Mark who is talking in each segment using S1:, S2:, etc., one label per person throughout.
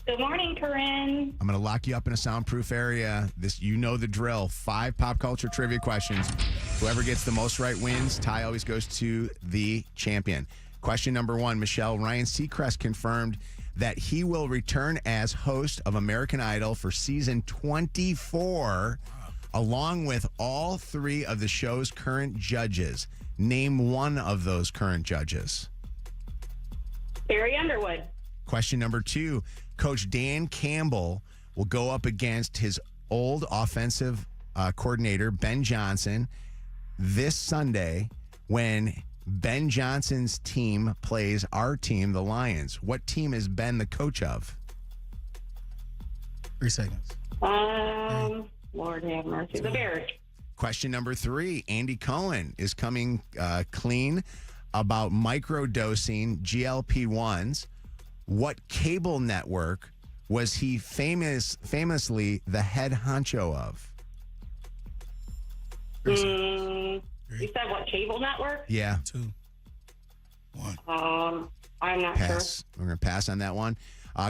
S1: Good morning, Corinne.
S2: I'm going to lock you up in a soundproof area. You know the drill. 5 pop culture trivia questions. Whoever gets the most right wins. Tie always goes to the champion. Question number 1, Michelle. Ryan Seacrest confirmed that he will return as host of American Idol for season 24, along with all 3 of the show's current judges. Name one of those current judges.
S1: Barry Underwood.
S2: Question number 2, Coach Dan Campbell will go up against his old offensive coordinator, Ben Johnson, this Sunday when Ben Johnson's team plays our team, the Lions. What team is Ben the coach of?
S3: 3 seconds.
S1: Lord have mercy. The Bears.
S2: Question number 3, Andy Cohen is coming clean about microdosing GLP-1s. What cable network was he famously the head honcho of?
S1: You said what, cable network?
S2: Yeah.
S3: 2, 1.
S1: I'm not
S2: Pass. We're going to pass on that one.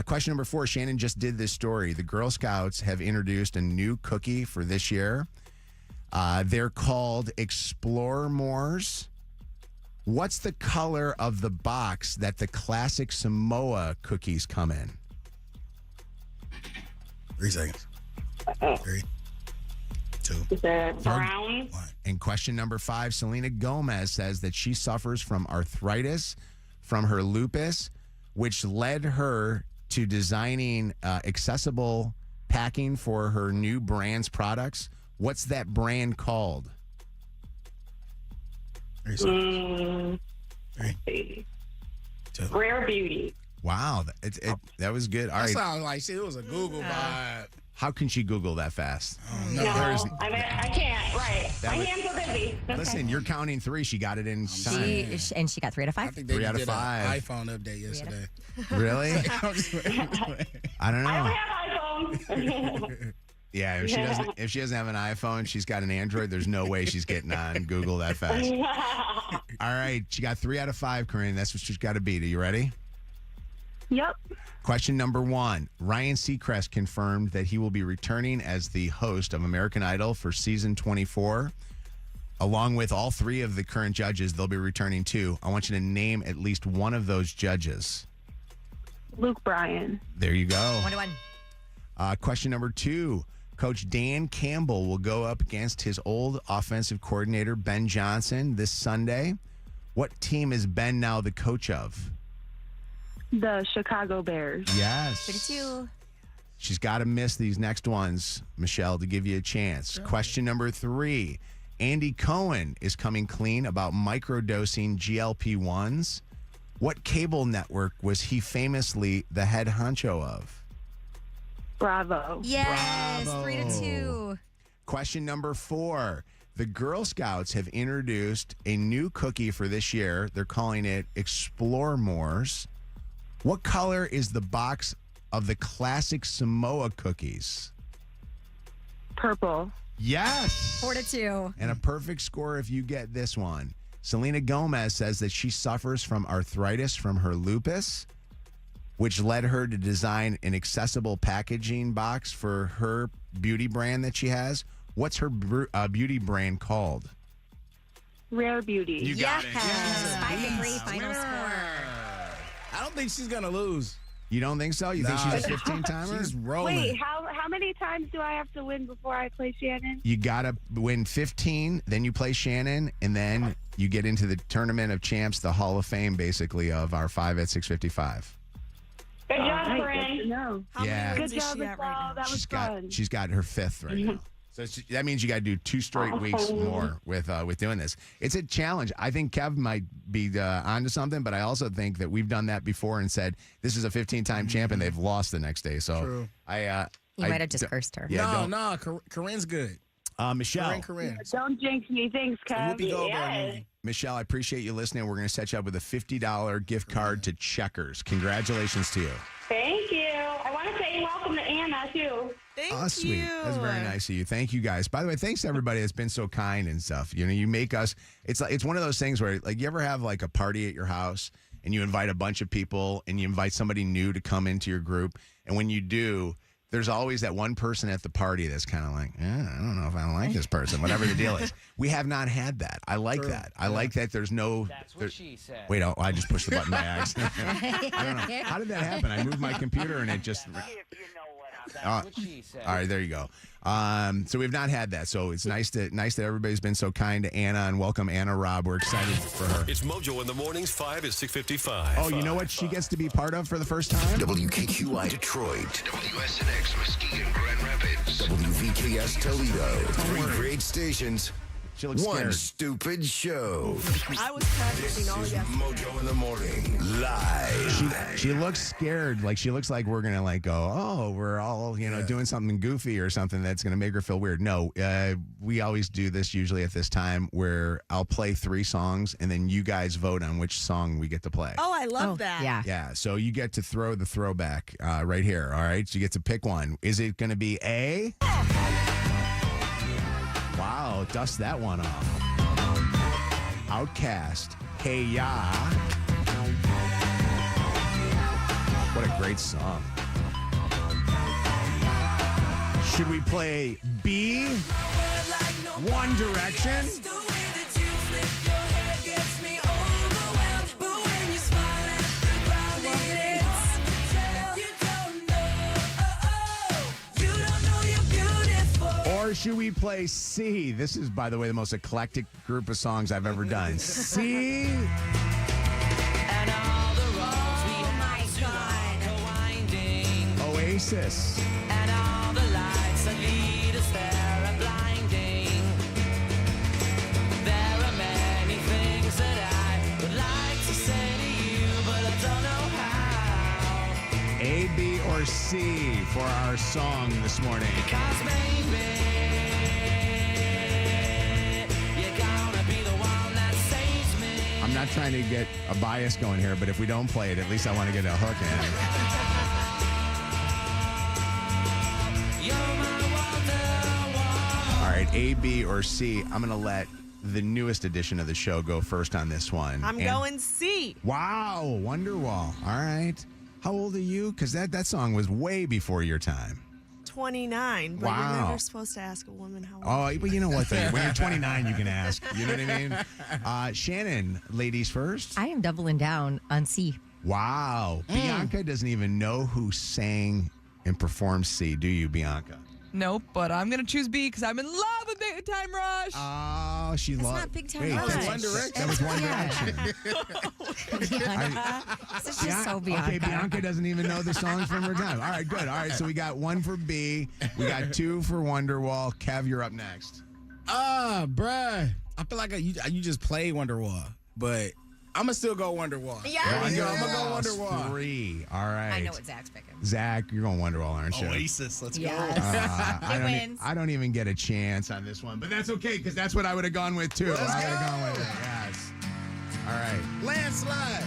S2: Question number 4, Shannon just did this story. The Girl Scouts have introduced a new cookie for this year. They're called Explore Mores. What's the color of the box that the classic Samoa cookies come in?
S3: 3 seconds. 3, 2.
S1: Is it brown?
S3: 1.
S2: And question number 5, Selena Gomez says that she suffers from arthritis from her lupus, which led her to designing accessible packing for her new brand's products. What's that brand called?
S3: 3 seconds. 3, 2.
S1: Rare Beauty.
S2: Wow, that was good. All
S3: That
S2: right,
S3: sounds like shit. It was a Google vibe.
S2: how can she Google that fast?
S1: No, I can't. Right. My hands are busy.
S2: Listen, you're counting 3. She got it in time.
S4: She got 3 out of 5.
S3: I think they
S2: 3 out of
S3: did
S2: 5.
S3: an iPhone update yesterday.
S2: Really? I don't know.
S1: I don't have iPhone.
S2: Yeah, if she doesn't have an iPhone, she's got an Android. There's no way she's getting on Google that fast. All right, she got 3 out of 5, Corinne. That's what she's got to beat. Are you ready?
S1: Yep.
S2: Question number 1. Ryan Seacrest confirmed that he will be returning as the host of American Idol for season 24. Along with all 3 of the current judges, they'll be returning too. I want you to name at least one of those judges.
S1: Luke Bryan.
S2: There you go.
S4: 1-1.
S2: Question number 2. Coach Dan Campbell will go up against his old offensive coordinator, Ben Johnson, this Sunday. What team is Ben now the coach of?
S1: The Chicago Bears.
S2: Yes.
S4: 32.
S2: She's got to miss these next ones, Michelle, to give you a chance. Question number 3. Andy Cohen is coming clean about microdosing GLP-1s. What cable network was he famously the head honcho of?
S1: Bravo.
S4: Yes,
S2: Bravo.
S4: 3-2.
S2: Question number 4. The Girl Scouts have introduced a new cookie for this year. They're calling it Explore Mores. What color is the box of the classic Samoa cookies?
S1: Purple.
S2: Yes.
S4: 4-2.
S2: And a perfect score if you get this one. Selena Gomez says that she suffers from arthritis from her lupus, which led her to design an accessible packaging box for her beauty brand that she has. What's her beauty brand called?
S1: Rare Beauty.
S2: You got it.
S4: Yes. 5-3 final score.
S3: I don't think she's gonna lose.
S2: You don't think so? You think she's a 15-timer?
S3: She's rolling.
S1: Wait, how many times do I have to win before I play Shannon?
S2: You got to win 15, then you play Shannon, and then you get into the Tournament of Champs, the Hall of Fame, basically, of our 5 at 655.
S1: Good job,
S5: Good to
S1: Corinne.
S5: know.
S2: Yeah.
S5: Good job, Michelle. That was fun.
S2: She's got her 5th right now. So that means you got to do 2 straight weeks more with doing this. It's a challenge. I think Kev might be onto something, but I also think that we've done that before and said this is a 15-time champ and they've lost the next day. So
S3: True.
S4: You might have just cursed her.
S2: Yeah,
S3: no, Corinne's good.
S2: Michelle.
S3: Corinne.
S5: Don't jinx me. Thanks, Kev.
S3: Whoopi Goldberg movie.
S2: Michelle, I appreciate you listening. We're going to set you up with a $50 gift card to Checkers. Congratulations to you.
S1: Thank you. I want to say welcome to Anna, too.
S4: Thank
S2: Sweet. That's very nice of you. Thank you guys. By the way, thanks to everybody that's been so kind and stuff. You know, you make us. It's one of those things where, like, you ever have like a party at your house and you invite a bunch of people and you invite somebody new to come into your group And when you do, there's always that one person at the party that's kind of like, I don't know if I like this person, whatever the deal is. We have not had that. I like that. I like that there's no.
S6: That's what she said.
S2: Wait, I just pushed the button by accident. I don't know. How did that happen? I moved my computer and it just.
S6: That's what she said.
S2: All right, there you go. So we've not had that. So it's nice that everybody's been so kind to Anna, and welcome Anna Robb. We're excited for her.
S7: It's Mojo in the mornings, 5 is 6:55.
S2: Oh, you know what she gets to be part of for the first time?
S8: WKQI Detroit, WSNX Muskegon Grand Rapids, WVKS Toledo. 3 great stations,
S2: She looks
S8: one
S2: scared.
S8: stupid show.
S9: I was
S8: This
S9: practicing all
S8: is
S9: yesterday.
S8: Mojo in the morning, live.
S2: She looks scared. Like she looks like we're gonna like go, oh, we're all doing something goofy or something that's gonna make her feel weird. No, we always do this usually at this time where I'll play 3 songs and then you guys vote on which song we get to play.
S9: Oh, I love that.
S4: Yeah.
S2: Yeah, so you get to throw the throwback right here. All right, so you get to pick one. Is it gonna be A? Wow, dust that one off. Outcast, Hey Ya. What a great song. Should we play B? One Direction? Or should we play C? This is, by the way, the most eclectic group of songs I've ever done. C?
S6: And all the roads we
S4: Oh my God.
S6: are winding.
S2: Oasis.
S6: And all the lights that lead us there are blinding. There are many things that I would like to say to you, but I don't know how.
S2: A, B, or C for our song this morning.
S6: 'Cause baby, you're gonna be the one that saves me.
S2: I'm not trying to get a bias going here, but if we don't play it, at least I want to get a hook in.
S6: You're my wonderwall.
S2: All right, A, B, or C. I'm going to let the newest edition of the show go first on this one.
S9: I'm going C.
S2: Wow, Wonderwall. All right. How old are you? Because that song was way before your time.
S9: 29. But
S2: Wow.
S9: you're never supposed to ask a woman how old.
S2: Oh, but you know what? Though? When you're 29, you can ask. You know what I mean? Shannon, ladies first.
S4: I am doubling down on C.
S2: Wow. Bianca doesn't even know who sang and performed C, do you, Bianca?
S10: Nope, but I'm going to choose B because I'm in love with Big Time Rush.
S2: Oh, she
S4: That's
S2: loves.
S4: not Big Time
S2: Wait,
S4: Rush.
S2: that was
S3: One Direction.
S2: That was One
S4: Yeah.
S2: Direction.
S4: This is just so Bianca.
S2: Okay, Bianca doesn't even know the songs from her time. All right, good. All right, so we got 1 for B. We got 2 for Wonderwall. Kev, you're up next.
S3: Bruh. I feel like you just played Wonderwall, but I'm going to still go Wonderwall.
S4: Yeah.
S3: I'm going to go
S2: Wonderwall's
S3: Wonderwall.
S2: 3. All right.
S4: I know what Zach's picking.
S2: Zach, you're going Wonderwall, aren't you?
S3: Oasis, let's
S4: Yes.
S2: I
S4: It
S2: don't
S4: wins.
S2: I don't even get a chance on this one, but that's okay because that's what I would have gone with too. I would have gone with it. Yes. All right.
S3: Landslide.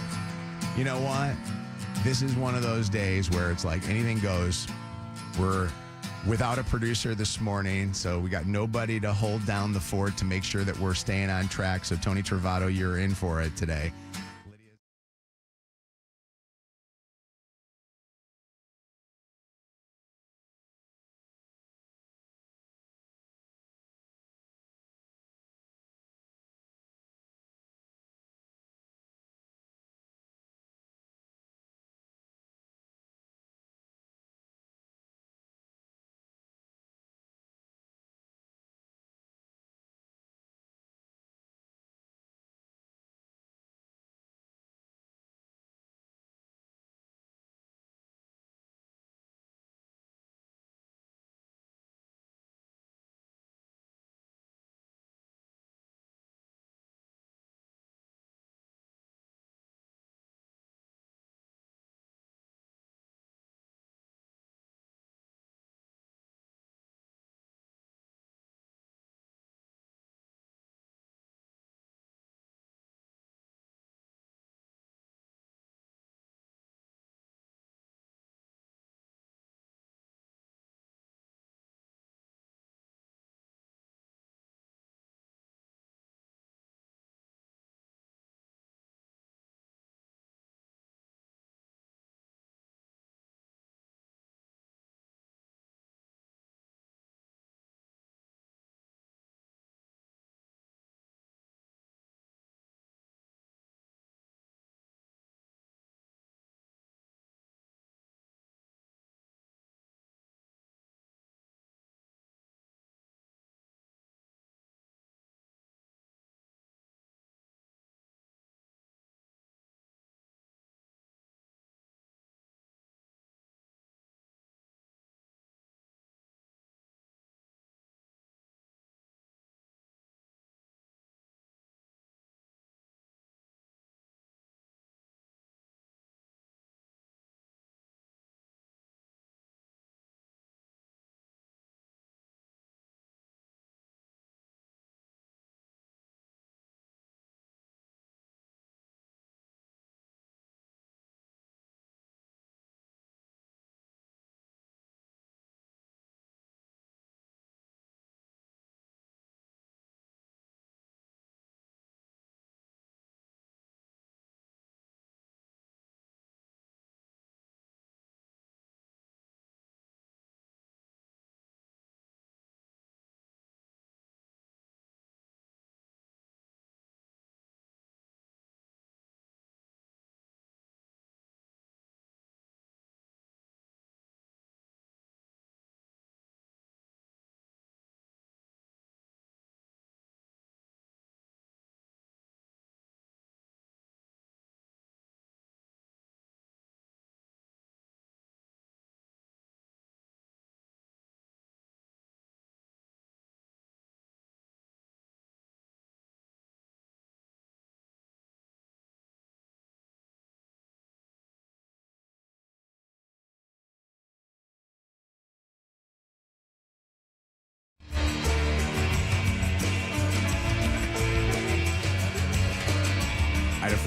S2: You know what? This is one of those days where it's like anything goes. We're without a producer this morning, so we got nobody to hold down the fort to make sure that we're staying on track. So Tony Travato, you're in for it today.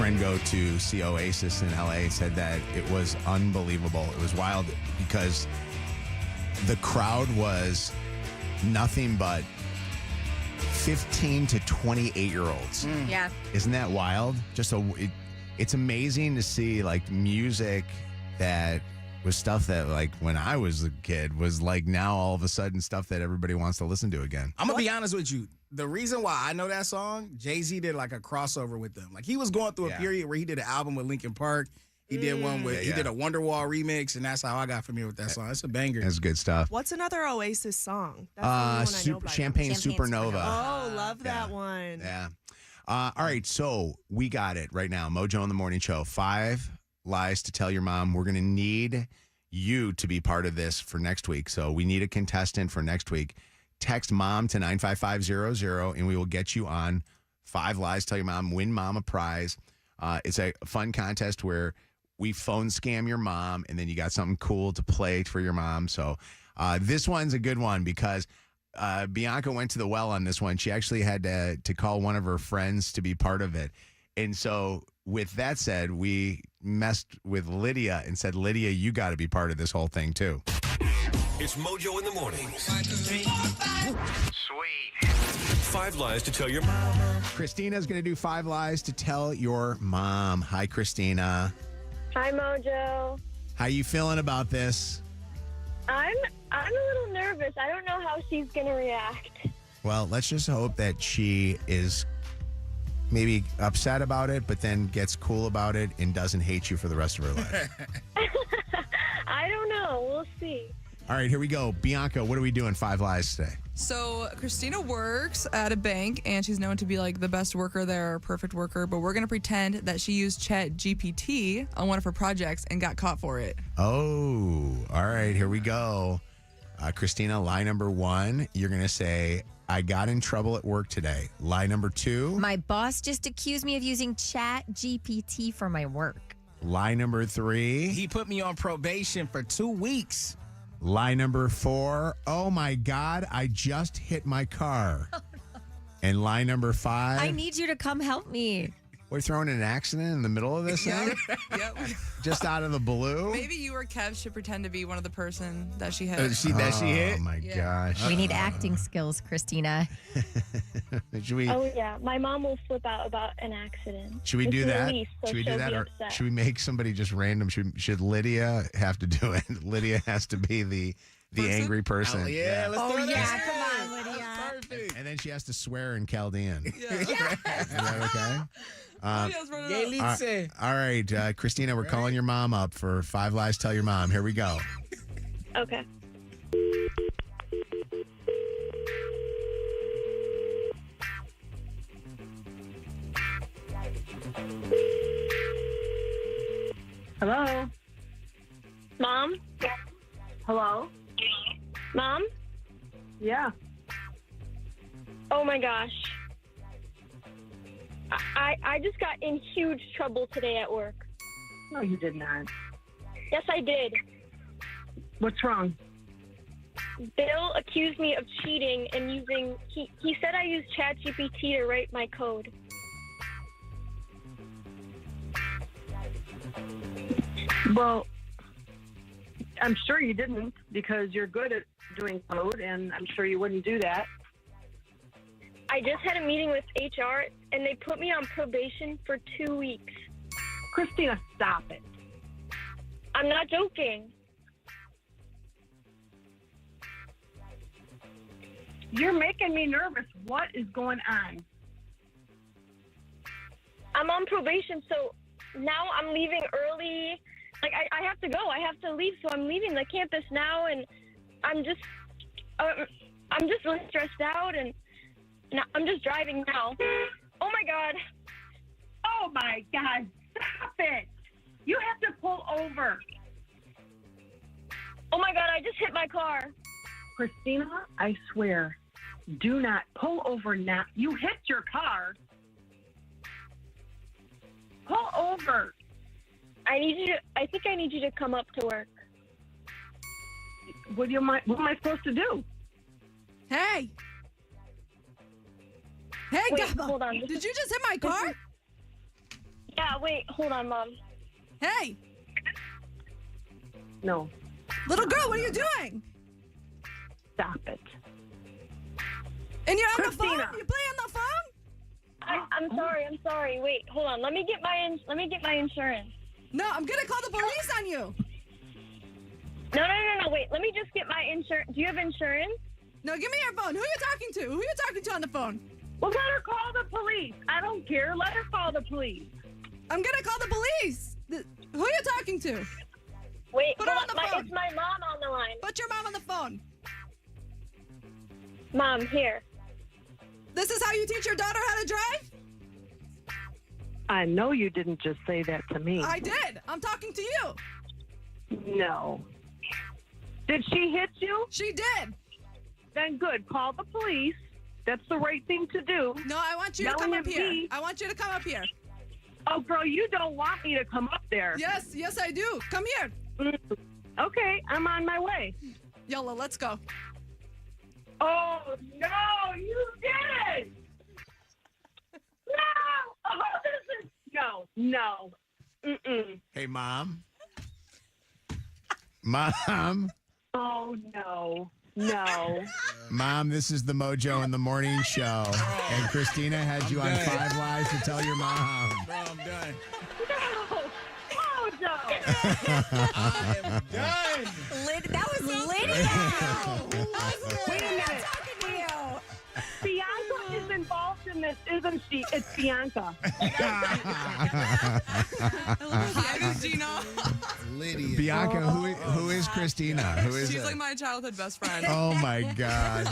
S2: friend go to see Oasis in LA and said that it was unbelievable. It was wild because the crowd was nothing but 15 to 28-year-olds.
S4: Yeah.
S2: Isn't that wild? It's amazing to see like music that was stuff that like when I was a kid was like now all of a sudden stuff that everybody wants to listen to again.
S3: I'm going to be honest with you. The reason why I know that song, Jay-Z did like a crossover with them. Like he was going through a period where he did an album with Linkin Park. He did one with, he did a Wonderwall remix, and that's how I got familiar with that song. It's a banger.
S2: That's good stuff.
S9: What's another Oasis song? That's the only one I know by
S2: Champagne
S9: them.
S2: Supernova.
S9: Oh, love that one.
S2: Yeah. All right, so we got it right now. Mojo in the Morning Show. 5 lies to tell your mom. We're going to need you to be part of this for next week. So we need a contestant for next week. Text mom to 95500 and we will get you on 5 lies. Tell your mom, win mom a prize. It's a fun contest where we phone scam your mom and then you got something cool to play for your mom. So this one's a good one because Bianca went to the well on this one. She actually had to call one of her friends to be part of it. And so with that said, we messed with Lydia and said, Lydia, you got to be part of this whole thing too.
S7: It's Mojo in the mornings.
S8: Sweet.
S7: 5 lies to tell your mom.
S2: Christina's going to do 5 lies to tell your mom. Hi, Christina.
S5: Hi, Mojo.
S2: How you feeling about this?
S5: I'm a little nervous. I don't know how she's going to react.
S2: Well, let's just hope that she is maybe upset about it, but then gets cool about it and doesn't hate you for the rest of her life.
S5: I don't know. We'll see.
S2: All right, here we go. Bianca, what are we doing? 5 lies today.
S10: So Christina works at a bank, and she's known to be like the best worker there, perfect worker. But we're gonna pretend that she used Chat GPT on one of her projects and got caught for it.
S2: Oh, all right, here we go. Christina, lie number 1, you're gonna say, I got in trouble at work today. Lie number 2.
S4: My boss just accused me of using Chat GPT for my work.
S2: Lie number 3.
S3: He put me on probation for 2 weeks.
S2: Lie number 4. Oh my God, I just hit my car. And lie number 5.
S4: I need you to come help me.
S2: We're throwing an accident in the middle of this thing?
S10: Yep.
S2: Just out of the blue?
S10: Maybe you or Kev should pretend to be one of the person that she hit.
S3: That she hit?
S2: Oh my gosh.
S4: We need acting skills, Christina.
S2: Should we?
S5: Oh, yeah. My mom will flip out about an accident.
S2: Should we
S5: It's
S2: do that?
S5: released, so
S2: Should we do
S5: she'll
S2: that,
S5: be
S2: or
S5: upset.
S2: should we make somebody just random? Should Lydia have to do it? Lydia has to be the angry person.
S3: Oh, yeah, let's do that.
S4: Come on, Lydia.
S3: Perfect.
S2: And then she has to swear in Chaldean.
S10: Yeah.
S2: Is that okay?
S10: Yes, run it up.
S2: All right, Christina, we're calling your mom up for 5 lies. Tell your mom. Here we go.
S5: Okay. Hello? Mom? Hello? Mom? Yeah. Oh my gosh. I just got in huge trouble today at work.
S1: No, you did not.
S5: Yes, I did.
S1: What's wrong?
S5: Bill accused me of cheating and using, he said I used ChatGPT to write my code.
S1: Well, I'm sure you didn't because you're good at doing code, and I'm sure you wouldn't do that.
S5: I just had a meeting with HR, and they put me on probation for 2 weeks.
S1: Christina, stop it.
S5: I'm not joking.
S1: You're making me nervous. What is going on?
S5: I'm on probation, so now I'm leaving early. Like, I have to go. I have to leave, so I'm leaving the campus now, and I'm just really stressed out, and I'm just driving now. Oh, my God.
S1: Oh, my God. Stop it. You have to pull over.
S5: Oh, my God, I just hit my car.
S1: Christina, I swear, do not pull over now. You hit your car. Pull over.
S5: I think I need you to come up to work.
S1: What am I supposed to do?
S10: Hey. Hey,
S5: Wait,
S10: Gabba.
S5: hold on.
S10: Did you just hit my car?
S5: Yeah, wait, hold on, Mom.
S9: Hey,
S1: No,
S9: little girl, what are you doing?
S1: stop it.
S9: And you're on the phone?
S1: Christina.
S9: You play on the phone?
S5: I'm sorry. Wait, hold on. Let me get my insurance.
S9: No, I'm gonna call the police on you.
S5: No. Wait, let me just get my insurance. Do you have insurance?
S9: No, give me your phone. Who are you talking to? Who are you talking to on the phone?
S1: Well, let her call the police. I don't care. Let her call the police.
S9: I'm gonna call the police. Who are you talking to?
S5: Wait,
S9: Put her
S5: hold
S9: on the phone.
S5: It's my mom on the line.
S9: Put your mom on the phone.
S5: Mom, here.
S9: This is how you teach your daughter how to drive?
S1: I know you didn't just say that to me.
S9: I did. I'm talking to you.
S1: No. Did she hit you?
S9: She did.
S1: Then good. Call the police. That's the right thing to do.
S9: No, I want you to
S1: Yelling
S9: come up
S1: at
S9: here.
S1: me.
S9: I want you to come up here.
S1: Oh, girl, you don't want me to come up there.
S9: Yes, I do. Come here.
S1: Okay, I'm on my way.
S9: Yola, let's go.
S1: Oh, no, you did it! No! Oh, this is... No. Mm-mm.
S2: Hey, Mom. Mom.
S1: Oh, no.
S2: Mom, this is the Mojo in the Morning Show. And Christina had you on 5 Lies to Tell Your Mom.
S3: Bro, I'm done.
S1: No! Oh, no!
S3: I am done.
S4: That was Lydia.
S1: Wait a minute.
S4: Talking to you.
S1: Bianca is involved in this, isn't she? It's Bianca.
S10: Hi, Christina.
S3: Lydia.
S2: Bianca, who is Christina? Who is
S10: She's
S2: it?
S10: like my childhood best friend.
S2: Oh, my God.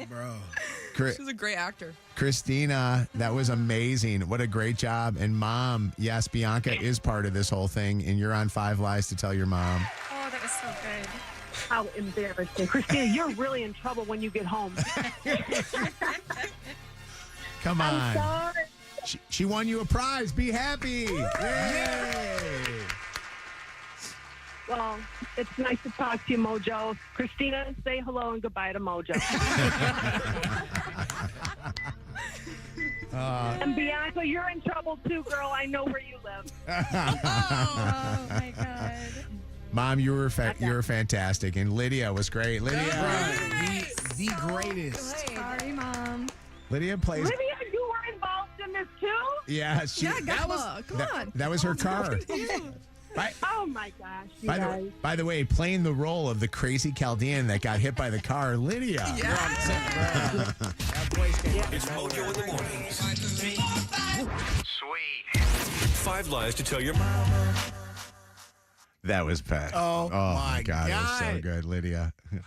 S3: Bro.
S10: She's a great actor.
S2: Christina, that was amazing. What a great job. And Mom, yes, Bianca is part of this whole thing, and you're on 5 Lies to Tell Your Mom.
S11: Oh, that was so good.
S1: How embarrassing. Christina, you're really in trouble when you get home.
S2: Come on.
S1: I'm sorry.
S2: She won you a prize. Be happy. Yay.
S1: Well, it's nice to talk to you, Mojo. Christina, say hello and goodbye to Mojo. And Bianca, you're in trouble too, girl. I know where you live.
S11: Oh my God.
S2: Mom, you were fantastic, and Lydia was great. Lydia
S3: The greatest.
S11: Sorry, Mom.
S2: Lydia plays.
S1: Lydia, you were involved in this too?
S2: Yeah, that was her car.
S1: Oh my gosh, you guys.
S2: By the way, playing the role of the crazy Chaldean that got hit by the car, Lydia.
S7: It's Mojo in the mornings. Sweet. 5 Lies to Tell Your Mama.
S2: That was Pat.
S3: Oh, my
S2: God, it was so
S3: God.
S2: good, Lydia. I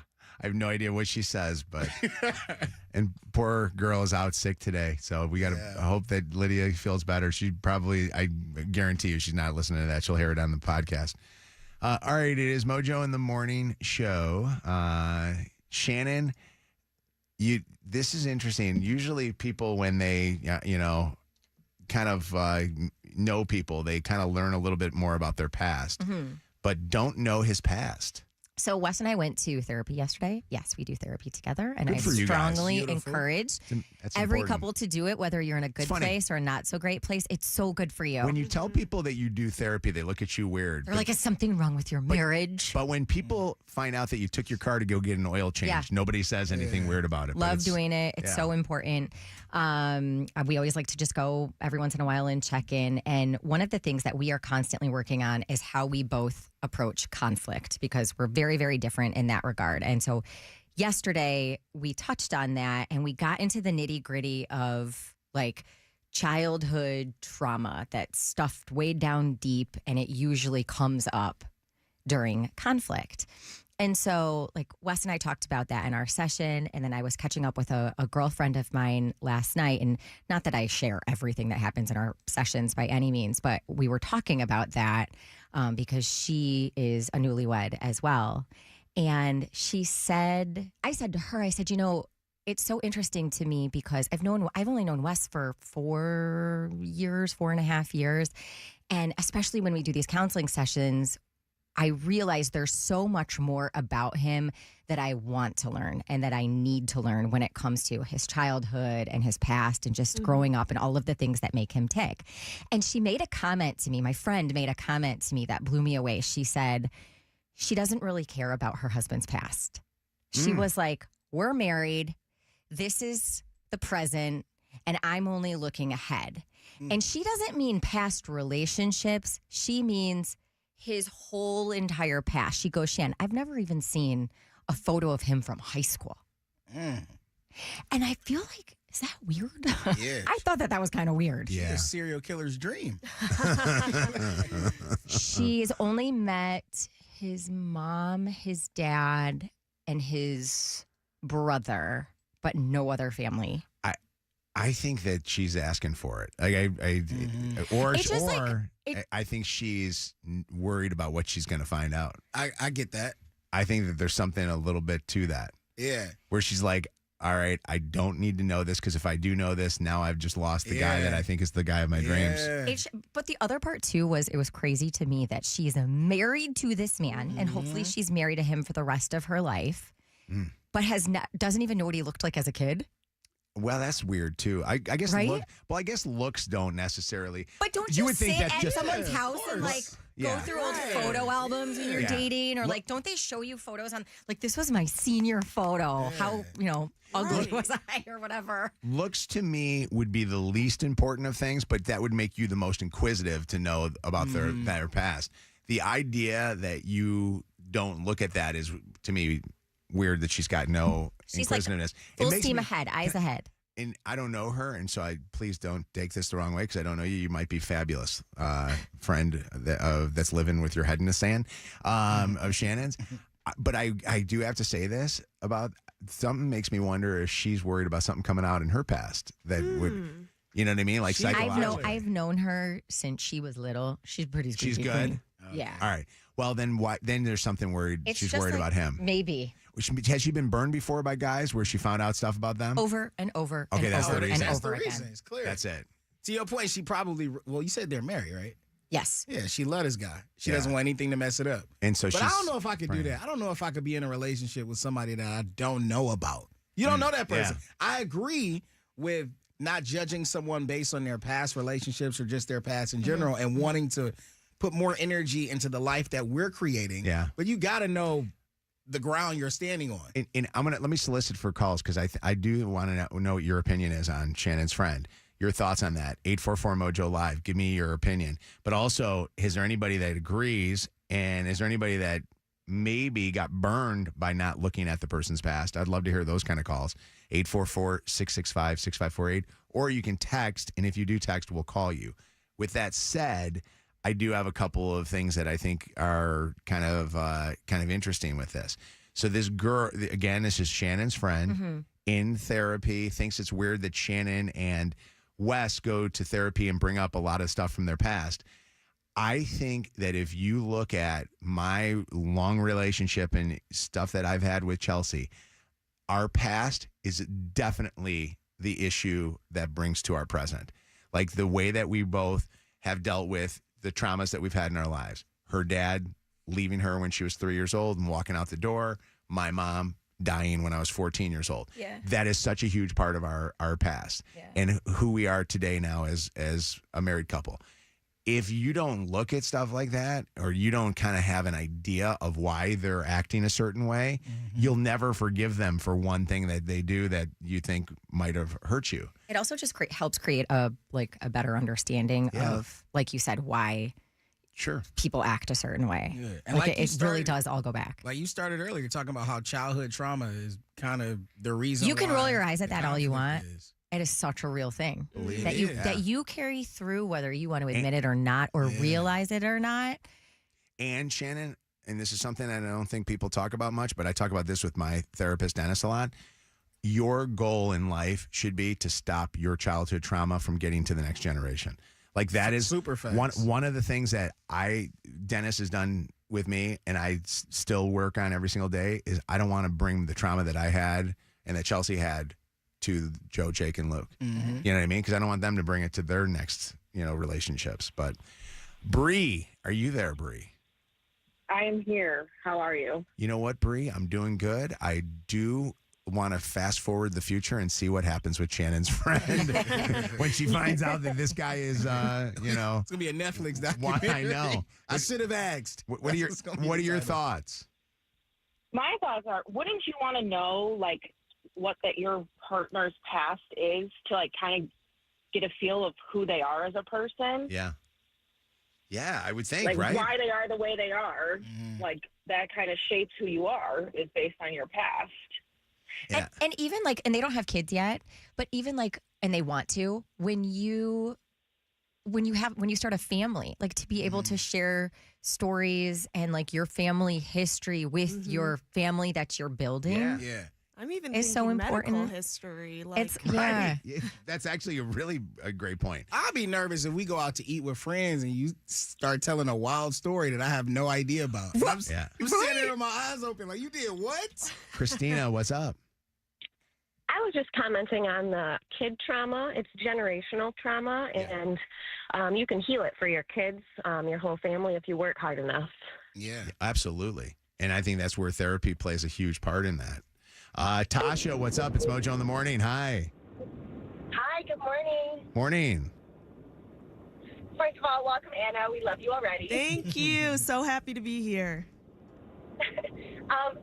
S2: have no idea what she says, but and poor girl is out sick today, so we got to hope that Lydia feels better. She probably, I guarantee you, she's not listening to that. She'll hear it on the podcast. All right, it is Mojo in the Morning Show. Shannon, this is interesting. Usually, people when they, kind of know people, they kind of learn a little bit more about their past, but don't know his past.
S4: So Wes and I went to therapy yesterday. Yes, we do therapy together, and
S2: Good
S4: I
S2: for you guys.
S4: strongly
S3: Beautiful.
S4: encourage
S2: That's
S4: every
S2: important.
S4: couple to do it, whether you're in a good
S2: funny.
S4: place or a not so great place. It's so good for you.
S2: When you tell people that you do therapy, they look at you weird.
S4: They're like, is something wrong with your marriage?
S2: But when people find out that you took your car to go get an oil change,
S4: Yeah.
S2: nobody says anything weird about it. but
S4: Love
S2: it's-
S4: doing it. It's so important. We always like to just go every once in a while and check in. And one of the things that we are constantly working on is how we both approach conflict, because we're very, very different in that regard. And so yesterday we touched on that, and we got into the nitty gritty of like childhood trauma that's stuffed way down deep, and it usually comes up during conflict. And so, like, Wes and I talked about that in our session. And then I was catching up with a girlfriend of mine last night. And not that I share everything that happens in our sessions by any means, but we were talking about that because she is a newlywed as well. And she said, I said to her, it's so interesting to me because I've only known Wes for 4.5 years. And especially when we do these counseling sessions, I realize there's so much more about him that I want to learn and that I need to learn when it comes to his childhood and his past and just growing up and all of the things that make him tick. And she made a comment to me, my friend made a comment to me that blew me away. She said, she doesn't really care about her husband's past. She was like, we're married. This is the present. And I'm only looking ahead. And she doesn't mean past relationships. She means his whole entire past. She goes, Shan, I've never even seen a photo of him from high school. And I feel like, is that weird?
S3: Yeah.
S4: I thought that was kind of weird.
S3: Yeah. A serial killer's dream.
S4: She's only met his mom, his dad, and his brother, but no other family.
S2: I think that she's asking for it. Like I think she's worried about what she's going to find out.
S3: I get that.
S2: I think that there's something a little bit to that.
S3: Yeah.
S2: Where she's like, all right, I don't need to know this because if I do know this, now I've just lost the guy that I think is the guy of my dreams.
S4: But the other part too was it was crazy to me that she's married to this man and hopefully she's married to him for the rest of her life, but doesn't even know what he looked like as a kid.
S2: Well, that's weird too. I guess.
S4: Right?
S2: I guess looks don't necessarily.
S4: But don't you sit at someone's house and like go through old photo albums when you're dating, or like don't they show you photos on like this was my senior photo? How ugly was I or whatever?
S2: Looks to me would be the least important of things, but that would make you the most inquisitive to know about their past. The idea that you don't look at that is to me weird. That she's got no inquisitiveness.
S4: Like full steam ahead, eyes ahead.
S2: And I don't know her, and so please don't take this the wrong way because I don't know you. You might be fabulous, friend that's living with your head in the sand of Shannon's. But I do have to say this about something makes me wonder if she's worried about something coming out in her past that would, you know what I mean? Like psychologically.
S4: I've known her since she was little. She's pretty.
S2: She's good.
S4: Yeah.
S2: All right. Well, then why? Then there's something worried. She's worried about him.
S4: Maybe.
S2: Has she been burned before by guys where she found out stuff about them?
S4: Over and over.
S2: Okay,
S4: and
S2: that's
S4: over
S2: the reason.
S4: and
S3: That's the
S4: over
S3: reason.
S4: again.
S3: It's clear.
S2: That's it.
S3: To your point, she probably. Well, you said they're married, right?
S4: Yes.
S3: Yeah, she loved this guy. She doesn't want anything to mess it up.
S2: And so,
S3: but I don't know if I could do that. I don't know if I could be in a relationship with somebody that I don't know about. You don't know that person. Yeah. I agree with not judging someone based on their past relationships or just their past in general, and wanting to put more energy into the life that we're creating. Yeah. But you got to know the ground you're standing on.
S2: And let me solicit for calls because I do want to know what your opinion is on Shannon's friend. Your thoughts on that? 844-MOJO Live. Give me your opinion. But also, is there anybody that agrees? And is there anybody that maybe got burned by not looking at the person's past? I'd love to hear those kind of calls. 844-665-6548. Or you can text, and if you do text, we'll call you. With that said, I do have a couple of things that I think are kind of interesting with this. So this girl, again, this is Shannon's friend in therapy, thinks it's weird that Shannon and Wes go to therapy and bring up a lot of stuff from their past. I think that if you look at my long relationship and stuff that I've had with Chelsea, our past is definitely the issue that brings to our present. Like the way that we both have dealt with the traumas that we've had in our lives. Her dad leaving her when she was 3 years old and walking out the door. My mom dying when I was 14 years old. Yeah. That is such a huge part of our past and who we are today now as a married couple. If you don't look at stuff like that, or you don't kind of have an idea of why they're acting a certain way, you'll never forgive them for one thing that they do that you think might have hurt you.
S4: It also just helps create a better understanding of, like you said, why people act a certain way. Yeah. And it really does all go back.
S3: Like you started earlier talking about how childhood trauma is kind of the reason.
S4: You can roll your eyes at that all you want. It is such a real thing that you carry through, whether you want to admit it or not, or realize it or not.
S2: And Shannon, and this is something that I don't think people talk about much, but I talk about this with my therapist Dennis a lot. Your goal in life should be to stop your childhood trauma from getting to the next generation. Like that is
S3: super fast.
S2: One of the things that Dennis has done with me, and I still work on every single day, is I don't want to bring the trauma that I had and that Chelsea had to Joe, Jake, and Luke. You know what I mean? Because I don't want them to bring it to their next, relationships. But Bree, are you there, Bree?
S1: I am here. How are you?
S2: You know what, Bree? I'm doing good. I do want to fast forward the future and see what happens with Shannon's friend when she finds out that this guy is, you know.
S3: It's going to be a Netflix
S2: Why
S3: documentary.
S2: I know.
S3: I should have asked.
S2: What are your thoughts?
S12: My thoughts are, wouldn't you want to know, like, what that your partner's past is to, like, kind of get a feel of who they are as a person?
S2: Yeah. Yeah, I would think,
S12: Like,
S2: right?
S12: why they are the way they are. Like, that kind of shapes who you are is based on your past.
S2: Yeah.
S4: And even like, and they don't have kids yet, but even like, and they want to, when you start a family, like to be able to share stories and like your family history with your family that you're building.
S3: Yeah.
S9: I'm even
S4: It's so
S9: thinking medical
S4: important.
S9: history. Like,
S4: It's yeah.
S2: Yeah, that's actually a great point.
S3: I'll be nervous if we go out to eat with friends and you start telling a wild story that I have no idea about. I'm sitting there with my eyes open like, you did what?
S2: Christina, what's up?
S5: I was just commenting on the kid trauma. It's generational trauma, and you can heal it for your kids, your whole family, if you work hard enough.
S3: Yeah.
S2: Absolutely. And I think that's where therapy plays a huge part in that. Tasha, what's up? It's Mojo in the morning. Hi.
S5: Hi, good morning.
S2: Morning.
S5: First of all, welcome, Anna. We love you already.
S9: thank you. So happy to be here.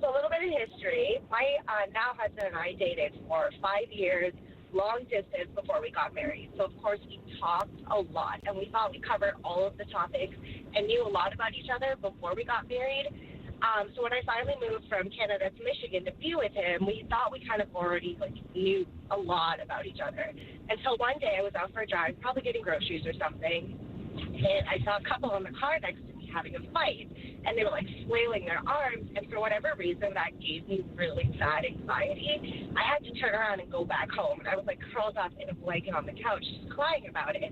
S5: So a little bit of history. My now husband and I dated for 5 years, long distance before we got married. So, of course, we talked a lot, and we thought we covered all of the topics and knew a lot about each other before we got married. So when I finally moved from Canada to Michigan to be with him, we thought we kind of already knew a lot about each other. Until one day I was out for a drive, probably getting groceries or something, and I saw a couple in the car next to me having a fight, and they were flailing their arms, and for whatever reason that gave me really bad anxiety. I had to turn around and go back home, and I was curled up in a blanket on the couch just crying about it.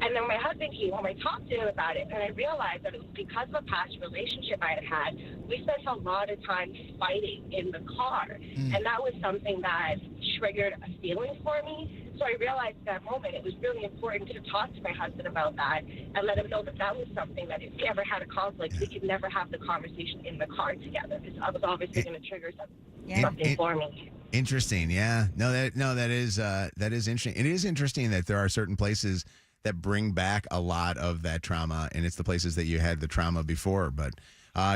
S5: And then my husband came home, I talked to him about it, and I realized that it was because of a past relationship I had. We spent a lot of time fighting in the car, and that was something that triggered a feeling for me. So I realized at that moment it was really important to talk to my husband about that and let him know that that was something that if we ever had a conflict, we could never have the conversation in the car together. Because I was obviously going to trigger something for me.
S2: Interesting. Yeah. That is interesting. It is interesting that there are certain places that bring back a lot of that trauma, and it's the places that you had the trauma before. But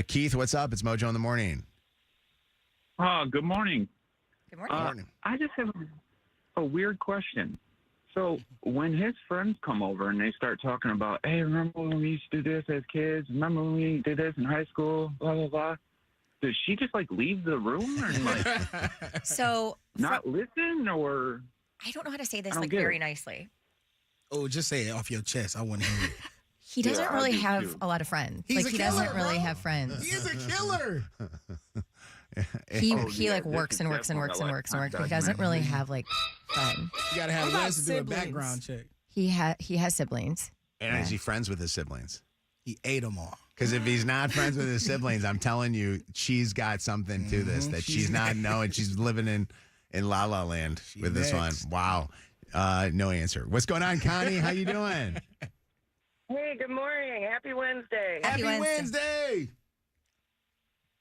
S2: Keith, what's up? It's Mojo in the morning.
S13: Oh, good morning.
S4: Good morning.
S13: I just have a weird question. So when his friends come over and they start talking about, hey, remember when we used to do this as kids? Remember when we did this in high school? Blah, blah, blah. Does she just leave the room and
S4: So
S13: not listen, or?
S4: I don't know how to say this
S13: I don't get
S4: very
S13: it.
S4: nicely.
S3: Oh, just say it off your chest. I want to hear it.
S4: He doesn't
S13: Yeah,
S4: really
S13: I do
S4: have
S13: too.
S4: a lot of friends.
S3: He's a
S4: he
S3: killer,
S4: doesn't really
S3: bro.
S4: have friends.
S3: He is a killer.
S4: He
S13: Oh,
S4: he
S13: yeah,
S4: works
S13: this
S4: and
S13: is
S4: works and works and
S13: definitely
S4: works and
S13: a
S4: works. He
S13: lifetime
S4: doesn't really
S13: documentary.
S4: have friends.
S3: You got to have
S9: What about
S3: Wes to do a
S9: siblings?
S3: background check.
S4: He has siblings.
S2: And is he friends with his siblings?
S3: He ate them all.
S2: Because if he's not friends with his siblings, I'm telling you, she's got something to this that she's not knowing. She's living in La La Land with this one.
S3: next.
S2: Wow. No answer. What's going on, Connie? How you doing?
S1: Hey, good morning. Happy Wednesday.
S4: Happy
S3: Wednesday.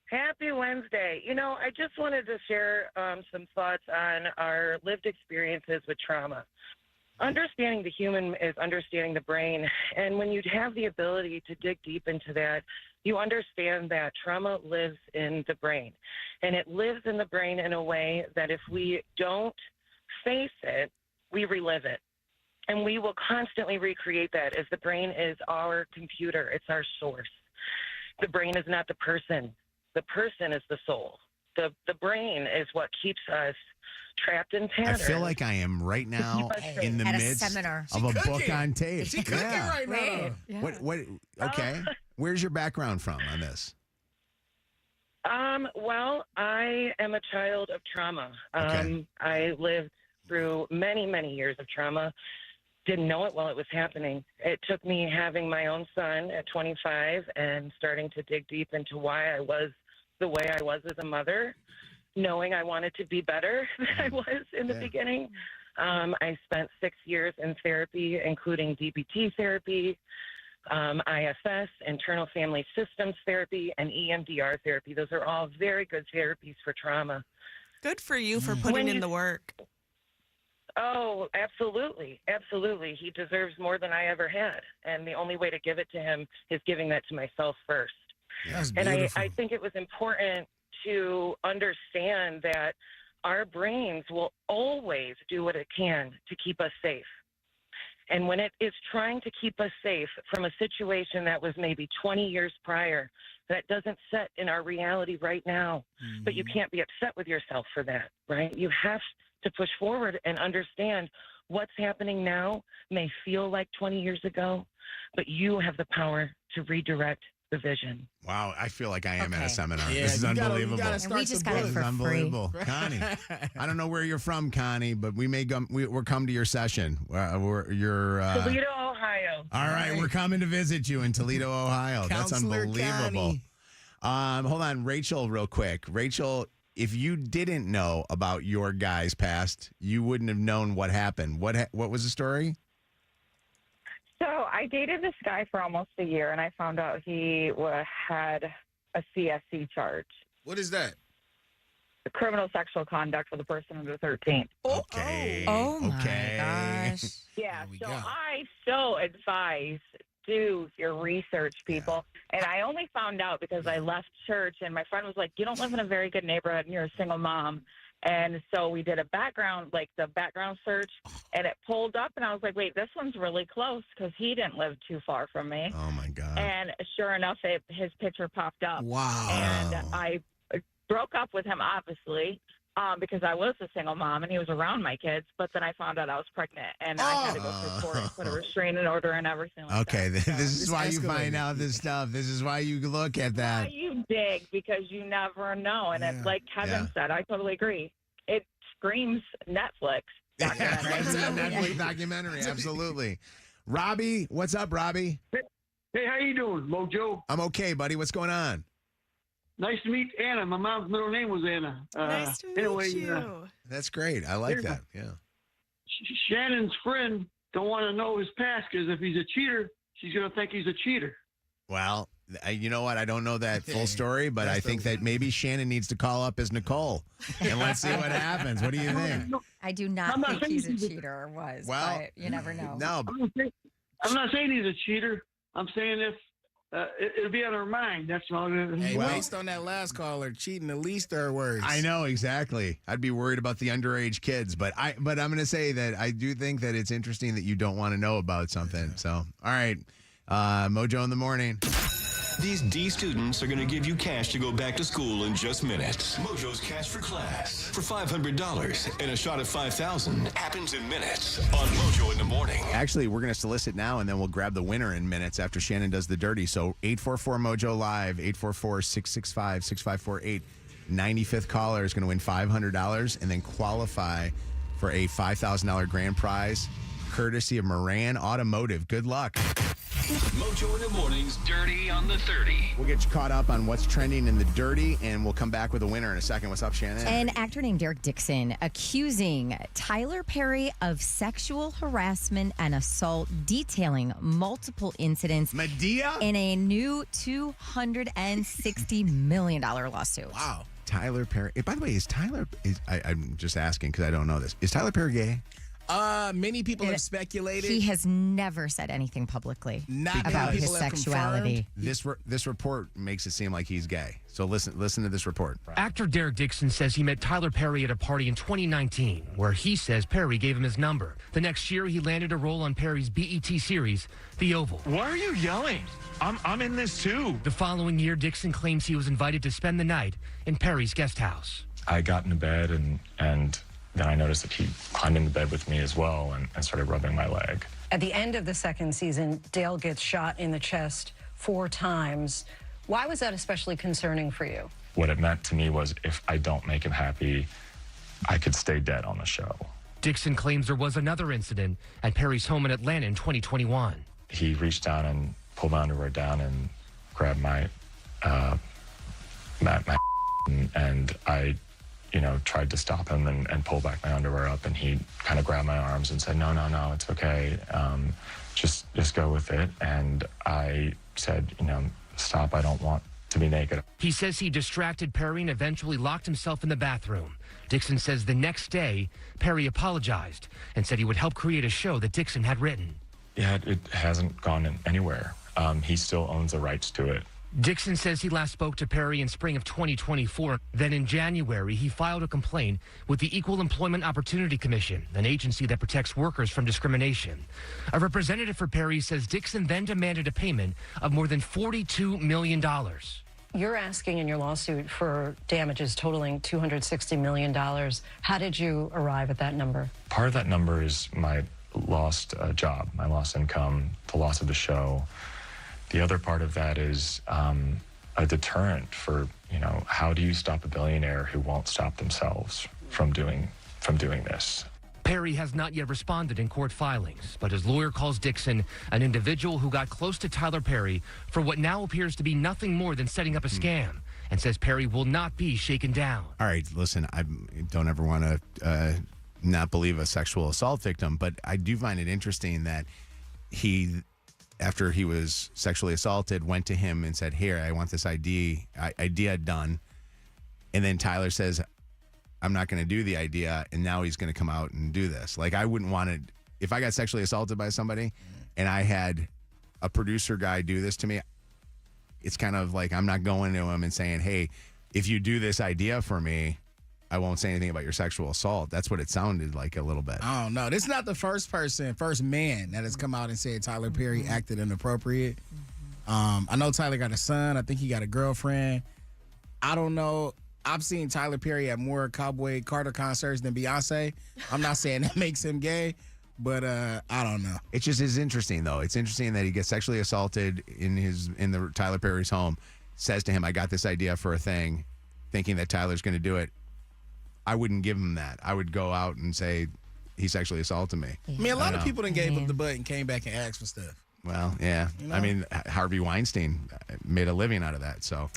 S1: Happy Wednesday. I just wanted to share some thoughts on our lived experiences with trauma. Understanding the human is understanding the brain. And when you have the ability to dig deep into that, you understand that trauma lives in the brain. And it lives in the brain in a way that if we don't face it, we relive it. And we will constantly recreate that, as the brain is our computer. It's our source. The brain is not the person. The person is the soul. The brain is what keeps us trapped in
S2: I
S1: patterns.
S2: feel like I am right now in the
S4: At a
S2: midst
S4: seminar.
S2: of a book on tape.
S3: She cooking right now.
S4: Yeah.
S2: What? Okay. Where's your background from on this?
S1: Well, I am a child of trauma.
S2: Okay.
S1: I lived through many, many years of trauma. Didn't know it while it was happening. It took me having my own son at 25 and starting to dig deep into why I was the way I was as a mother, knowing I wanted to be better than I was in the beginning. I spent 6 years in therapy, including DBT therapy, IFS, internal family systems therapy, and EMDR therapy. Those are all very good therapies for trauma.
S11: Good for you for putting in the work.
S1: Oh, absolutely. Absolutely. He deserves more than I ever had. And the only way to give it to him is giving that to myself first.
S3: That's
S1: And
S3: beautiful.
S1: I think it was important to understand that our brains will always do what it can to keep us safe. And when it is trying to keep us safe from a situation that was maybe 20 years prior, that doesn't set in our reality right now. But you can't be upset with yourself for that, right? You have to push forward and understand what's happening now may feel like 20 years ago, but you have the power to redirect the vision.
S2: Wow, I feel like I am at
S4: Okay.
S2: a seminar.
S3: Yeah,
S2: this is
S3: you gotta-
S2: unbelievable.
S3: you gotta
S4: And
S3: start
S4: we just
S3: the
S4: got it
S3: book.
S2: This
S4: for
S2: is unbelievable.
S4: free.
S2: Connie, I don't know where you're from, Connie, but we'll come to your session. You're
S1: Toledo, Ohio.
S2: all right, we're coming to visit you in Toledo, Ohio. That's
S3: Counselor
S2: unbelievable.
S3: Connie.
S2: Hold on, Rachel, real quick. Rachel, if you didn't know about your guy's past, you wouldn't have known what happened. What was the story?
S14: So I dated this guy for almost a year, and I found out he had a CSC charge,
S3: What is that?
S14: criminal sexual conduct with a person under 13.
S2: Okay.
S4: Oh my
S2: okay.
S4: gosh.
S14: Yeah,
S3: we
S14: so
S3: go.
S14: I so advise do your research, people. And I only found out because I left church, and my friend was like, "You don't live in a very good neighborhood, and you're a single mom." And so we did a background search, and it pulled up, and I was like, "Wait, this one's really close," because he didn't live too far from me.
S2: Oh my God.
S14: And sure enough, his picture popped up.
S3: Wow.
S14: And I broke up with him, obviously, because I was a single mom and he was around my kids. But then I found out I was pregnant, and I had to go through court and put a restraining order and everything like
S2: Okay,
S14: that.
S2: this is why you
S3: escalated.
S2: find out this stuff. This is why you look at that.
S14: Why you dig, because you never know. And it's like Kevin said, I totally agree. It screams Netflix documentary.
S2: It's a Netflix documentary, absolutely. Robbie, what's up, Robbie?
S15: Hey, how you doing, Mojo?
S2: I'm okay, buddy. What's going on?
S15: Nice to meet Anna. My mom's middle name was Anna.
S11: Nice to meet you.
S2: That's great. I like that. Yeah.
S15: Shannon's friend don't want to know his past because if he's a cheater, she's going to think he's a cheater.
S2: Well, you know what? I don't know that full story, but I think that maybe Shannon needs to call up as Nicole, and let's see what happens. What do you think?
S4: I do not
S15: I'm not
S4: think he's a
S15: saying
S4: cheater or was,
S2: Well,
S4: but you never know.
S2: No,
S15: I'm not saying he's a cheater. I'm saying if it'll be on her mind. That's all.
S3: Hey, based on that last caller, cheating at least are words.
S2: I know exactly. I'd be worried about the underage kids, but I'm going to say that I do think that it's interesting that you don't want to know about something. So, all right, Mojo in the morning.
S7: These D students are going to give you cash to go back to school in just minutes. Mojo's Cash for Class for $500 and a shot at $5,000 happens in minutes on Mojo in the morning.
S2: Actually, we're going to solicit now, and then we'll grab the winner in minutes after Shannon does the dirty. So 844-MOJO Live, 844-665-6548. 95th caller is going to win $500 and then qualify for a $5,000 grand prize courtesy of Moran Automotive. Good luck.
S7: Mojo in the morning's Dirty on the 30.
S2: We'll get you caught up on what's trending in the dirty, and we'll come back with a winner in a second. What's up, Shannon?
S4: An actor named Derek Dixon accusing Tyler Perry of sexual harassment and assault, detailing multiple incidents
S2: Medea?
S4: in a new $260 million lawsuit.
S2: Wow. Tyler Perry. By the way, I'm just asking because I don't know this. Is Tyler Perry gay?
S3: Many people have speculated.
S4: He has never said anything publicly
S3: Not
S4: about
S3: many
S4: his
S3: people have
S4: sexuality.
S2: This report makes it seem like he's gay. So listen to this report.
S16: Actor Derek Dixon says he met Tyler Perry at a party in 2019, where he says Perry gave him his number. The next year, he landed a role on Perry's BET series, The Oval.
S17: Why are you yelling? I'm in this too.
S16: The following year, Dixon claims he was invited to spend the night in Perry's guest house.
S18: I got into bed and then I noticed that he climbed into bed with me as well and started rubbing my leg.
S19: At the end of the second season, Dale gets shot in the chest 4 times. Why was that especially concerning for you?
S18: What it meant to me was if I don't make him happy, I could stay dead on the show.
S16: Dixon claims there was another incident at Perry's home in Atlanta in 2021.
S18: He reached down and pulled my underwear down and grabbed my and I tried to stop him and pull back my underwear up, and he kind of grabbed my arms and said, no, it's okay. Just go with it. And I said, stop, I don't want to be naked.
S16: He says he distracted Perry and eventually locked himself in the bathroom. Dixon says the next day, Perry apologized and said he would help create a show that Dixon had written.
S18: Yeah, it hasn't gone anywhere. He still owns the rights to it.
S16: Dixon says he last spoke to Perry in spring of 2024. Then in January, he filed a complaint with the Equal Employment Opportunity Commission, an agency that protects workers from discrimination. A representative for Perry says Dixon then demanded a payment of more than $42 million.
S19: You're asking in your lawsuit for damages totaling $260 million. How did you arrive at that number?
S18: Part of that number is my lost job, my lost income, the loss of the show. The other part of that is a deterrent for, how do you stop a billionaire who won't stop themselves from doing this?
S16: Perry has not yet responded in court filings, but his lawyer calls Dixon an individual who got close to Tyler Perry for what now appears to be nothing more than setting up a scam, and says Perry will not be shaken down.
S2: All right, listen, I don't ever want to not believe a sexual assault victim, but I do find it interesting that he, after he was sexually assaulted, went to him and said, here, I want this idea done. And then Tyler says, I'm not going to do the idea, and now he's going to come out and do this. Like, I wouldn't want to, if I got sexually assaulted by somebody and I had a producer guy do this to me, it's kind of like I'm not going to him and saying, hey, if you do this idea for me, I won't say anything about your sexual assault. That's what it sounded like a little bit.
S3: I don't know. This is not the first man that has come out and said Tyler Perry acted inappropriate. I know Tyler got a son. I think he got a girlfriend. I don't know. I've seen Tyler Perry at more Cowboy Carter concerts than Beyonce. I'm not saying that makes him gay, but I don't know.
S2: It just is interesting, though. It's interesting that he gets sexually assaulted in the Tyler Perry's home, says to him, I got this idea for a thing, thinking that Tyler's going to do it. I wouldn't give him that. I would go out and say he sexually assaulted me.
S3: I mean, a lot of people done gave up the butt and came back and asked for stuff.
S2: Well, yeah. I mean, Harvey Weinstein made a living out of that, so.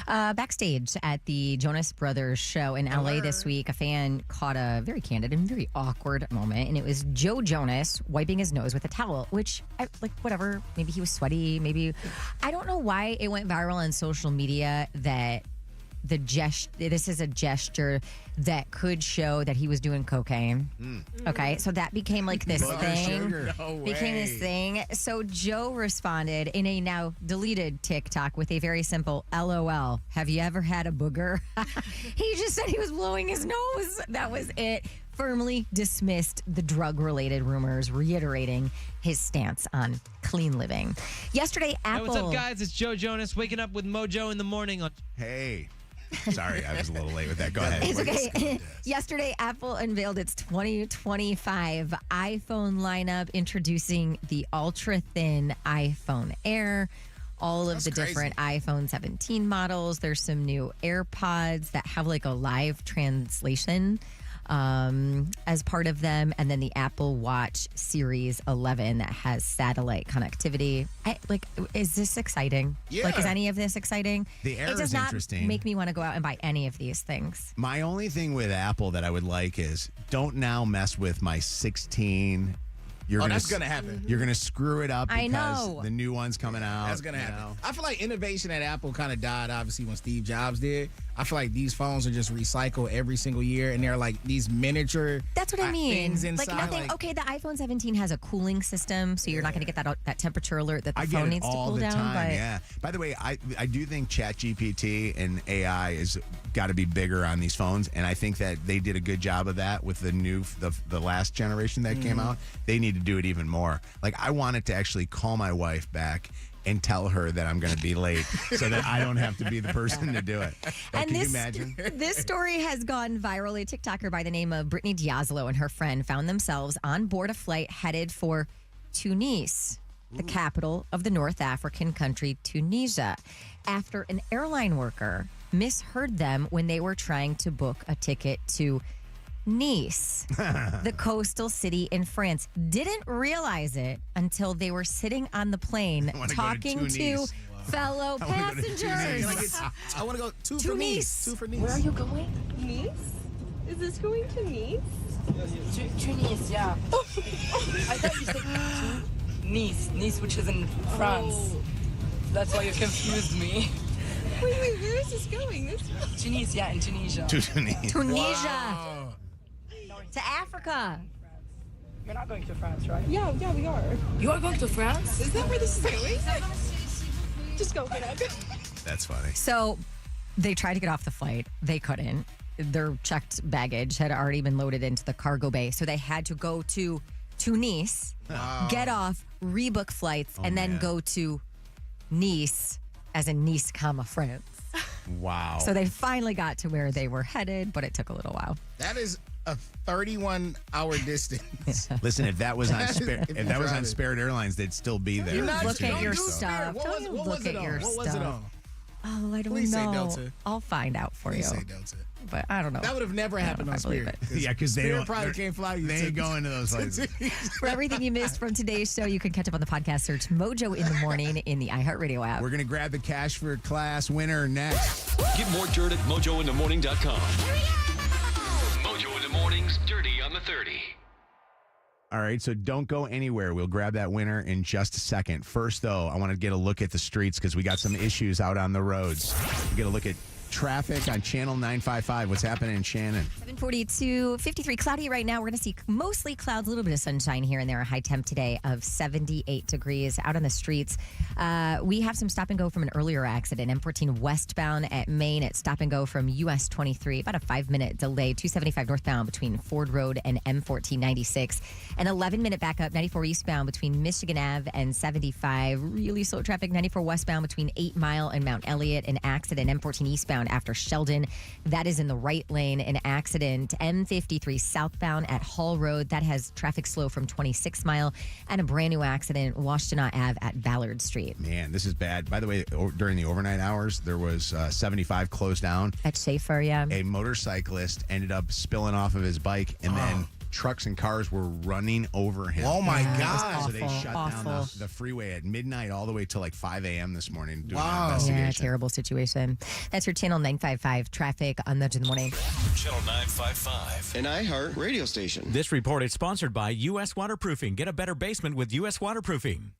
S4: Backstage at the Jonas Brothers show in LA this week, a fan caught a very candid and very awkward moment, and it was Joe Jonas wiping his nose with a towel, which, whatever, maybe he was sweaty, maybe. I don't know why it went viral on social media that this is a gesture that could show that he was doing cocaine. Okay, so that became like this thing. Became this thing. So Joe responded in a now deleted TikTok with a very simple LOL. Have you ever had a booger? He just said he was blowing his nose. That was it. Firmly dismissed the drug-related rumors, reiterating his stance on clean living. Yesterday, Apple.
S20: Hey, what's up, guys? It's Joe Jonas, waking up with Mojo in the morning.
S2: Hey. Sorry, I was a little late with that. Go ahead.
S4: It's okay. Yesterday, Apple unveiled its 2025 iPhone lineup, introducing the ultra-thin iPhone Air, all of the different iPhone 17 models. There's some new AirPods that have like a live translation as part of them, and then the Apple Watch Series 11 that has satellite connectivity. Is this exciting?
S2: Yeah.
S4: Is any of this exciting?
S2: The Air
S4: it does
S2: is
S4: not
S2: interesting.
S4: Make me want to go out and buy any of these things.
S2: My only thing with Apple that I would like is don't now mess with my 16.
S3: That's going to happen.
S2: You're going to screw it up because
S4: I know.
S2: the new one's coming out.
S3: That's going to happen. I feel like innovation at Apple kind of died, obviously, when Steve Jobs did. I feel like these phones are just recycled every single year, and they're like these miniature
S4: That's what I mean.
S3: things inside.
S4: Like nothing. Okay, the iPhone 17 has a cooling system, so you're not going to get that temperature alert that the phone needs to cool down.
S2: But yeah. By the way, I do think ChatGPT and AI is got to be bigger on these phones, and I think that they did a good job of that with the last generation that came out. They need to do it even more. Like, I wanted to actually call my wife back and tell her that I'm going to be late so that I don't have to be the person to do it. Can you imagine?
S4: This story has gone viral. A TikToker by the name of Brittany Diazlo and her friend found themselves on board a flight headed for Tunis, the capital of the North African country, Tunisia, after an airline worker misheard them when they were trying to book a ticket to Nice, the coastal city in France. Didn't realize it until they were sitting on the plane talking to Fellow passengers.
S3: I want to go two
S4: To
S3: for
S4: Nice.
S3: Nice. Two for Nice.
S9: Where are you going? Nice? Is this going to Nice?
S21: To Nice, yeah. I thought you said Nice, which is in France.
S9: Oh.
S21: That's why you confused me.
S9: Wait, where is this going?
S21: Tunis, yeah, in Tunisia.
S4: Tunisia.
S3: Wow.
S4: To Africa.
S21: We're not going to France, right?
S9: Yeah, we are.
S21: You are going to France?
S9: Is that where this is going? Just go, get out.
S2: That's funny.
S4: So they tried to get off the flight. They couldn't. Their checked baggage had already been loaded into the cargo bay. So they had to go to Nice, get off, rebook flights, and then go to Nice, as in Nice, France.
S2: Wow.
S4: So they finally got to where they were headed, but it took a little while.
S3: That is a 31-hour distance.
S2: Listen, if that was on Spirit Airlines, they'd still be there.
S4: Look at your stuff. Don't you look at your stuff.
S3: What was it on?
S4: Oh, I don't
S3: Please say
S4: know.
S3: Delta.
S4: I'll find out for
S3: Please
S4: you.
S3: say Delta.
S4: But I don't know.
S3: That would have never happened on Spirit.
S2: Yeah, because they
S3: Spirit probably can't fly you.
S2: They ain't going to those places.
S4: For everything you missed from today's show, you can catch up on the podcast. Search Mojo in the Morning in the iHeartRadio app.
S2: We're going to grab the cash for class winner next.
S7: Get more dirt at mojointhemorning.com. Mojo in the Morning's Dirty on the 30.
S2: All right, so don't go anywhere. We'll grab that winner in just a second. First, though, I want to get a look at the streets because we got some issues out on the roads. We get a look at traffic on Channel 955. What's happening in Shannon?
S4: 742, 53, cloudy right now. We're going to see mostly clouds, a little bit of sunshine here and there. A high temp today of 78 degrees out on the streets. We have some stop and go from an earlier accident. M14 westbound at Maine at stop and go from US 23. About a 5-minute delay. 275 northbound between Ford Road and M14 96. An 11-minute backup 94 eastbound between Michigan Ave and 75. Really slow traffic 94 westbound between 8 Mile and Mount Elliott. An accident M14 eastbound after Sheldon. That is in the right lane. An accident M53 southbound at Hall Road. That has traffic slow from 26 Mile. And a brand new accident Washtenaw Ave at Ballard Street.
S2: Man, this is bad. By the way, during the overnight hours, there was 75 closed down.
S4: At Schaefer, yeah.
S2: A motorcyclist ended up spilling off of his bike, and then trucks and cars were running over him.
S3: Oh, my God.
S2: So they shut down the freeway at midnight all the way till like 5 a.m. this morning doing an
S4: Yeah,
S2: investigation.
S4: terrible situation. That's your Channel 955 traffic on Nudge in the Morning.
S7: Channel 955.
S22: An iHeart radio station.
S23: This report is sponsored by U.S. Waterproofing. Get a better basement with U.S. Waterproofing.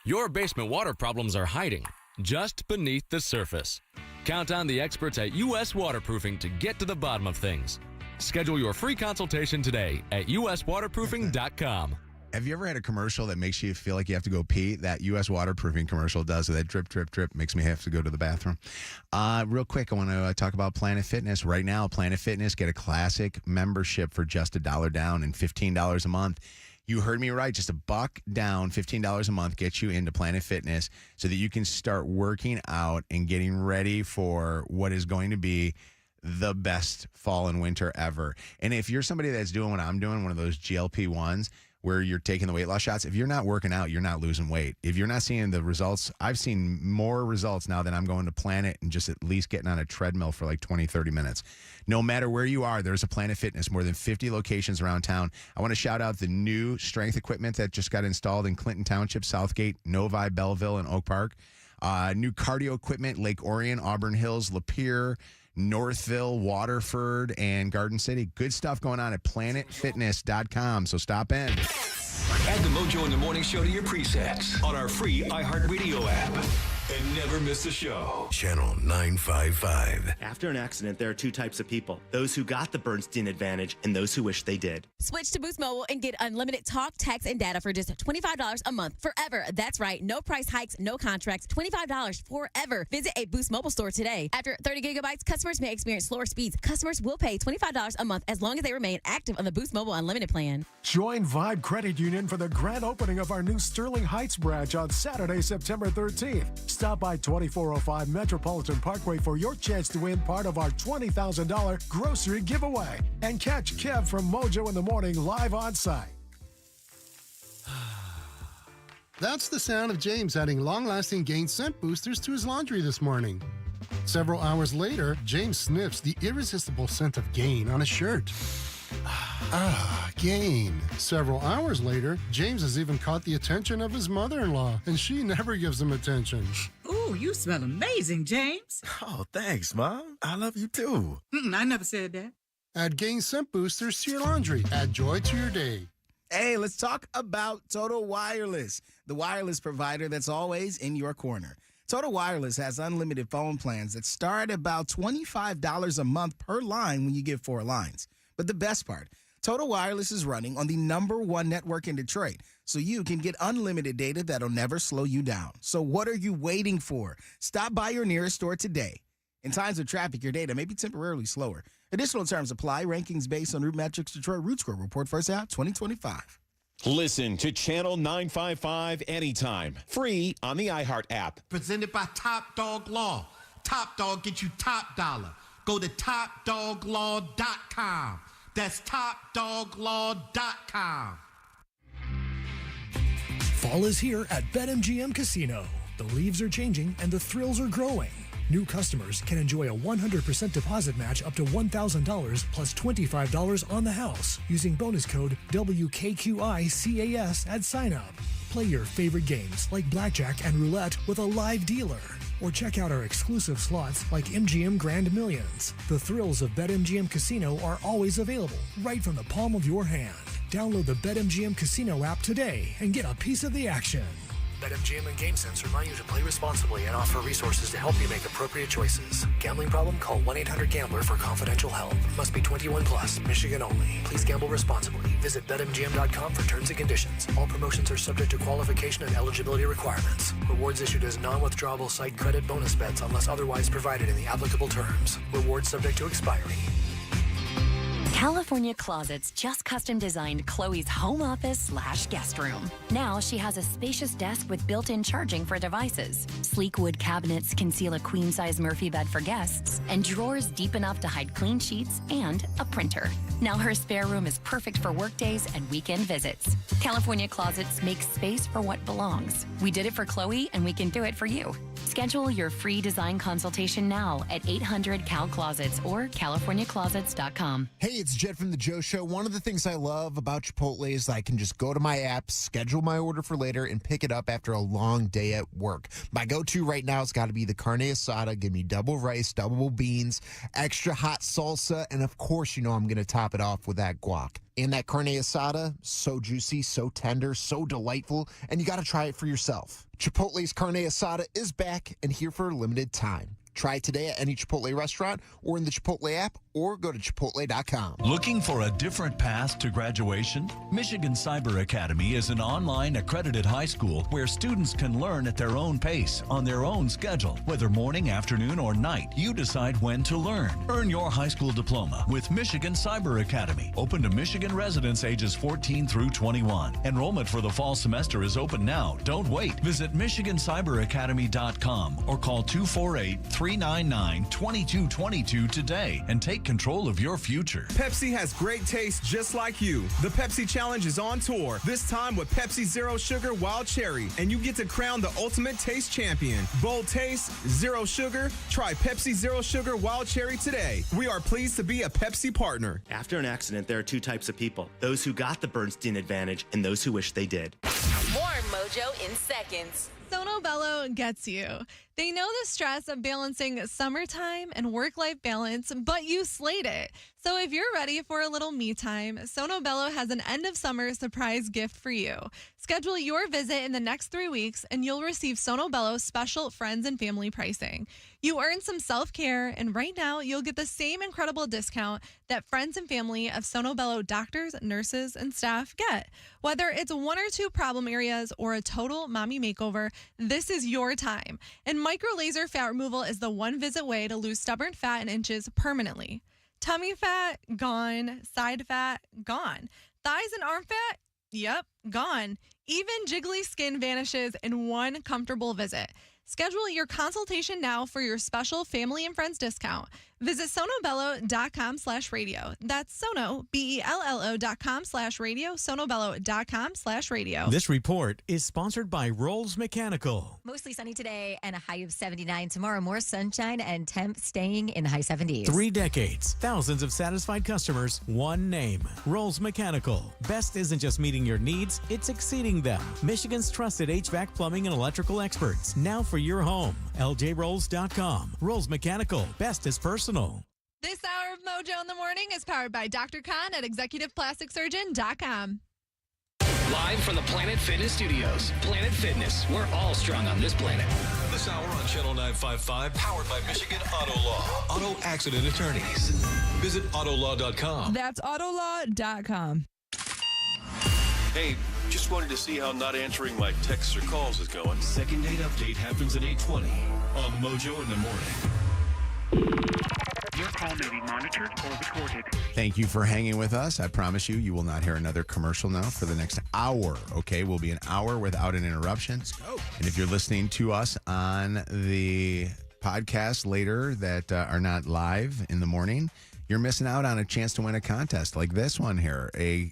S24: Your basement water problems are hiding just beneath the surface. Count on the experts at U.S. Waterproofing to get to the bottom of things. Schedule your free consultation today at uswaterproofing.com.
S2: Have you ever had a commercial that makes you feel like you have to go pee? That U.S. Waterproofing commercial does. So that drip, drip, drip makes me have to go to the bathroom. Real quick, I want to talk about Planet Fitness. Right now, Planet Fitness, get a classic membership for just $1 down and $15 a month. You heard me right. Just $1 down, $15 a month gets you into Planet Fitness so that you can start working out and getting ready for what is going to be the best fall and winter ever. And if you're somebody that's doing what I'm doing, one of those GLP-1s where you're taking the weight loss shots, if you're not working out, you're not losing weight. If you're not seeing the results, I've seen more results now than I'm going to Planet and just at least getting on a treadmill for like 20, 30 minutes. No matter where you are, there's a Planet Fitness, more than 50 locations around town. I want to shout out the new strength equipment that just got installed in Clinton Township, Southgate, Novi, Belleville, and Oak Park. New cardio equipment, Lake Orion, Auburn Hills, Lapeer, Northville, Waterford, and Garden City. Good stuff going on at planetfitness.com, so stop in.
S7: Add the Mojo in the Morning show to your presets on our free iHeartRadio app. And never miss a show.
S8: Channel 955.
S25: After an accident, there are two types of people. Those who got the Bernstein advantage and those who wish they did.
S26: Switch to Boost Mobile and get unlimited talk, text, and data for just $25 a month forever. That's right. No price hikes, no contracts. $25 forever. Visit a Boost Mobile store today. After 30 gigabytes, customers may experience slower speeds. Customers will pay $25 a month as long as they remain active on the Boost Mobile Unlimited plan.
S27: Join Vibe Credit Union for the grand opening of our new Sterling Heights branch on Saturday, September 13th. Stop by 2405 Metropolitan Parkway for your chance to win part of our $20,000 grocery giveaway. And catch Kev from Mojo in the Morning live on site.
S28: That's the sound of James adding long-lasting Gain scent boosters to his laundry this morning. Several hours later, James sniffs the irresistible scent of Gain on his shirt. Ah, gain. Several hours later, James has even caught the attention of his mother-in-law, and she never gives him attention.
S1: Ooh, you smell amazing, James.
S5: Oh, thanks, Mom. I love you too.
S1: I never said that.
S28: Add Gain scent boosters to your laundry. Add joy to your day.
S3: Hey, let's talk about Total Wireless, the wireless provider that's always in your corner. Total Wireless has unlimited phone plans that start at about $25 a month per line when you get 4 lines. But the best part, Total Wireless is running on the #1 network in Detroit, so you can get unlimited data that'll never slow you down. So what are you waiting for? Stop by your nearest store today. In times of traffic, your data may be temporarily slower. Additional terms apply. Rankings based on Root Metrics Detroit Root Score Report first half 2025.
S6: Listen to Channel 955 anytime. Free on the iHeart app.
S10: Presented by Top Dog Law. Top Dog gets you top dollar. Go to topdoglaw.com. That's topdoglaw.com.
S12: Fall is here at BetMGM Casino. The leaves are changing and the thrills are growing. New customers can enjoy a 100% deposit match up to $1,000 plus $25 on the house using bonus code WKQICAS at sign-up. Play your favorite games like blackjack and roulette with a live dealer. Or check out our exclusive slots like MGM Grand Millions. The thrills of BetMGM Casino are always available right from the palm of your hand. Download the BetMGM Casino app today and get a piece of the action. BetMGM and GameSense remind you to play responsibly and offer resources to help you make appropriate choices. Gambling problem? Call 1-800-GAMBLER for confidential help. Must be 21 plus, Michigan only. Please gamble responsibly. Visit BetMGM.com for terms and conditions. All promotions are subject to qualification and eligibility requirements. Rewards issued as non-withdrawable site credit bonus bets unless otherwise provided in the applicable terms. Rewards subject to expiry.
S13: California Closets just custom designed Chloe's home office / guest room. Now she has a spacious desk with built-in charging for devices. Sleek wood cabinets conceal a queen-size Murphy bed for guests, and drawers deep enough to hide clean sheets and a printer. Now her spare room is perfect for work days and weekend visits. California Closets makes space for what belongs. We did it for Chloe, and we can do it for you. Schedule your free design consultation now at 800-CAL-CLOSETS or CaliforniaClosets.com.
S14: Hey, it's Jed from The Joe Show. One of the things I love about Chipotle is I can just go to my app, schedule my order for later, and pick it up after a long day at work. My go-to right now has got to be the carne asada. Give me double rice, double beans, extra hot salsa, and of course, you know I'm going to top it off with that guac. And that carne asada, so juicy, so tender, so delightful, and you got to try it for yourself. Chipotle's carne asada is back and here for a limited time. Try it today at any Chipotle restaurant or in the Chipotle app or go to Chipotle.com.
S22: Looking for a different path to graduation? Michigan Cyber Academy is an online accredited high school where students can learn at their own pace, on their own schedule. Whether morning, afternoon, or night, you decide when to learn. Earn your high school diploma with Michigan Cyber Academy. Open to Michigan residents ages 14 through 21. Enrollment for the fall semester is open now. Don't wait. Visit MichiganCyberAcademy.com or call 248-399-2222 today and take control of your future.
S29: Pepsi has great taste just like you. The Pepsi Challenge is on tour, this time with Pepsi Zero Sugar Wild Cherry, and you get to crown the ultimate taste champion. Bold taste, zero sugar. Try Pepsi Zero Sugar Wild Cherry today. We are pleased to be a Pepsi partner.
S25: After an accident, there are 2 types of people. Those who got the Bernstein advantage and those who wish they did.
S26: More Mojo in seconds.
S9: Sono Bello gets you. They know the stress of balancing summertime and work-life balance, but you slayed it. So if you're ready for a little me time, Sono Bello has an end-of-summer surprise gift for you. Schedule your visit in the next 3 weeks, and you'll receive Sono Bello's special friends and family pricing. You earn some self-care, and right now you'll get the same incredible discount that friends and family of Sono Bello doctors, nurses, and staff get. Whether it's 1 or 2 problem areas or a total mommy makeover, this is your time. And micro laser fat removal is the one visit way to lose stubborn fat and inches permanently. Tummy fat, gone. Side fat, gone. Thighs and arm fat, yep, gone. Even jiggly skin vanishes in one comfortable visit. Schedule your consultation now for your special family and friends discount. Visit sonobello.com/radio. That's Sono, BELLO.com/radio, sonobello.com/radio.
S23: This report is sponsored by Rolls Mechanical.
S4: Mostly sunny today and a high of 79. Tomorrow, more sunshine and temp staying in the high 70s.
S23: 3 decades, thousands of satisfied customers, one name. Rolls Mechanical. Best isn't just meeting your needs, it's exceeding them. Michigan's trusted HVAC, plumbing, and electrical experts. Now for your home. LJRolls.com. Rolls Mechanical. Best is personal.
S9: This hour of Mojo in the Morning is powered by Dr. Khan at executiveplasticsurgeon.com.
S11: Live from the Planet Fitness Studios. Planet Fitness. We're all strong on this planet.
S7: This hour on Channel 955, powered by Michigan Auto Law. Auto accident attorneys. Visit autolaw.com.
S15: That's autolaw.com.
S7: Hey, just wanted to see how not answering my texts or calls is going. Second date update happens at 8:20 on Mojo in the Morning.
S16: Your call may be monitored or recorded.
S2: Thank you for hanging with us. I promise you will not hear another commercial now for the next hour, okay? We'll be an hour without an interruption. Let's go. And if you're listening to us on the podcast later that are not live in the morning, you're missing out on a chance to win a contest like this one here. A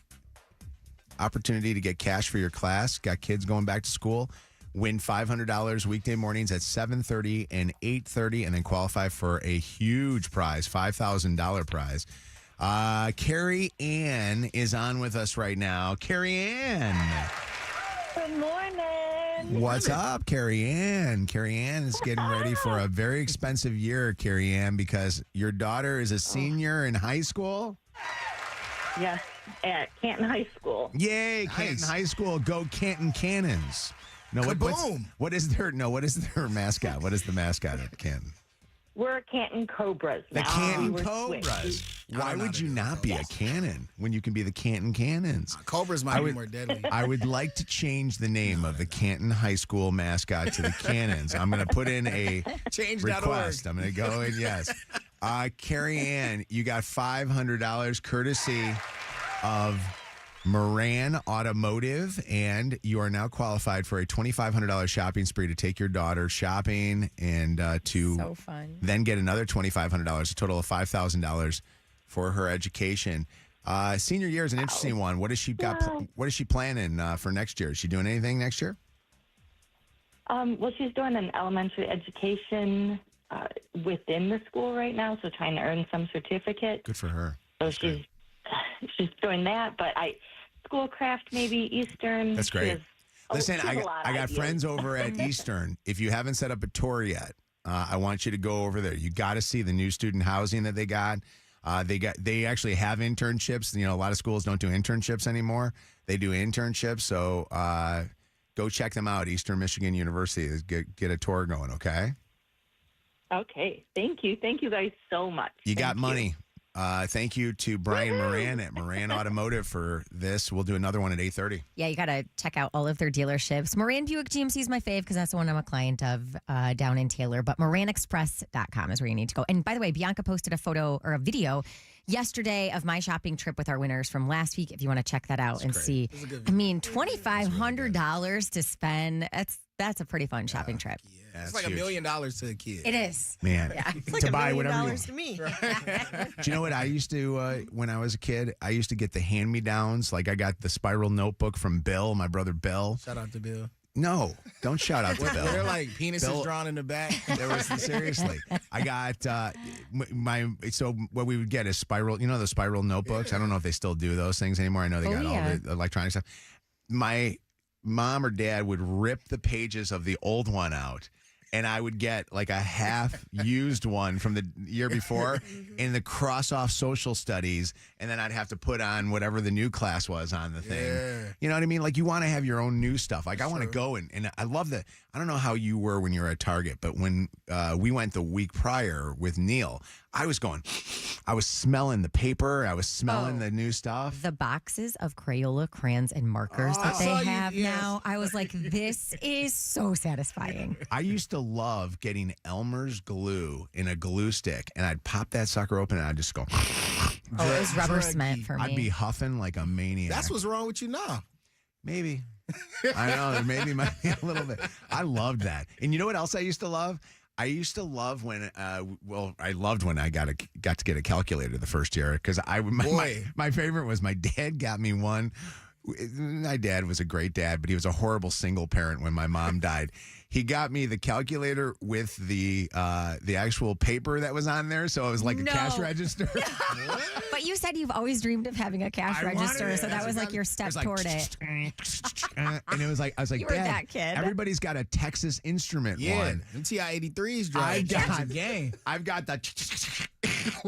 S2: opportunity to get cash for your class. Got kids going back to school. Win $500 weekday mornings at 7:30 and 8:30, and then qualify for a huge prize, $5,000 prize. Carrie Ann is on with us right now. Carrie Ann.
S17: Good morning.
S2: What's up, Carrie Ann? Carrie Ann is getting ready for a very expensive year, Carrie Ann, because your daughter is a senior in high school.
S17: Yes, at Canton High School.
S2: Yay,
S3: Nice.
S2: Canton High School. Go Canton Cannons. No, what is their mascot? What is the mascot at Canton?
S17: We're Canton Cobras now.
S2: The Canton
S17: We were
S2: Cobras.
S17: switched.
S2: Why would you not be a cannon when you can be the Canton Cannons?
S3: Cobras might be more deadly.
S2: I would like to change the name of the Canton High School mascot to the Cannons. I'm going to put in a request. I'm going to go in, yes. Carrie Ann, you got $500 courtesy of Moran Automotive, and you are now qualified for a $2,500 shopping spree to take your daughter shopping and to
S4: So fun.
S2: then get another $2,500, a total of $5,000 for her education. Senior year is an interesting one. What has she got? What is she planning for next year? Is she doing anything next year?
S17: Well, she's doing an elementary education within the school right now, so trying to earn some certificate.
S2: Good for her.
S17: So she's doing that, but Schoolcraft maybe Eastern.
S2: That's great. Listen,
S17: she has a lot of
S2: I got
S17: ideas.
S2: friends over at Eastern. If you haven't set up a tour yet, I want you to go over there. You got to see the new student housing that they got. They actually have internships. You know, a lot of schools don't do internships anymore. They do internships. So go check them out. Eastern Michigan University. Get a tour going. Okay.
S17: Okay. Thank you. Thank you guys so much.
S2: You got money. Thank you to Brian Moran at Moran Automotive for this. We'll do another one at 8:30.
S4: Yeah, you got to check out all of their dealerships. Moran Buick GMC is my fave because that's the one I'm a client of down in Taylor. But MoranExpress.com is where you need to go. And by the way, Bianca posted a photo or a video yesterday of my shopping trip with our winners from last week. If you want to check that out and see. I mean, $2,500 to spend. That's a pretty fun shopping trip.
S3: It's like $1 million to a kid.
S4: It is.
S2: Man,
S4: Yeah.
S1: It's like
S2: to
S1: $1
S2: buy
S1: million
S2: whatever you
S1: to me.
S2: Do you know what I used to, when I was a kid, I used to get the hand-me-downs. Like I got the spiral notebook from Bill, my brother Bill.
S3: Shout out to Bill.
S2: No, don't shout out to Bill.
S3: They're like penises
S2: Bill-
S3: drawn in the back.
S2: There was seriously. I got so what we would get is spiral. You know the spiral notebooks. I don't know if they still do those things anymore. I know they got all the electronic stuff. My mom or dad would rip the pages of the old one out. And I would get like a half-used one from the year before in the cross-off social studies, and then I'd have to put on whatever the new class was on the thing.
S3: Yeah.
S2: You know what I mean? Like you want to have your own new stuff. Like I want to go and I love that. I don't know how you were when you were at Target, but when we went the week prior with Neil, I was smelling the paper. I was smelling the new stuff.
S4: The boxes of Crayola crayons and markers that they have now. I was like, this is so satisfying.
S2: I used to love getting Elmer's glue in a glue stick, and I'd pop that sucker open and I'd just go.
S4: Oh, it was rubber cement for me.
S2: I'd be huffing like a maniac.
S3: That's what's wrong with you now.
S2: Maybe. I know, there maybe might be a little bit. I loved that. And you know what else I used to love? I used to love when, I loved when I got to get a calculator the first year because my favorite was my dad got me one. My dad was a great dad, but he was a horrible single parent when my mom died. He got me the calculator with the actual paper that was on there, so it was like a cash register.
S4: But you said you've always dreamed of having a cash register, so that was like your step toward it.
S2: And it was like, I was like,
S4: you were
S2: Dad,
S4: that kid.
S2: Everybody's got a Texas Instrument one.
S3: TI-83s drive.
S2: I've got the.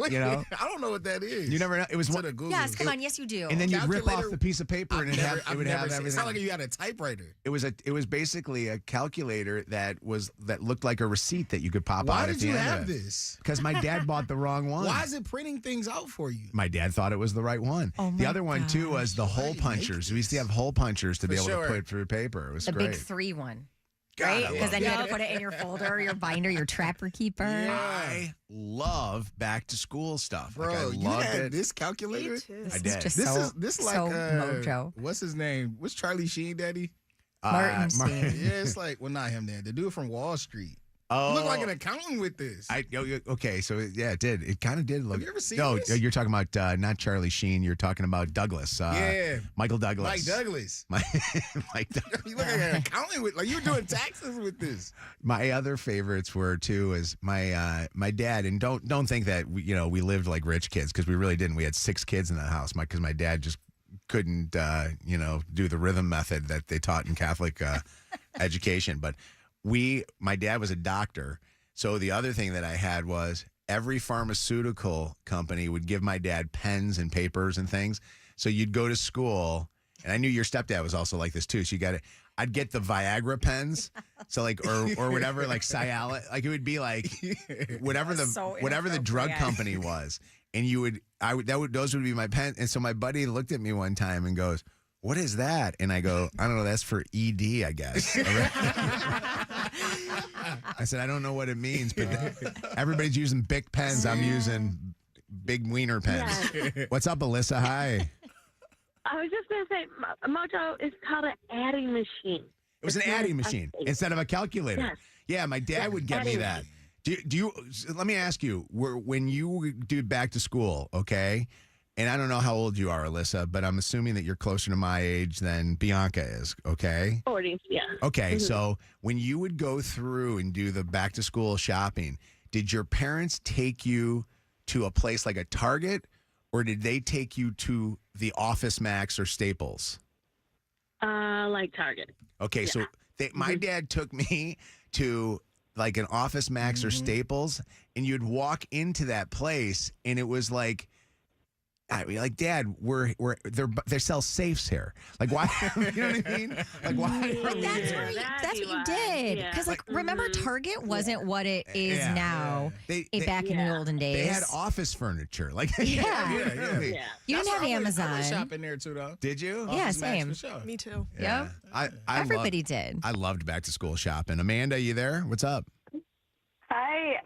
S3: You know, I don't know what that is.
S2: You never know. It was one.
S4: Yes, come on. Yes, you do.
S2: And then you'd rip off the piece of paper and it would have everything.
S3: It's not like you had a typewriter.
S2: It was basically a calculator that looked like a receipt that you could pop
S3: Why
S2: out
S3: did
S2: at the
S3: you
S2: end
S3: have
S2: of it.
S3: this?
S2: Because my dad bought the wrong one.
S3: Why is it printing things out for you?
S2: My dad thought it was the right one. The other one too was the hole punchers. We used to have hole punchers to be able to put through paper. It was
S4: the
S2: great.
S4: big 3 one.
S2: God,
S4: right? Because then you had to put it in your folder, your binder, your trapper keeper.
S2: I love back to school stuff.
S3: Bro,
S2: like, I
S3: you
S2: loved
S3: had
S2: it.
S3: this calculator?
S2: I did.
S3: This is like
S4: Mojo.
S3: What's his name? What's Charlie Sheen, Daddy?
S4: Martin Sheen.
S3: Yeah, it's like, well, not him, Dad. The dude from Wall Street.
S2: Oh,
S3: you look like an accountant with this.
S2: Okay, so yeah, it did. It kind of did look.
S3: Have you ever seen
S2: No,
S3: this?
S2: you're talking about not Charlie Sheen. You're talking about Douglas.
S3: Yeah,
S2: Michael Douglas.
S3: Mike Douglas.
S2: Mike Douglas.
S3: You look like an accountant with, like you were doing taxes with this.
S2: My other favorites were too is my dad, and don't think that we lived like rich kids because we really didn't. We had 6 kids in the house because my dad just couldn't do the rhythm method that they taught in Catholic education. But my dad was a doctor, so the other thing that I had was every pharmaceutical company would give my dad pens and papers and things. So you'd go to school, and I knew your stepdad was also like this too. So I'd get the Viagra pens, so like or whatever, like Cialis, like it would be like whatever the drug company was, and those would be my pens. And so my buddy looked at me one time and goes, "What is that?" And I go, "I don't know. That's for ED, I guess." I said, "I don't know what it means, but everybody's using Bic pens. I'm using big wiener pens."
S5: Yeah.
S2: What's up, Alyssa? Hi.
S5: I was just going to say, Mojo is called an adding machine.
S2: It was an adding machine instead of a calculator.
S5: Yes.
S2: Yeah, my dad would get me that. Do you? Let me ask you, when you do back to school, okay? And I don't know how old you are, Alyssa, but I'm assuming that you're closer to my age than Bianca is, okay?
S5: 40s, yeah.
S2: Okay,
S5: Mhm.
S2: so when you would go through and do the back to school shopping, did your parents take you to a place like a Target, or did they take you to the Office Max or Staples?
S5: Like Target.
S2: Okay, so my dad took me to like an Office Max or Staples, and you'd walk into that place, and it was like, Dad, they sell safes here. Like, why? You know what I mean? Like, why?
S4: But that's what you did. Because, remember, Target wasn't what it is now. Back in the olden days,
S2: they had office furniture. Like,
S4: Yeah. You didn't have
S3: I
S4: Amazon.
S3: went shopping there too, though.
S2: Did you?
S4: Yeah,
S3: Office Max
S4: same.
S3: for sure.
S9: Me too.
S2: Yeah.
S4: Everybody did.
S2: I loved back to school shopping. Amanda, you there? What's up?
S8: Hi.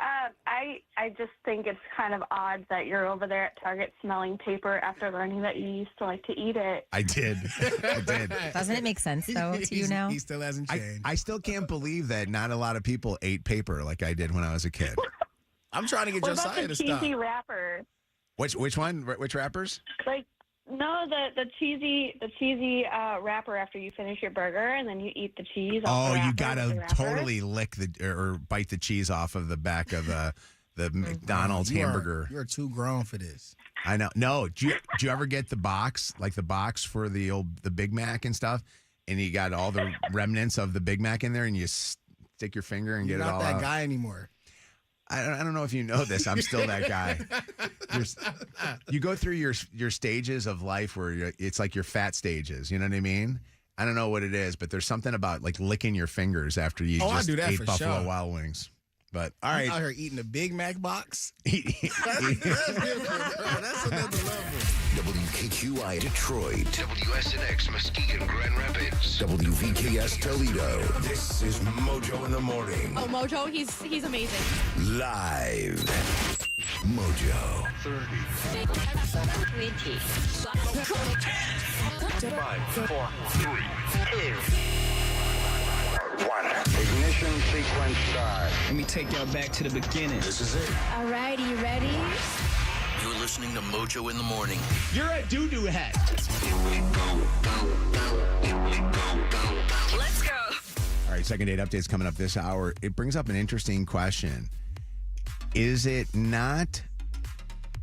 S8: I just think it's kind of odd that you're over there at Target smelling paper after learning that you used to like to eat it.
S2: I did. I did.
S4: Doesn't it make sense, though, to you now?
S3: He still hasn't changed.
S2: I still can't believe that not a lot of people ate paper like I did when I was a kid.
S3: I'm trying to get
S8: What about
S3: Josiah
S8: the
S3: to stop.
S8: cheesy wrapper?
S2: Which one? Which rappers?
S8: Like, no, the cheesy wrapper after you finish your burger and then you eat the cheese. Off the
S2: You
S8: wrapper
S2: gotta
S8: with the wrapper.
S2: totally lick or bite the cheese off of the back of the McDonald's hamburger.
S3: You're too grown for this.
S2: I know. No, do you ever get the box, like the box for the Big Mac and stuff, and you got all the remnants of the Big Mac in there, and you stick your finger and
S3: You're
S2: get it all
S3: not that
S2: out?
S3: guy anymore.
S2: I don't know if you know this. I'm still that guy. You go through your stages of life where it's like your fat stages. You know what I mean? I don't know what it is, but there's something about like licking your fingers after you
S3: I
S2: just
S3: do that
S2: ate
S3: for
S2: Buffalo
S3: sure.
S2: Wild Wings. But all
S3: I'm
S2: right.
S3: out here eating a Big Mac box. That's different, bro. That's another level.
S18: WKQI Detroit, WSNX Muskegon Grand Rapids, WVKS Toledo. This is Mojo in the Morning.
S9: Oh, Mojo, he's amazing.
S18: Live. Mojo.
S11: 30.
S18: 20. 5, 4, 3, 2, 1. Ignition sequence start.
S11: Let me take y'all back to the beginning.
S18: This is it.
S6: All right, you ready?
S18: You're listening to Mojo in the Morning.
S2: You're a doo-doo head.
S6: Let's go.
S2: All right, second date updates coming up this hour. It brings up an interesting question. Is it not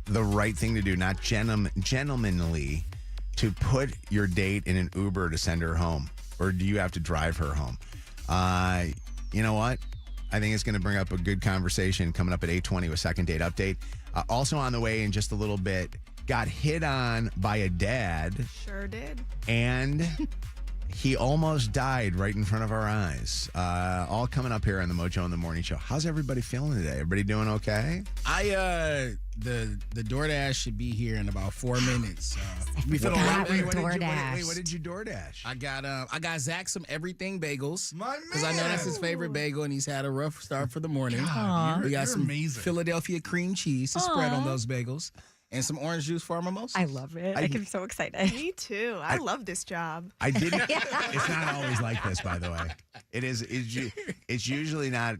S2: the right thing to do, not gentlemanly, to put your date in an Uber to send her home? Or do you have to drive her home? You know what? I think it's going to bring up a good conversation coming up at 8:20 with second date update. Also on the way in just a little bit, got hit on by a dad.
S10: Sure did.
S2: And he almost died right in front of our eyes. All coming up here on the Mojo in the Morning Show. How's everybody feeling today? Everybody doing okay?
S3: The DoorDash should be here in about 4 minutes. We
S2: What-
S3: feeling all right.
S2: wait, what did you DoorDash?
S3: I got Zach some everything bagels because I know that's his favorite bagel, and he's had a rough start for the morning.
S10: God,
S3: We got
S10: you're
S3: some
S10: amazing.
S3: Philadelphia cream cheese to spread on those bagels, and some orange juice for our mimosas.
S10: I love it. I get so excited. Me too. I love this job.
S2: I didn't. It's not always like this, by the way. It is. It's usually not.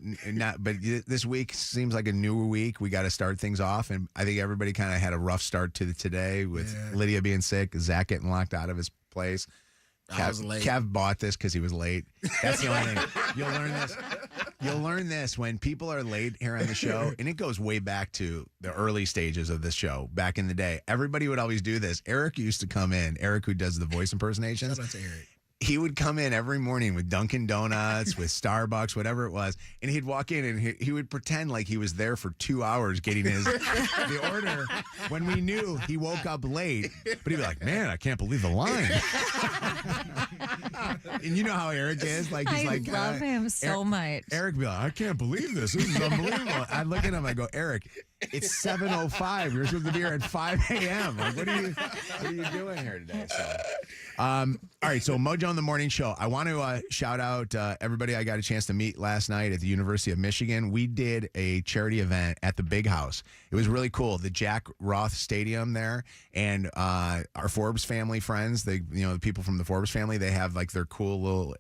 S2: But this week seems like a new week. We got to start things off, and I think everybody kind of had a rough start to today with Lydia being sick, Zach getting locked out of his place.
S3: I was late.
S2: Kev bought this because he was late. That's the only thing. You'll learn this. You'll learn this when people are late here on the show, and it goes way back to the early stages of this show. Back in the day, everybody would always do this. Eric used to come in. Eric, who does the voice impersonations.
S3: Shout out to Eric.
S2: He would come in every morning with Dunkin' Donuts, with Starbucks, whatever it was, and he'd walk in and he would pretend like he was there for 2 hours getting the order when we knew he woke up late. But he'd be like, "Man, I can't believe the line." And you know how Eric is. Like he's
S4: I love him so much.
S2: Eric would be like, "I can't believe this. This is unbelievable." I look at him, I go, "Eric, it's 7:05. You're supposed to be here at 5 a.m. Like, what are you doing here today?" So, all right. So Mojo in the Morning Show. I want to shout out everybody I got a chance to meet last night at the University of Michigan. We did a charity event at the Big House. It was really cool. The Jack Roth Stadium there, and our Forbes family friends. The people from the Forbes family. They have like their cool little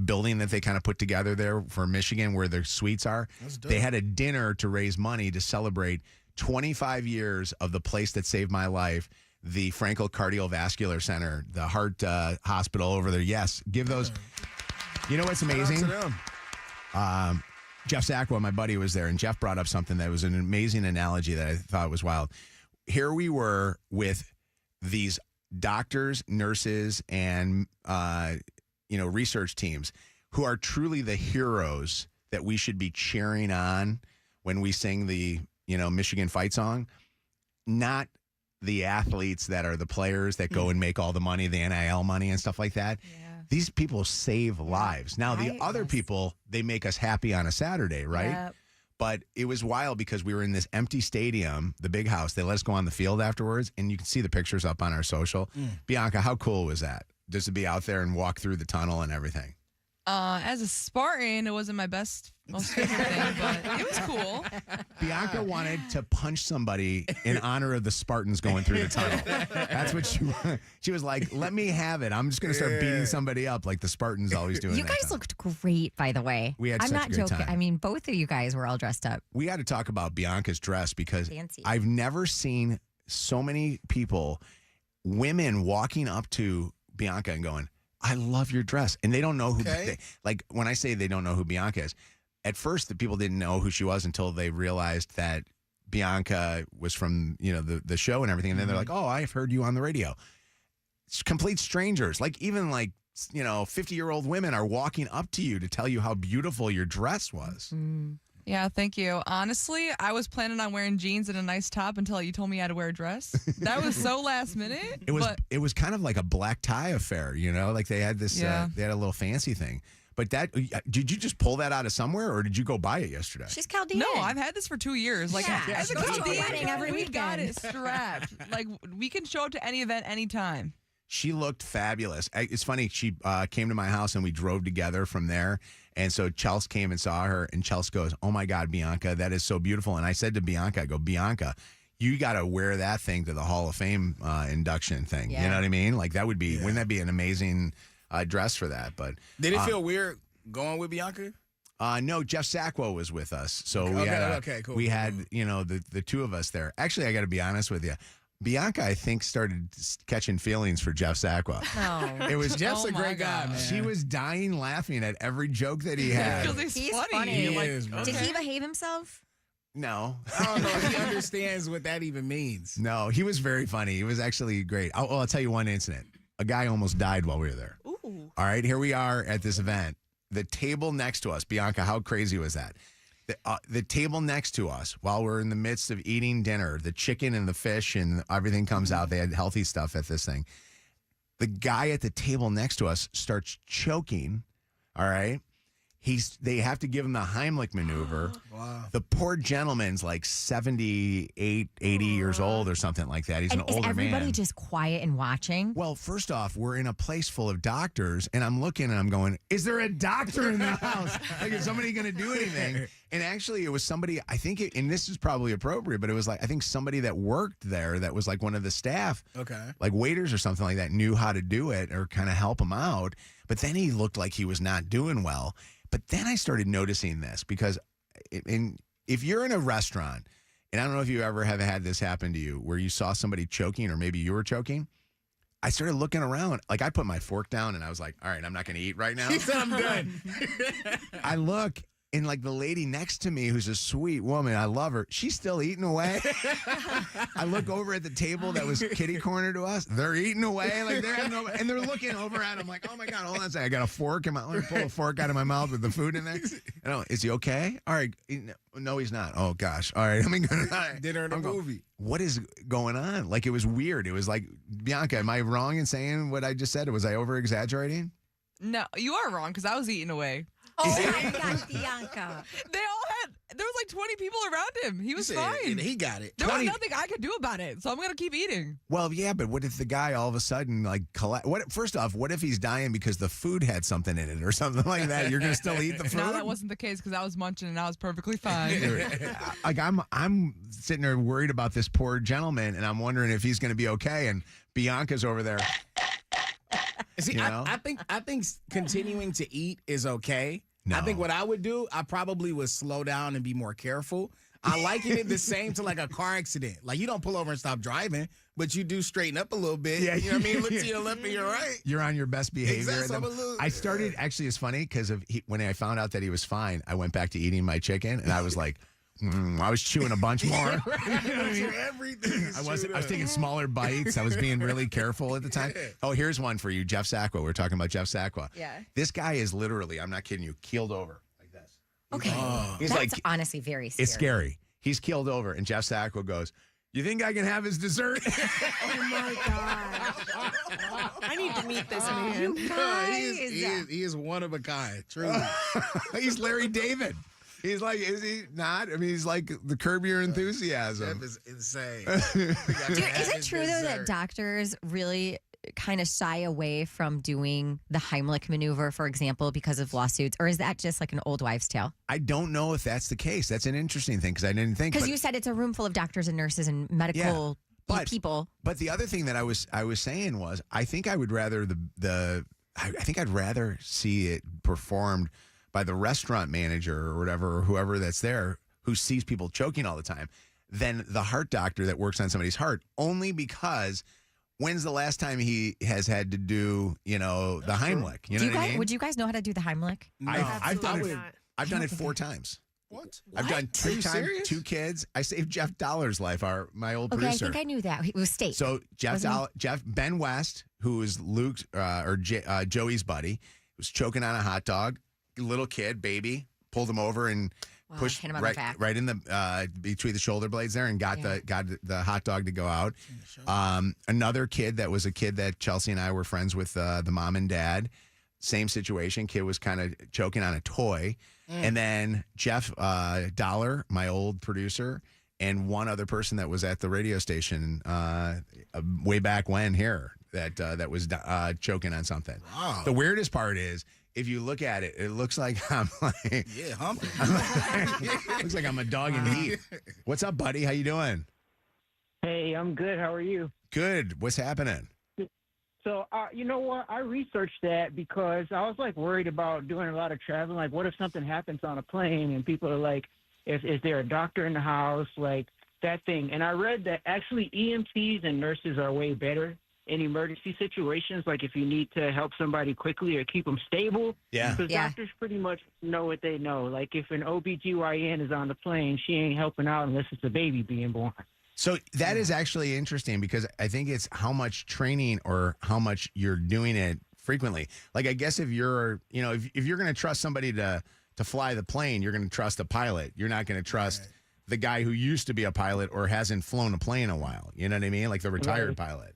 S2: building that they kind of put together there for Michigan where their suites are. They had a dinner to raise money to celebrate 25 years of the place that saved my life, the Frankel Cardiovascular Center, the heart hospital over there. Yes, give those. You know what's amazing?
S3: Shout out to them.
S2: Jeff Sacwa, my buddy, was there, and Jeff brought up something that was an amazing analogy that I thought was wild. Here we were with these doctors, nurses, and research teams who are truly the heroes that we should be cheering on when we sing the Michigan fight song, not the athletes that are the players that go and make all the money, the NIL money and stuff like that. Yeah. These people save lives. Now, the other people, they make us happy on a Saturday, right? Yep. But it was wild because we were in this empty stadium, the Big House. They let us go on the field afterwards, and you can see the pictures up on our social. Bianca, how cool was that? Just to be out there and walk through the tunnel and everything.
S15: As a Spartan, it wasn't my most favorite thing, but it was cool.
S2: Bianca wanted to punch somebody in honor of the Spartans going through the tunnel. That's what she was like, "Let me have it. I'm just going to start beating somebody up like the Spartans always do."
S4: You guys looked great, by the way.
S2: We had
S4: I'm
S2: such
S4: not
S2: a great
S4: joking.
S2: time.
S4: I mean, both of you guys were all dressed up.
S2: We got to talk about Bianca's dress because
S4: Fancy.
S2: I've never seen so many people, women walking up to Bianca and going, "I love your dress." And they don't know who, like when I say they don't know who Bianca is, at first the people didn't know who she was until they realized that Bianca was from, the show and everything. And then they're like, "Oh, I've heard you on the radio." It's complete strangers. Like even 50-year-old women are walking up to you to tell you how beautiful your dress was.
S15: Yeah, thank you. Honestly, I was planning on wearing jeans and a nice top until you told me I had to wear a dress. That was so last minute.
S2: It was kind of like a black tie affair, like they had this, they had a little fancy thing. But did you just pull that out of somewhere, or did you go buy it yesterday?
S4: She's Chaldean.
S15: No, I've had this for 2 years. Like, as a
S4: she goes to a
S15: Chaldean,
S4: wedding every
S15: we got
S4: weekend.
S15: it strapped. Like, we can show up to any event anytime.
S2: She looked fabulous. It's funny. She came to my house and we drove together from there. And so Chelsea came and saw her, and Chelsea goes, "Oh my God, Bianca, that is so beautiful." And I said to Bianca, I go, "Bianca, you got to wear that thing to the Hall of Fame induction thing."
S4: Yeah.
S2: You know what I mean? Like that would be, wouldn't that be an amazing dress for that? But
S3: did it feel weird going with Bianca?
S2: No, Jeff Sacco was with us. So
S3: cool.
S2: we had, the two of us there. Actually, I got to be honest with you. Bianca, I think, started catching feelings for Jeff Sacco.
S4: No.
S2: It was
S3: Jeff's a great guy, man.
S2: She was dying laughing at every joke that he had.
S15: He's
S4: funny.
S3: He is, man.
S4: Did he behave himself?
S2: No.
S3: I don't know if he understands what that even means.
S2: No, he was very funny. He was actually great. I'll tell you one incident. A guy almost died while we were there.
S10: Ooh.
S2: All right, here we are at this event. The table next to us, Bianca, how crazy was that? The table next to us, while we're in the midst of eating dinner, the chicken and the fish and everything comes out. They had healthy stuff at this thing. The guy at the table next to us starts choking, all right? They have to give him the Heimlich maneuver.
S3: Wow.
S2: The poor gentleman's like 78, 80 years old or something like that. He's
S4: And
S2: an
S4: is
S2: older
S4: everybody
S2: man.
S4: just quiet and watching?
S2: Well, first off, we're in a place full of doctors, and I'm looking and I'm going, is there a doctor in the house? Like, is somebody going to do anything? And actually, it was somebody, I think, and this is probably appropriate, but it was like, I think somebody that worked there that was like one of the staff, like waiters or something like that, knew how to do it or kind of help him out. But then he looked like he was not doing well. But then I started noticing this because if you're in a restaurant, and I don't know if you ever have had this happen to you where you saw somebody choking or maybe you were choking, I started looking around. Like I put my fork down and I was like, all right, I'm not going to eat right now.
S3: He said I'm done.
S2: I look and like the lady next to me who's a sweet woman, I love her, she's still eating away. I look over at the table that was kitty corner to us. They're eating away. Like and they're looking over at him like, oh my God, hold on a second. I got a fork in my, let me pull a fork out of my mouth with the food in there. Is he okay? All right. No, he's not. Oh gosh. All right.
S3: Dinner in a movie.
S2: What is going on? Like it was weird. It was like, Bianca, am I wrong in saying what I just said? Was I over exaggerating?
S15: No, you are wrong because I was eating away.
S4: Oh my God, Bianca.
S15: There was like 20 people around him. He was fine.
S3: And he got it.
S15: There was nothing I could do about it, so I'm going to keep eating.
S2: Well, yeah, but what if the guy all of a sudden, like, first off, what if he's dying because the food had something in it or something like that? You're going to still eat the food?
S15: No, that wasn't the case because I was munching and I was perfectly fine.
S2: Like, I'm sitting there worried about this poor gentleman, and I'm wondering if he's going to be okay, and Bianca's over there.
S3: See, I think continuing to eat is okay.
S2: No.
S3: I think what I would do, I probably would slow down and be more careful. I liken it the same to like a car accident. Like you don't pull over and stop driving, but you do straighten up a little bit.
S2: Yeah,
S3: you know what I mean? Look to your left and your right.
S2: You're on your best behavior.
S3: Exactly.
S2: I started, actually, it's funny because when I found out that he was fine, I went back to eating my chicken, and I was like, I was chewing a bunch more. You know what I mean?
S3: Everything.
S2: I was taking smaller bites. I was being really careful at the time. Oh, here's one for you, Jeff Sacco. We're talking about Jeff Sacco.
S4: Yeah.
S2: This guy is literally, I'm not kidding you, keeled over like this.
S4: Okay.
S2: He's
S4: That's
S2: like,
S4: honestly very scary.
S2: it's scary. He's keeled over, and Jeff Sacco goes, "You think I can have his dessert?"
S10: Oh my God. I need to meet this man.
S4: You guys.
S3: He is one of a kind. Truly.
S2: He's Larry David. He's like, is he not? I mean, he's like the Curb Your Enthusiasm.
S3: Jeff is insane.
S4: Dude, is it true though that doctors really kind of shy away from doing the Heimlich maneuver, for example, because of lawsuits, or is that just like an old wives' tale?
S2: I don't know if that's the case. That's an interesting thing because I didn't think.
S4: Because you said it's a room full of doctors and nurses and medical people.
S2: But the other thing that I was saying was, I think I would rather I think I'd rather see it performed by the restaurant manager or whatever, or whoever that's there who sees people choking all the time, than the heart doctor that works on somebody's heart. Only because when's the last time he has had to do, the Heimlich? You know what I mean?
S4: Would you guys know how to do the Heimlich?
S3: No,
S2: I've done it 4 times.
S3: What?
S2: I've done 2 times, 2 kids. I saved Jeff Dollar's life, my old producer.
S4: I think I knew that. It was state.
S2: So Ben West, who is Luke's Joey's buddy, was choking on a hot dog. Little kid, baby, pulled him over and pushed
S4: hit him on the back.
S2: right in the between the shoulder blades there, and got the hot dog to go out. Another kid that was a kid that Chelsea and I were friends with, the mom and dad. Same situation. Kid was kind of choking on a toy, and then Jeff Dollar, my old producer, and one other person that was at the radio station way back when here that was choking on something.
S3: Wow.
S2: The weirdest part is, if you look at it, it looks like I'm like,
S3: Yeah, humping.
S2: looks like I'm a dog in heat. What's up, buddy? How you doing?
S6: Hey, I'm good. How are you?
S2: Good. What's happening?
S6: So, you know what? I researched that because I was like worried about doing a lot of traveling. Like, what if something happens on a plane and people are like, is there a doctor in the house? Like that thing. And I read that actually EMTs and nurses are way better in emergency situations. Like if you need to help somebody quickly or keep them stable.
S2: Yeah.
S6: Because doctors pretty much know what they know. Like if an OBGYN is on the plane, she ain't helping out unless it's a baby being born.
S2: So that is actually interesting because I think it's how much training or how much you're doing it frequently. Like, I guess if you're, if you're going to trust somebody to fly the plane, you're going to trust a pilot. You're not going to trust the guy who used to be a pilot or hasn't flown a plane in a while. You know what I mean? Like the retired pilot.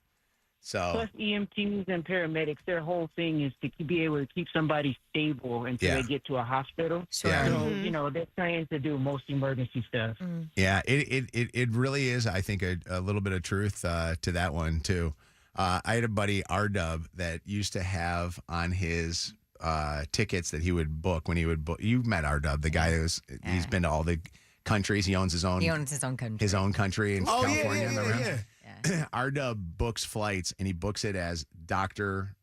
S2: So
S6: plus EMTs and paramedics, their whole thing is to be able to keep somebody stable until they get to a hospital.
S2: Sure.
S6: So, they're trained to do most emergency stuff.
S2: Yeah, it really is, I think, a little bit of truth to that one, too. I had a buddy, R-Dub, that used to have on his tickets that he would book when he would book. You've met R-Dub, the guy he's been to all the countries. He owns his own
S4: country.
S2: His own country in California. Remember him?
S4: Yeah.
S2: R-Dub books flights, and he books it as Dr.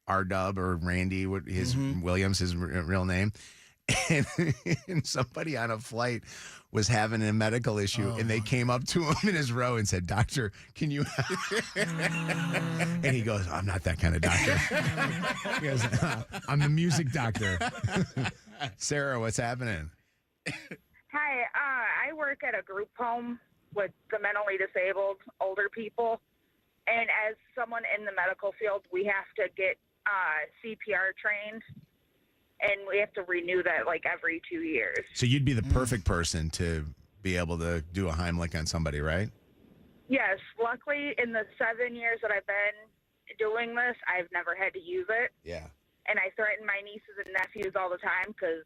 S2: R-Dub or Randy, his Williams, his real name. And somebody on a flight was having a medical issue, and they came up to him in his row and said, "Doctor, can you?" And he goes, "I'm not that kind of doctor." He goes, "I'm the music doctor." Sarah, what's happening?
S12: Hi, I work at a group home with the mentally disabled older people, and as someone in the medical field, we have to get CPR trained, and we have to renew that like every 2 years.
S2: So you'd be the perfect person to be able to do a Heimlich on somebody, right?
S12: Yes, luckily in the 7 years that I've been doing this, I've never had to use it.
S2: Yeah.
S12: And I threaten my nieces and nephews all the time because,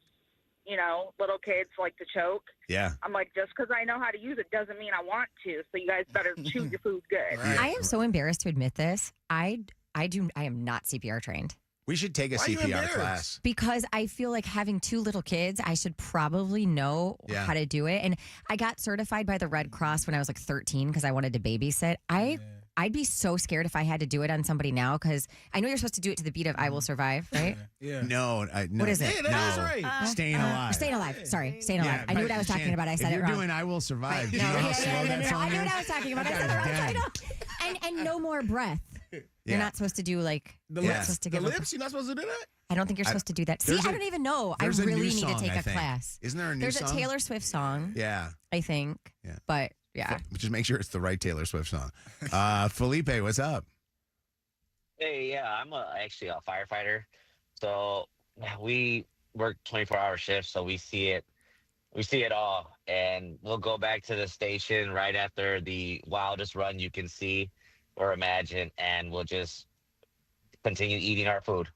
S12: little kids like to choke.
S2: Yeah.
S12: I'm like, just because I know how to use it doesn't mean I want to. So you guys better chew your food good.
S4: I am so embarrassed to admit this. I am not CPR trained.
S2: We should take a CPR class.
S4: Because I feel like having 2 little kids, I should probably know how to do it. And I got certified by the Red Cross when I was like 13 because I wanted to babysit. I'd be so scared if I had to do it on somebody now because I know you're supposed to do it to the beat of "I Will Survive," right?
S2: Yeah. No.
S4: What is it?
S3: Hey, that is right.
S2: Staying alive.
S4: Staying alive. Sorry, staying alive. I knew what I was talking about. I said it wrong.
S2: If you're doing "I Will Survive,"
S4: Right.
S2: do you know how slow that song
S4: I knew
S2: is?
S4: what I was talking about. I said it wrong. I know. And no more breath. You're not supposed to do like
S3: The
S4: you're
S3: lips.
S4: supposed to
S3: The
S4: give
S3: lips. You're not supposed to do that.
S4: I don't think you're supposed to do that. See, I don't even know. I
S2: there's a
S4: really
S2: new
S4: need to
S2: song,
S4: take
S2: I
S4: a
S2: think.
S4: class.
S2: Isn't there a new
S4: There's
S2: song?
S4: a Taylor Swift song.
S2: Yeah.
S4: I think.
S2: Yeah.
S4: But yeah.
S2: Just make sure it's the right Taylor Swift song. Felipe, what's up?
S13: Hey, yeah, I'm actually a firefighter. So we work 24-hour shifts, so we see it all. And we'll go back to the station right after the wildest run you can see or imagine, and we'll just continue eating our food.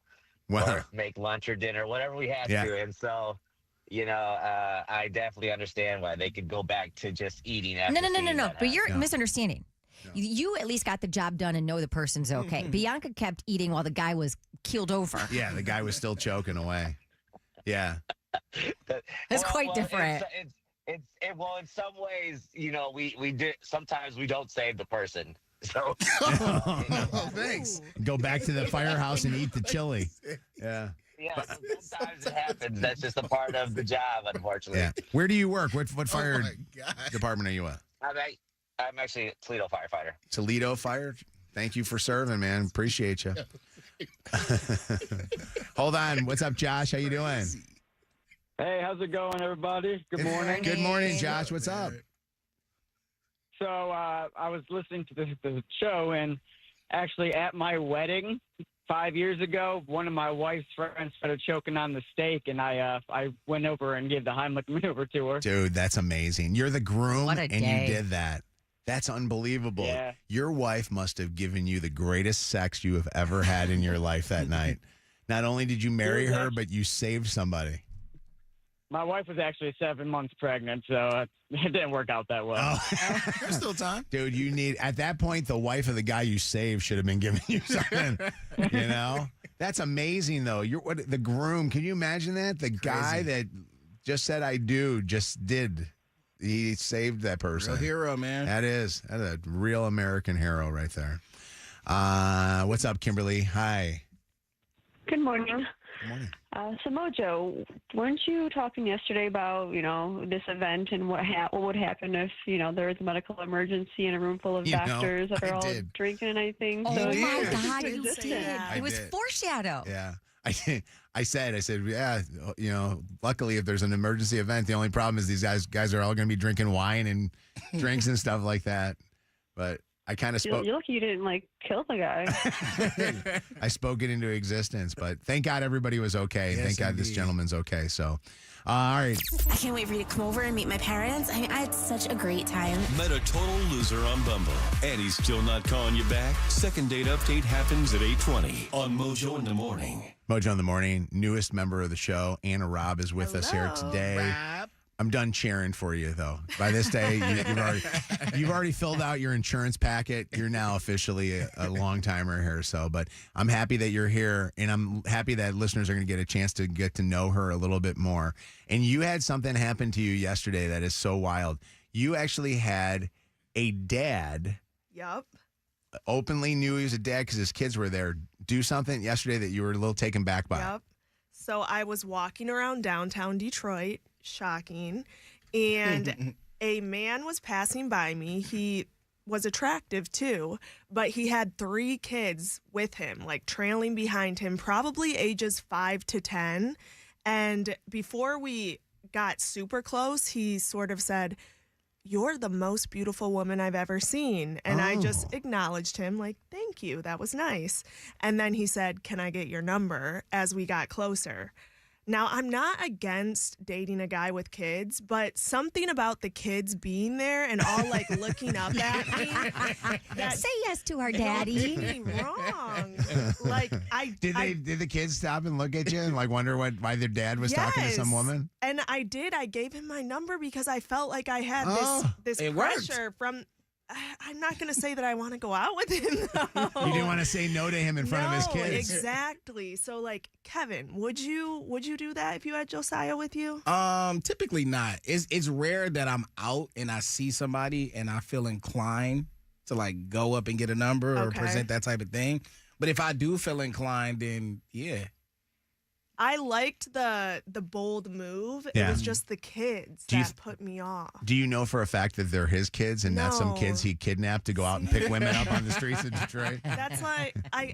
S2: Wow.
S13: Or make lunch or dinner, whatever we have
S2: Yeah.
S13: to. And so, I definitely understand why they could go back to just eating after
S4: No.
S13: seeing that
S4: But you're
S13: happen.
S4: misunderstanding. You at least got the job done and know the person's okay. Bianca kept eating while the guy was keeled over.
S2: Yeah, the guy was still choking away. Yeah.
S4: That's quite different.
S13: Well, in some ways, we do. Sometimes we don't save the person. So
S2: Thanks. Go back to the firehouse and eat the chili. Yeah.
S13: Yeah, sometimes it happens. That's just a part of the job, unfortunately.
S2: Yeah. Where do you work? What fire department are you at?
S13: I'm actually a Toledo firefighter.
S2: Toledo Fire. Thank you for serving, man. Appreciate you. Hold on. What's up, Josh? How you doing?
S19: Hey, how's it going, everybody? Good morning.
S2: Good morning, Josh. What's up?
S19: So I was listening to the show, and actually at my wedding 5 years ago, one of my wife's friends started choking on the steak, and I went over and gave the Heimlich maneuver to her.
S2: Dude, that's amazing. You're the groom,
S19: What a
S2: and
S19: day.
S2: you did that. That's unbelievable.
S19: Yeah.
S2: Your wife must have given you the greatest sex you have ever had in your life that night. Not only did you marry her, but you saved somebody.
S19: My wife was actually 7 months pregnant, so it didn't work out that well.
S3: There's still time.
S2: Dude, you need, at that point, the wife of the guy you saved should have been giving you something, you know? That's amazing, though. The groom. Can you imagine that? The guy that just said "I do" just did. He saved that person.
S3: Real hero, man.
S2: That's a real American hero right there. What's up, Kimberly? Hi.
S5: Good morning.
S2: Good morning.
S5: So Mojo, weren't you talking yesterday about this event and what would happen if there was a medical emergency in a room full of doctors that are all drinking and everything?
S4: Oh
S5: so
S4: my God, you
S5: did.
S4: did. It was foreshadow.
S2: Yeah. I said, yeah, luckily if there's an emergency event, the only problem is these guys are all going to be drinking wine and drinks and stuff like that. But I kind of spoke.
S5: You're lucky you didn't kill the guy.
S2: I spoke it into existence, but thank God everybody was okay.
S3: Yes,
S2: Thank God this
S3: indeed.
S2: gentleman's okay. So, all right.
S14: I can't wait for you to come over and meet my parents. I had such a great time.
S7: Met a total loser on Bumble, and he's still not calling you back? Second date update happens at 8:20 on Mojo in the Morning.
S2: Mojo in the Morning, newest member of the show, Anna Robb is with us here today.
S3: Rob.
S2: I'm done cheering for you, though. By this day, you've already filled out your insurance packet. You're now officially a long-timer here. So, but I'm happy that you're here, and I'm happy that listeners are going to get a chance to get to know her a little bit more. And you had something happen to you yesterday that is so wild. You actually had a dad.
S10: Yep.
S2: Openly knew he was a dad because his kids were there. Do something yesterday that you were a little taken back by.
S10: Yep. So I was walking around downtown Detroit, shocking, and a man was passing by me. He was attractive too, but he had 3 kids with him, trailing behind him, probably ages 5 to 10. And before we got super close, he sort of said, "You're the most beautiful woman I've ever seen." And I just acknowledged him "Thank you, that was nice." And then he said, "Can I get your number?" as we got closer. Now, I'm not against dating a guy with kids, but something about the kids being there and all looking up at me.
S4: Say yes to our daddy.
S10: Did me wrong.
S2: Did the kids stop and look at you and wonder why their dad was talking to some woman?
S10: And I did. I gave him my number because I felt like I had this
S3: it
S10: pressure from. I'm not going to say that I want to go out with him, though.
S2: You didn't want to say no to him in front of his kids.
S10: Exactly. So, Kevin, would you do that if you had Josiah with you?
S3: Typically not. It's rare that I'm out and I see somebody and I feel inclined to go up and get a number or present that type of thing. But if I do feel inclined, then yeah.
S10: I liked the bold move. It was just the kids that put me off.
S2: Do you know for a fact that they're his kids and not some kids he kidnapped to go out and pick women up on the streets of Detroit?
S10: That's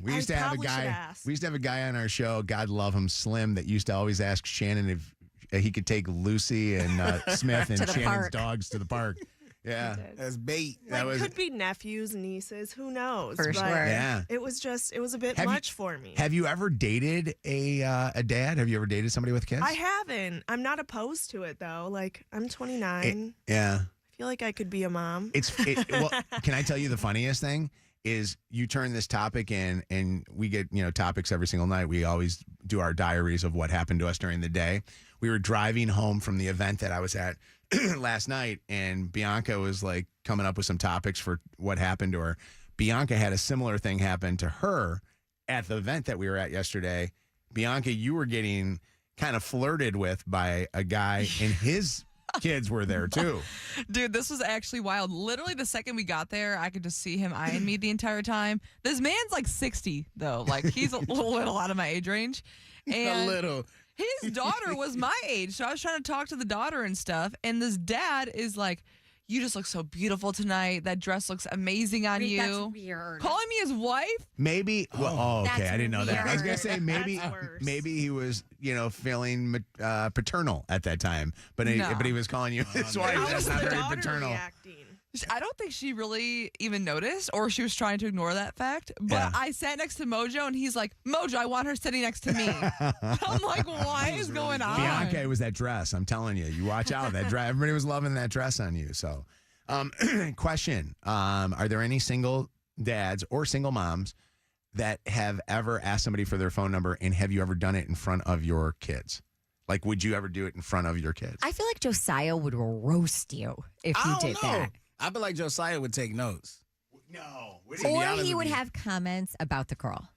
S2: we used to have a guy. We used to have a guy on our show, God love him, Slim, that used to always ask Shannon if he could take Lucy and Smith and Shannon's dogs to the park. Yeah,
S3: that's bait.
S10: Could be nephews, nieces, who knows?
S4: For sure.
S2: Yeah,
S10: it was a bit much for me.
S2: Have you ever dated a dad? Have you ever dated somebody with kids?
S10: I haven't. I'm not opposed to it though. I'm 29.
S2: Yeah.
S10: I feel like I could be a mom.
S2: Well, can I tell you the funniest thing is you turn this topic in and we get, topics every single night. We always do our diaries of what happened to us during the day. We were driving home from the event that I was at last night, and Bianca was coming up with some topics for what happened to her. Bianca had a similar thing happen to her at the event that we were at yesterday. Bianca, you were getting kind of flirted with by a guy, and his kids were there too.
S15: Dude, this was actually wild. Literally the second we got there, I could just see him eyeing me the entire time. This man's 60 though. He's a little out of my age range. And
S3: a little.
S15: His daughter was my age, so I was trying to talk to the daughter and stuff, and this dad is like, "You just look so beautiful tonight. That dress looks amazing on you."
S4: That's weird.
S15: Calling me his wife?
S2: Maybe. Well, okay. I didn't know that. I was gonna say maybe he was, feeling paternal at that time, but he was calling you his wife. That's not very paternal.
S10: Reacting?
S15: I don't think she really even noticed, or she was trying to ignore that fact. But I sat next to Mojo, and he's like, "Mojo, I want her sitting next to me." I'm like, "What is going on?"
S2: Bianca, it was that dress. I'm telling you. You watch out. That dress. Everybody was loving that dress on you. So, question: are there any single dads or single moms that have ever asked somebody for their phone number, and have you ever done it in front of your kids? Would you ever do it in front of your kids?
S4: I feel like Josiah would roast you if you did that.
S3: I feel like Josiah would take notes.
S2: No.
S4: Or he would have comments about the girl.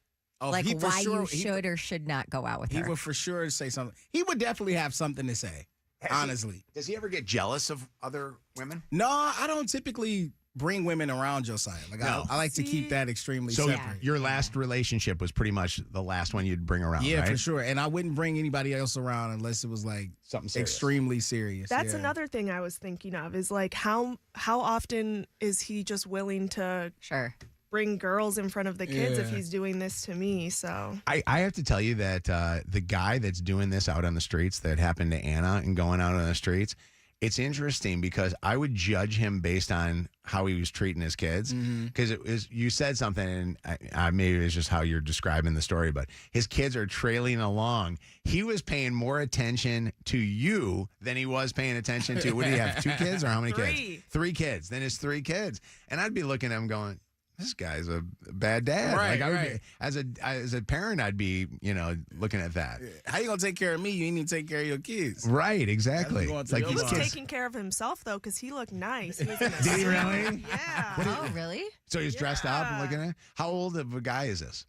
S4: like
S3: he for
S4: why
S3: sure-
S4: you
S3: he-
S4: should or should not go out with
S3: He
S4: her.
S3: would for sure say something. He would definitely have something to say. Honestly.
S2: Does he ever get jealous of other women?
S3: No, I don't typically bring women around Josiah. Like
S2: No.
S3: I like to keep that extremely
S2: So
S3: separate.
S2: your last relationship was pretty much the last one you'd bring around,
S3: Yeah,
S2: right?
S3: for sure. And I wouldn't bring anybody else around unless it was like
S2: something serious.
S3: extremely serious.
S10: That's
S3: yeah.
S10: another thing I was thinking of is like how often is he just willing to bring girls in front of the kids if
S2: Yeah.
S10: he's doing this to me? So
S2: I have to tell you that the guy that's doing this out on the streets that happened to Anna and going out on the streets, it's interesting because I would judge him based on how he was treating his kids. Because it was, you said something, and maybe it's just how you're describing the story, but his kids are trailing along. He was paying more attention to you than he was paying attention to, what do you have, 2 kids or how many kids? 3 kids. Then his 3 kids. And I'd be looking at him going, this guy's a bad dad.
S3: Right,
S2: like I would
S3: right.
S2: be, as a parent, I'd be, looking at that.
S3: How you gonna take care of me? You ain't even take care of your kids.
S2: Right, exactly.
S3: That's
S2: It's like
S10: he
S2: these
S10: was
S2: kids.
S10: taking care of himself though, because he looked nice. He was in a
S2: Did he
S10: suit.
S2: really?
S10: Yeah.
S4: Oh, really?
S2: So he's dressed up and looking at it? How old of a guy is this?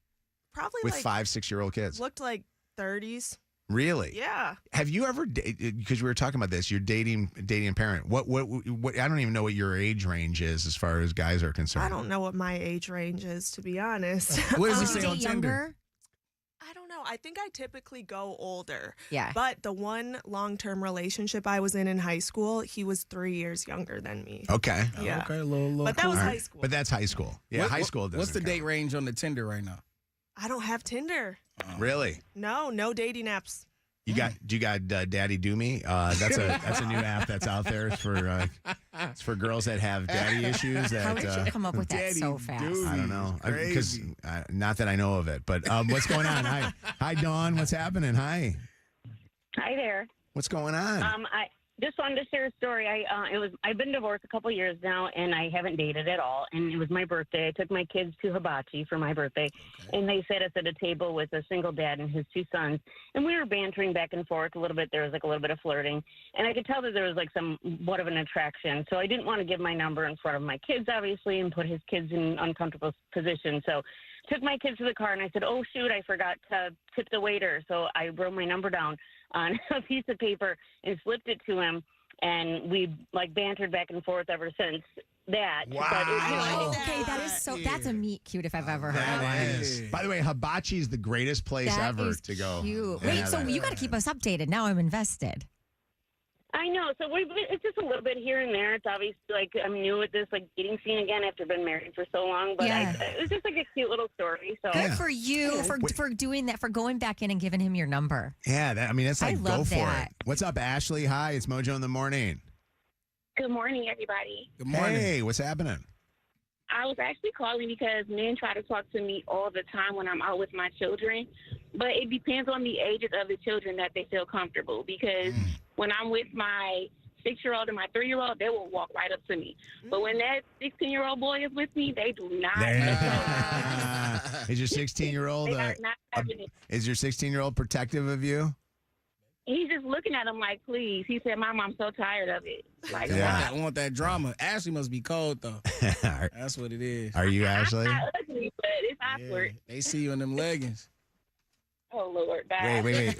S10: Probably
S2: With
S10: like
S2: 5, 6-year-old kids.
S10: looked like 30s.
S2: Really?
S10: Yeah.
S2: Have you ever, because we were talking about this, you're dating a parent. What, I don't even know what your age range is as far as guys are concerned.
S10: I don't know what my age range is, to be honest.
S3: What does it
S4: Do you
S3: say on
S4: date
S3: Tinder?
S4: younger?
S10: I don't know. I think I typically go older.
S4: Yeah.
S10: But the one long-term relationship I was in high school, he was 3 years younger than me.
S2: Okay.
S10: Yeah.
S3: Okay, a little
S10: But that was
S3: cool.
S10: high school.
S2: But that's high school. Yeah,
S3: What-
S2: high school doesn't
S3: What's the
S2: count.
S3: date range on the Tinder right now?
S10: I don't have Tinder.
S2: Really?
S10: No dating apps.
S2: Do you got Daddy Do Me? That's a new app that's out there. It's for girls that have daddy issues. That,
S4: How did you come up with that so fast?
S2: I don't know. Because
S3: Crazy.
S2: not that I know of it. But what's going on? Hi, Dawn. What's happening? Hi.
S20: Hi there.
S2: What's going on?
S20: I just wanted to share a story. I've been divorced a couple years now, and I haven't dated at all. And it was my birthday. I took my kids to hibachi for my birthday, and they sat us at a table with a single dad and his 2 sons. And we were bantering back and forth a little bit. There was like a little bit of flirting, and I could tell that there was like somewhat of an attraction. So I didn't want to give my number in front of my kids, obviously, and put his kids in uncomfortable positions. So took my kids to the car, and I said, oh, shoot, I forgot to tip the waiter. So I wrote my number down on a piece of paper and slipped it to him, and we like bantered back and forth ever since that.
S2: Wow.
S20: But
S4: Okay, that is so. That's a meet cute if I've ever heard of
S2: That
S4: one.
S2: is. By the way, hibachi is the greatest place
S4: That
S2: ever
S4: is
S2: to go.
S4: cute.
S2: Yeah,
S4: Wait, so
S2: that-
S4: you got to keep us updated. Now I'm invested.
S20: I know. So it's just a little bit here and there. It's obviously like I'm new at this like dating scene again after being married for so long. But
S4: Yeah.
S20: it was just like a cute little story. So
S4: Good for you for doing that, for going back in and giving him your number.
S2: Yeah, that's
S4: I
S2: like go
S4: love
S2: for
S4: that.
S2: it. What's up, Ashley? Hi, it's Mojo in the morning.
S8: Good morning, everybody.
S3: Good morning.
S2: Hey, what's happening?
S8: I was actually calling because men try to talk to me all the time when I'm out with my children, but it depends on the ages of the children that they feel comfortable. Because when I'm with my 6-year-old and my 3-year-old, they will walk right up to me. But when that 16-year-old boy is with me, they do not.
S2: Is your 16-year-old
S8: They are not having it.
S2: is your 16-year-old protective of you?
S8: He's just looking at him like, please. He said, Mom, I'm so tired of it. Like,
S3: I want that drama. Ashley must be cold though. That's what it is.
S2: Are you Ashley?
S8: I'm not ugly, but it's awkward.
S3: They see you in them leggings.
S8: Oh, Lord. Bye.
S2: Wait.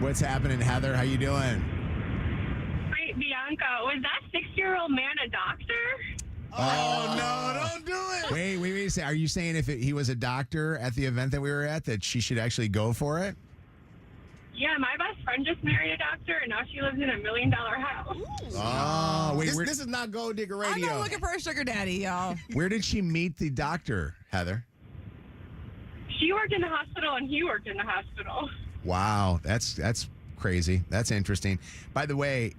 S2: What's happening, Heather? How you doing?
S21: Wait, Bianca, was that 6-year-old man a doctor?
S2: Oh, no, don't do it. Wait. Are you saying if he was a doctor at the event that we were at, that she should actually go for it?
S21: Yeah, my best friend just married a doctor, and now she lives in $1 million house.
S2: Oh, wait.
S3: This is not Gold Digger
S15: I'm
S3: Radio.
S15: not looking for a sugar daddy, y'all.
S2: Where did she meet the doctor, Heather?
S21: She worked in the hospital, and he worked in the hospital.
S2: Wow, that's crazy. That's interesting. By the way,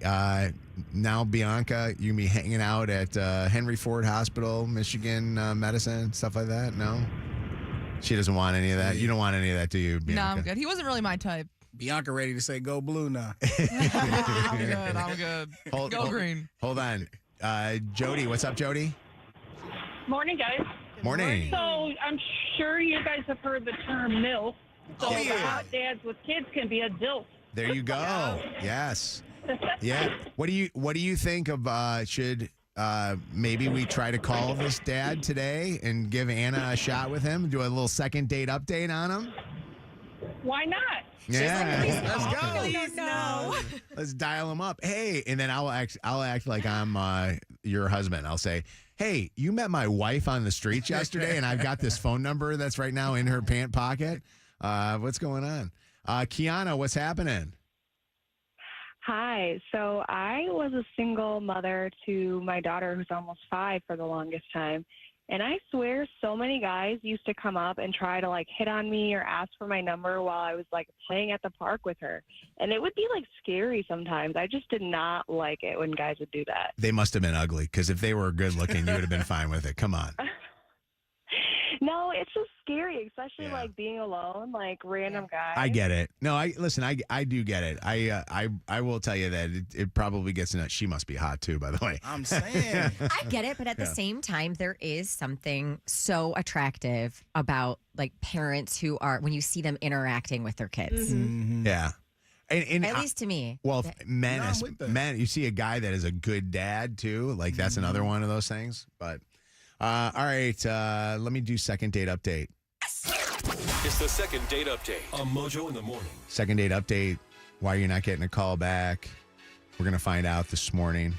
S2: now Bianca, you can be hanging out at Henry Ford Hospital, Michigan Medicine, stuff like that. No, she doesn't want any of that. You don't want any of that, do you,
S15: No,
S2: Bianca?
S15: I'm good. He wasn't really my type.
S3: Bianca ready to say go blue now.
S15: I'm good. Go green.
S2: Hold on, Jody. What's up, Jody?
S21: Morning, guys.
S2: Morning.
S21: So I'm sure you guys have heard the term MILF. So
S2: Oh, yeah.
S21: hot dads with kids can be a DILF.
S2: There you go. Yes. Yeah. What do you think of should maybe we try to call this dad today and give Anna a shot with him, do a little second date update on him?
S21: Why not?
S2: Yeah.
S3: Let's go.
S10: Please, no.
S2: Let's dial him up. Hey, and then I'll act like I'm your husband. I'll say, hey, you met my wife on the streets yesterday, and I've got this phone number that's right now in her pant pocket. What's going on? Kiana, what's happening?
S16: Hi. So I was a single mother to my daughter who's almost 5 for the longest time. And I swear so many guys used to come up and try to like hit on me or ask for my number while I was like playing at the park with her. And it would be like scary sometimes. I just did not like it when guys would do that.
S2: They must have been ugly, because if they were good looking, you would have been fine with it. Come on.
S16: No, it's just scary, especially like being alone, like random guys.
S2: I get it. No, I do get it. I will tell you that it probably gets nuts. She must be hot too, by the way.
S3: I'm saying.
S4: I get it, but at the same time, there is something so attractive about like parents who are, when you see them interacting with their kids.
S2: Yeah. And
S4: At least to me.
S2: Well, men, you see a guy that is a good dad too. Like that's another one of those things. But all right, let me do second date update.
S7: It's the second date update on Mojo in the Morning.
S2: Second date update. Why you're not getting a call back? We're gonna find out this morning.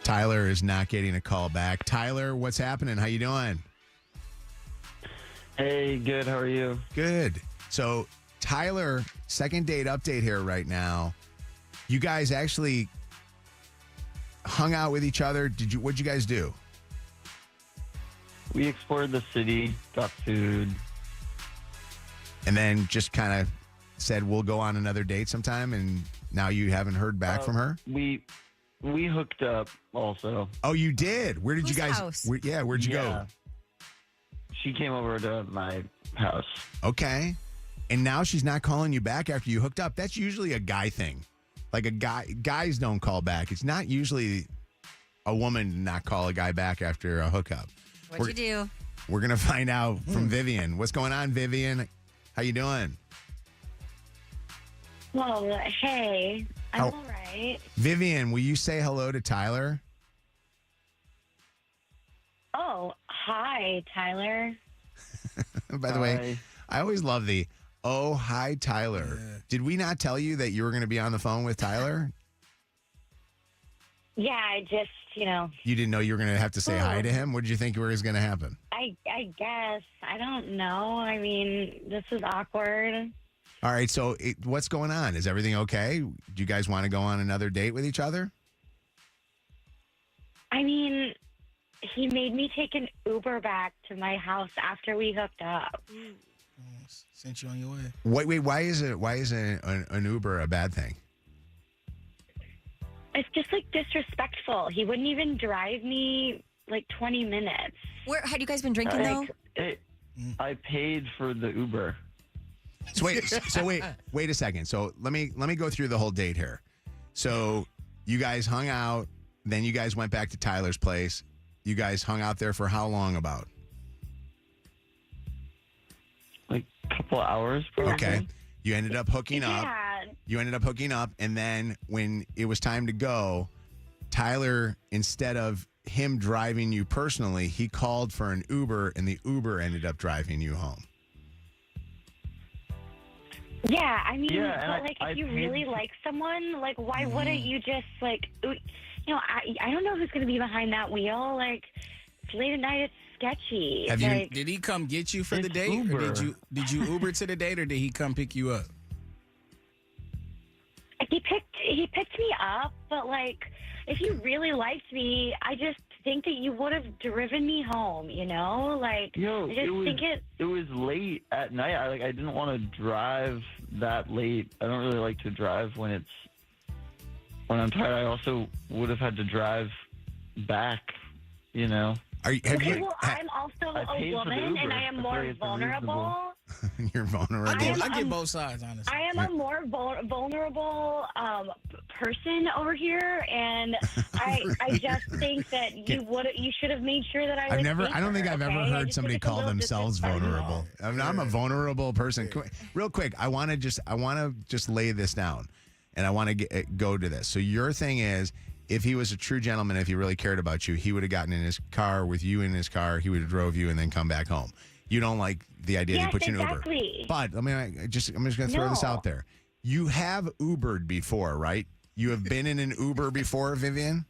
S2: Tyler is not getting a call back. Tyler, what's happening? How you doing?
S22: Hey, good. How are you?
S2: Good. So, Tyler, second date update here right now. You guys actually hung out with each other. What'd you guys do?
S22: We explored the city, got food.
S2: And then just kind of said, we'll go on another date sometime, and now you haven't heard back from her?
S22: We hooked up also.
S2: Oh, you did? Where did you guys?
S22: House?
S2: Where'd you go?
S22: She came over to my house.
S2: Okay. And now she's not calling you back after you hooked up. That's usually a guy thing. Like guys don't call back. It's not usually a woman to not call a guy back after a hookup.
S4: What'd you do?
S2: We're going to find out from Vivian. What's going on, Vivian? How you doing?
S23: Well, hey, I'm all right.
S2: Vivian, will you say hello to Tyler?
S23: Oh, hi, Tyler.
S2: By the way, I always love the, oh, hi, Tyler. Yeah. Did we not tell you that you were going to be on the phone with Tyler?
S23: Yeah, I just,
S2: You didn't know you were going to have to say hi to him? What did you think was going to happen?
S23: I guess. I don't know. I mean, this is awkward.
S2: All right, so what's going on? Is everything okay? Do you guys want to go on another date with each other?
S23: I mean, he made me take an Uber back to my house after we hooked up.
S3: Sent you on your way.
S2: Wait, why is an Uber a bad thing?
S23: It's just like disrespectful. He wouldn't even drive me like 20 minutes.
S4: Where had you guys been drinking though?
S22: I paid for the Uber.
S2: So wait a second. So let me go through the whole date here. So you guys hung out, then you guys went back to Tyler's place. You guys hung out there for how long about?
S22: Like a couple hours. Probably.
S2: Okay. You ended up hooking up. You ended up hooking up, and then when it was time to go, Tyler, instead of him driving you personally, he called for an Uber, and the Uber ended up driving you home.
S23: Yeah, I mean,
S22: Yeah,
S23: but like, if you really like someone, like, why wouldn't you just like, I don't know who's going to be behind that wheel. Like, it's late at night, it's sketchy.
S3: Did he come get you for the date,
S22: Uber.
S3: or did you Uber to the date, or did he come pick you up?
S23: He picked me up, but like, if you really liked me, I just think that you would have driven me home. Like,
S22: Yo,
S23: I just think
S22: it was late at night. I didn't want to drive that late. I don't really like to drive when I'm tired. I also would have had to drive back.
S23: Well, I'm also a woman, and I am more vulnerable.
S2: You're vulnerable.
S3: I get both sides, honestly.
S23: I am a more vulnerable person over here, and I just think that you should have made sure that I
S2: don't think I've ever heard somebody call themselves vulnerable. I'm a vulnerable person. Real quick, I want to just lay this down, and I want to go to this. So your thing is, if he was a true gentleman, if he really cared about you, he would have gotten in his car with you in his car. He would have drove you and then come back home. You don't like the idea that he put you in Uber. But I'm just going to throw this out there. You have Ubered before, right? You have been in an Uber before, Vivian?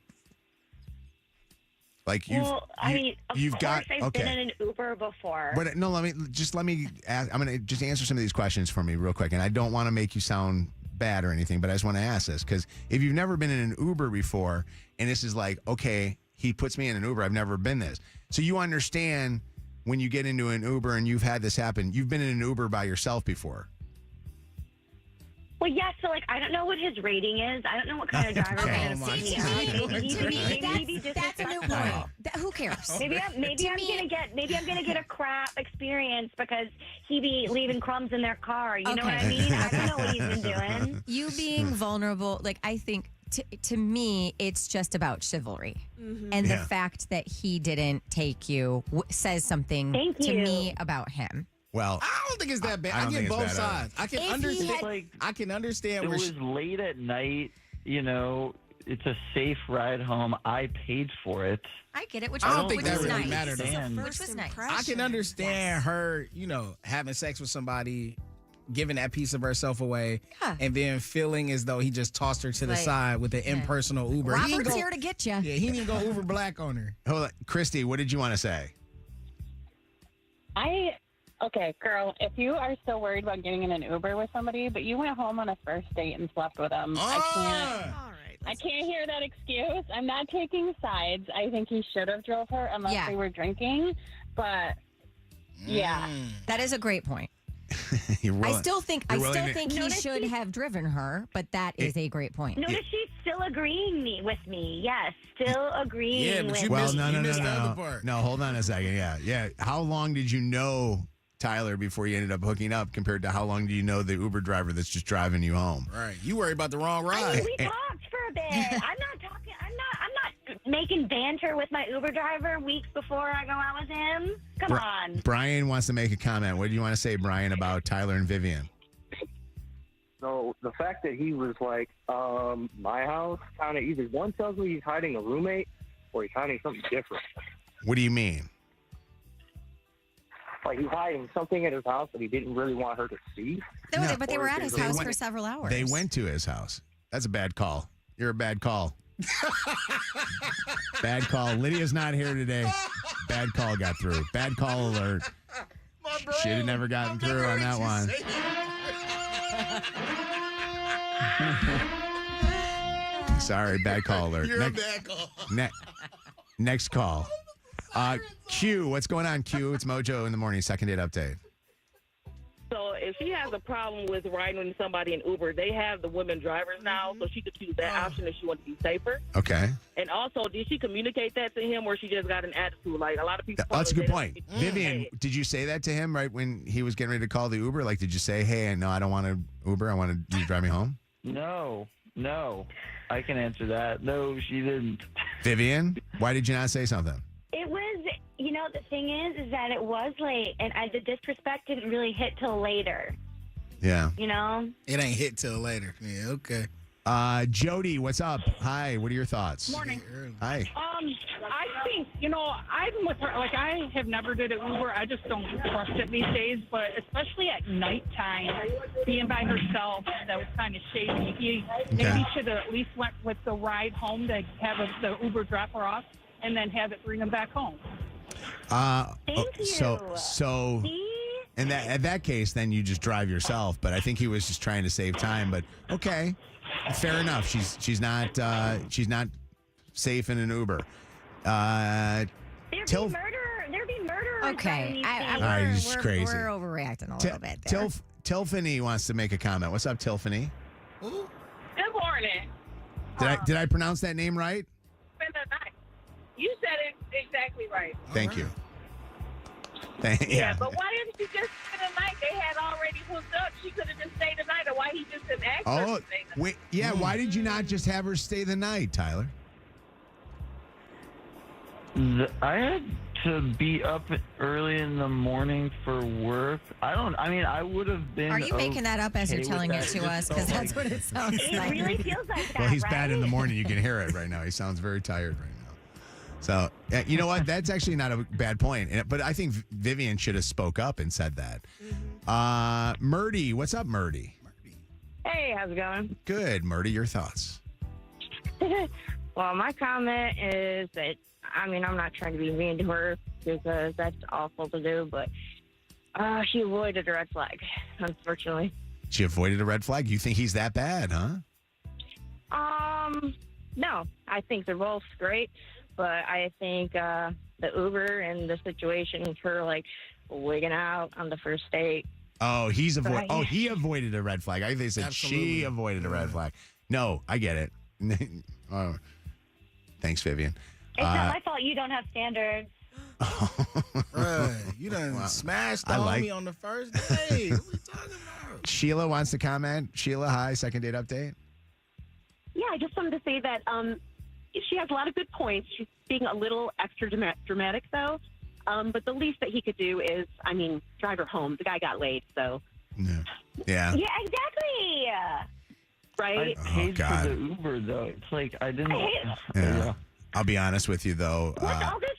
S2: Like you've got
S23: I've been in an Uber before.
S2: But no, let me ask. I'm going to just answer some of these questions for me real quick. And I don't want to make you sound bad or anything, but I just want to ask this because if you've never been in an Uber before, and this is like, okay, he puts me in an Uber, I've never been this. So you understand when you get into an Uber and you've had this happen, you've been in an Uber by yourself before.
S23: Well, yeah, so, I don't know what his rating is. I don't know what kind of driver
S4: That's a new point. Who cares?
S23: Maybe I'm gonna get a crap experience because he be leaving crumbs in their car. You know what I mean? I don't know what he's been doing.
S4: You being vulnerable, I think to me, it's just about chivalry. And the fact that he didn't take you says something to me about him.
S2: Well,
S3: I don't think it's that bad. I get both sides. I can understand. I can understand.
S22: It was late at night. It's a safe ride home. I paid for it.
S4: I get it. Which
S3: I don't think that
S4: really
S3: really mattered.
S4: Which was nice.
S3: I can understand her, having sex with somebody, giving that piece of herself away, and then feeling as though he just tossed her to the side with an impersonal Uber.
S4: Robert's here to get you.
S3: Yeah, he didn't go Uber black on her.
S2: Hold on, Christy, what did you want to say?
S1: Okay, girl, if you are so worried about getting in an Uber with somebody, but you went home on a first date and slept with them, I can't hear that excuse. I'm not taking sides. I think he should have drove her unless they were drinking, but yeah.
S4: That is a great point. I still think he should have driven her, but that is a great point.
S23: Notice she's still agreeing with me. Yes, still agreeing with me.
S2: No, hold on a second. Yeah. How long did you know Tyler before you ended up hooking up compared to how long do you know the Uber driver that's just driving you home?
S3: Right. You worry about the wrong ride.
S23: I mean, we talked for a bit. I'm not making banter with my Uber driver weeks before I go out with him. Come on.
S2: Brian wants to make a comment. What do you want to say, Brian, about Tyler and Vivian?
S9: So the fact that he was like, my house, kind of either one tells me he's hiding a roommate or he's hiding something different.
S2: What do you mean?
S9: Like he's hiding something at his house that he didn't really want her to see.
S4: No, but they were at his house for several hours.
S2: They went to his house. That's a bad call. You're a bad call. Bad call. Lydia's not here today. Bad call got through. Bad call alert. Should have never gotten through on that one. Sorry, bad call alert.
S3: You're a bad call.
S2: Next call. Q, what's going on, Q? It's Mojo in the morning, second date update.
S17: So if she has a problem with riding with somebody in Uber, they have the women drivers now, so she could choose that option if she wants to be safer.
S2: Okay.
S17: And also, did she communicate that to him, or she just got an attitude? Like a lot of people.
S2: That's a good point. Vivian, did you say that to him right when he was getting ready to call the Uber? Like, did you say, "Hey, no, I don't want an Uber. I want you to drive me home"?
S22: No. I can answer that. No, she didn't.
S2: Vivian, why did you not say something?
S23: It was, the thing is that it was late, and the disrespect didn't really hit till later.
S2: Yeah.
S3: It ain't hit till later. Yeah, okay.
S2: Jody, what's up? Hi, what are your thoughts?
S21: Morning.
S2: Hi.
S21: I think, I'm with her. I have never did an Uber. I just don't trust it these days. But especially at nighttime, being by herself, that was kind of shady. He maybe should have at least went with the ride home to have the Uber drop her off and then have it bring him back home.
S23: Thank you.
S2: So in that case, then you just drive yourself. But I think he was just trying to save time. But okay, fair enough. She's not safe in an Uber.
S23: There'd be murderers.
S4: Okay,
S2: just crazy.
S4: We're overreacting a little bit there.
S2: Tilphany wants to make a comment. What's up, Tilphany?
S21: Good morning.
S2: Did I pronounce that name right?
S21: You said it exactly right.
S2: Thank you.
S21: Yeah, but why didn't she just spend the night? They had already hooked up. She could have just stayed the night, or why he just didn't ask her to stay the night?
S2: Wait, yeah, why did you not just have her stay the night, Tyler?
S22: I had to be up early in the morning for work. I would have been.
S4: Are you making that up as you're telling it to us? Because that's what it sounds like.
S23: It really feels like that.
S2: Well, he's
S23: right?
S2: bad in the morning. You can hear it right now. He sounds very tired right now. So, you know what? That's actually not a bad point. But I think Vivian should have spoke up and said that. Murdy, what's up, Murdy?
S6: Hey, how's it going?
S2: Good, Murdy. Your thoughts?
S6: Well, my comment is that, I'm not trying to be mean to her because that's awful to do, but she avoided a red flag, unfortunately.
S2: She avoided a red flag? You think he's that bad, huh?
S6: No, I think they're both great, but I think the Uber and the situation with her, wigging out on the first date.
S2: Oh, he avoided a red flag. I think they said she avoided a red flag. No, I get it. Thanks, Vivian.
S23: It's not my fault you don't have standards.
S3: Bruh, you done smashed the homie on the first day. What we talking about?
S2: Sheila wants to comment. Sheila, hi, second date update.
S11: Yeah, I just wanted to say that she has a lot of good points. She's being a little extra dramatic, though. But the least that he could do is, drive her home. The guy got laid, so.
S2: Yeah.
S23: Yeah, exactly.
S11: Right?
S22: I paid for the Uber, though. It's like, I didn't.
S2: Yeah. I'll be honest with you, though.
S23: What's all this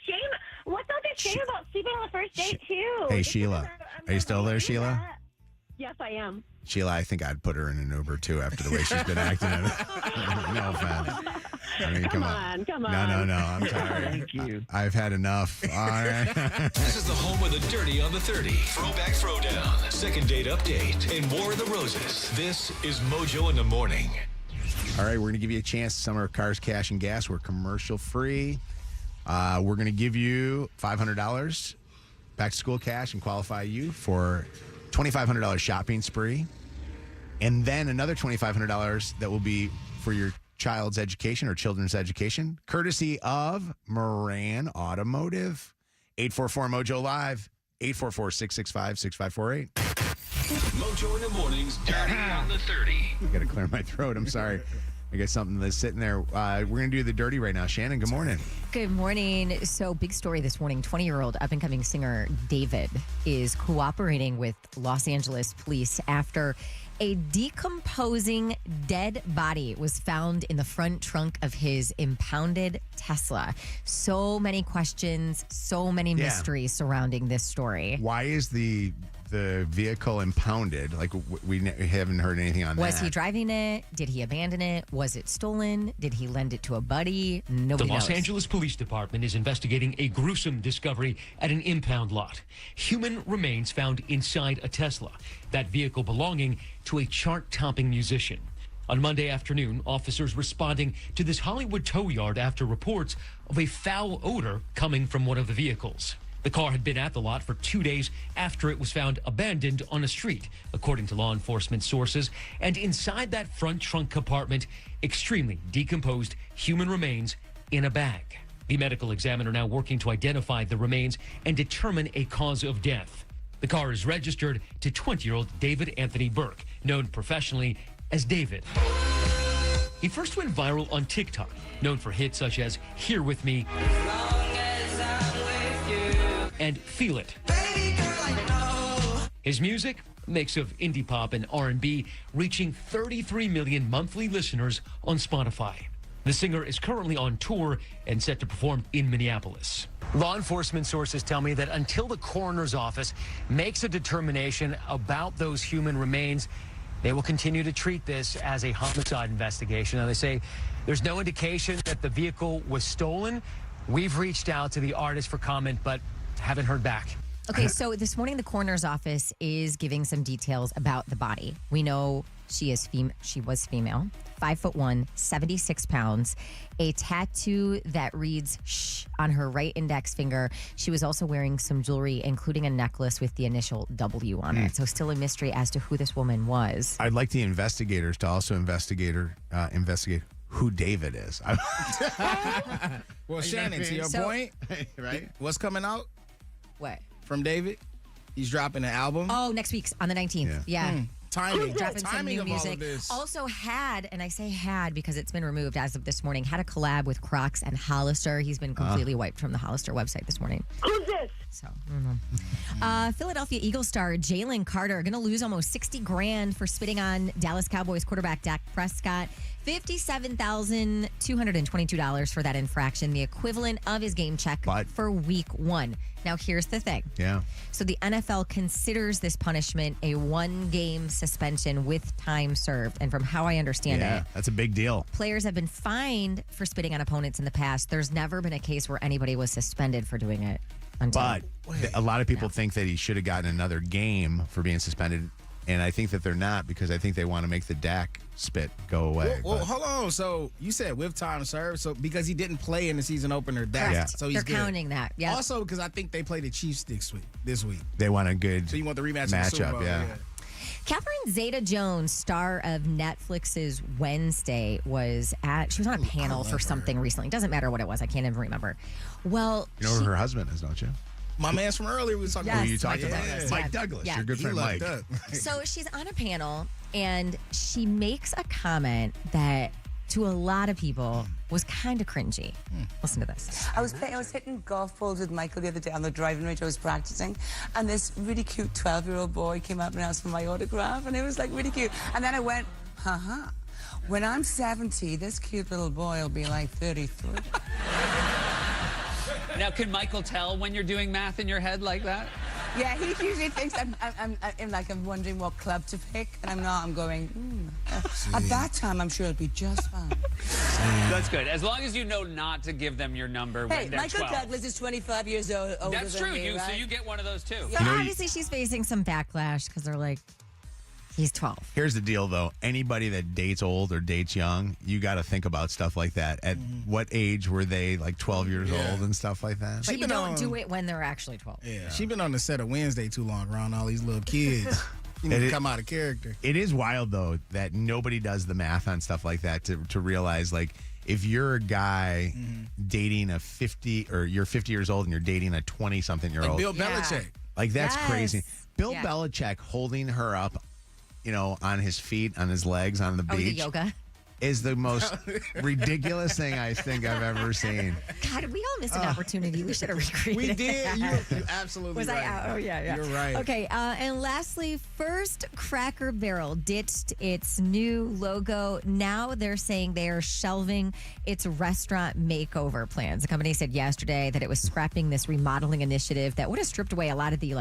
S23: shame about sleeping on the first date, too?
S2: Hey, Sheila. Are you still there, Sheila?
S11: Yes, I am.
S2: Sheila, I think I'd put her in an Uber, too, after the way she's been acting. No offense. Come on.
S11: Come on.
S2: No. I'm tired.
S22: Thank you.
S2: I've had enough. All right.
S7: This is the home of the Dirty on the 30. Throwback Throwdown. Second date update. And War of the Roses. This is Mojo in the Morning.
S2: All right, we're going to give you a chance. Summer Cars, Cash, and Gas. We're commercial free. We're going to give you $500 back to school cash and qualify you for $2,500 shopping spree. And then another $2,500 that will be for your child's education or children's education, courtesy of Moran Automotive. 844-MOJO Live, 844-665-6548.
S7: Mojo in the Morning's Dirty on the 30.
S2: I got to clear my throat. I'm sorry. I got something that's sitting there. We're going to do the dirty right now. Shannon, good morning.
S4: Good morning. So, big story this morning. 20-year-old up-and-coming singer David is cooperating with Los Angeles police after a decomposing dead body was found in the front trunk of his impounded Tesla. So many questions, so many mysteries surrounding this story.
S2: Why is the vehicle impounded? Like, we haven't heard anything on that.
S4: Was he driving it? Did he abandon it? Was it stolen? Did he lend it to a buddy? Nobody knows.
S18: The Los Angeles Police Department is investigating a gruesome discovery at an impound lot. Human remains found inside a Tesla, that vehicle belonging to a chart-topping musician. On Monday afternoon, officers responding to this Hollywood tow yard after reports of a foul odor coming from one of the vehicles. The car had been at the lot for 2 days after it was found abandoned on a street, according to law enforcement sources. And inside that front trunk compartment, extremely decomposed human remains in a bag. The medical examiner now working to identify the remains and determine a cause of death. The car is registered to 20-year-old David Anthony Burke, known professionally as David. He first went viral on TikTok, known for hits such as Here With Me and Feel It. His music, a mix of indie pop and R&B, reaching 33 million monthly listeners on Spotify. The singer is currently on tour and set to perform in Minneapolis. Law enforcement sources tell me that until the coroner's office makes a determination about those human remains, they will continue to treat this as a homicide investigation. Now, they say there's no indication that the vehicle was stolen. We've reached out to the artist for comment, but haven't heard back.
S4: Okay, so this morning the coroner's office is giving some details about the body. We know she was female, 5'1", 76 pounds, a tattoo that reads "shh" on her right index finger. She was also wearing some jewelry, including a necklace with the initial W on it. So still a mystery as to who this woman was.
S2: I'd like the investigators to also investigate who David is.
S3: Well, Shannon, to your point,
S2: right?
S3: What's coming out?
S4: What?
S3: From David? He's dropping an album.
S4: Oh, next week's on the 19th. Yeah.
S3: timing.
S4: Dropping some
S3: Timing
S4: new
S3: of all
S4: music.
S3: of this.
S4: Also had, and I say had because it's been removed as of this morning, had a collab with Crocs and Hollister. He's been completely wiped from the Hollister website this morning.
S23: Who's this?
S4: So, I don't know. Philadelphia Eagles star Jalen Carter going to lose almost $60,000 for spitting on Dallas Cowboys quarterback Dak Prescott. $57,222 for that infraction, the equivalent of his game check for week 1. Now, here's the thing.
S2: Yeah.
S4: So the NFL considers this punishment a 1-game suspension with time served. And from how I understand it,
S2: that's a big deal.
S4: players have been fined for spitting on opponents in the past. There's never been a case where anybody was suspended for doing it.
S2: But a lot of people think that he should have gotten another game for being suspended. And I think that they're not because I think they want to make the Dak spit go away.
S3: Well, hold on. So you said with time served. So because he didn't play in the season opener, so he's
S4: They're
S3: good.
S4: counting that. Yeah.
S3: Also, because I think they play the Chiefs this week.
S2: They want a good
S3: So you want the rematch in the Super Bowl,
S2: yeah.
S4: Catherine Zeta-Jones, star of Netflix's Wednesday, she was on a panel for something recently. Doesn't matter what it was. I can't even remember. Well,
S2: You know who her husband is, don't you?
S3: My man's from earlier, we was talking about.
S2: Who you talked
S4: Michael
S2: about?
S4: Douglas.
S2: Mike
S4: Yeah.
S2: Douglas,
S4: Yeah.
S2: your good friend Mike.
S4: So she's on a panel and she makes a comment that to a lot of people was kind of cringy. Listen to this.
S12: I was hitting golf balls with Michael the other day on the driving range. I was practicing, and this really cute 12-year-old boy came up and asked for my autograph, and it was like really cute. And then I went, when I'm 70, this cute little boy will be like 33.
S13: Now, can Michael tell when you're doing math in your head like that?
S12: Yeah, he usually thinks I'm wondering what club to pick, and I'm not. I'm going, at that time, I'm sure it'll be just fine.
S13: That's good. As long as you know not to give them your number
S12: Hey,
S13: when they're
S12: Michael
S13: 12.
S12: Douglas is 25 years older
S13: That's
S12: than
S13: true.
S12: me,
S13: So
S12: right?
S13: you get one of those too.
S4: So obviously she's facing some backlash because they're like, he's 12.
S2: Here's the deal, though. Anybody that dates old or dates young, you got to think about stuff like that. At what age were they, like 12 years old and stuff like that?
S4: But you don't do it when they're actually 12.
S3: Yeah, she been on the set of Wednesday too long around all these little kids. You need to come out of character.
S2: It is wild, though, that nobody does the math on stuff like that to realize, like, if you're a guy dating a 50, or you're 50 years old and you're dating a 20-something-year-old.
S3: Like Bill Belichick.
S2: Like, that's crazy. Bill
S4: Yeah.
S2: Belichick holding her up, on his feet, on his legs, on the beach.
S4: The yoga.
S2: Is the most ridiculous thing I think I've ever seen.
S4: God, we all missed an opportunity. We should have recreated
S3: We did.
S4: that.
S3: You absolutely
S4: Was
S3: right.
S4: I out? Oh, yeah.
S3: You're right.
S4: Okay, and lastly, First Cracker Barrel ditched its new logo. Now they're saying they are shelving its restaurant makeover plans. The company said yesterday that it was scrapping this remodeling initiative that would have stripped away a lot of the,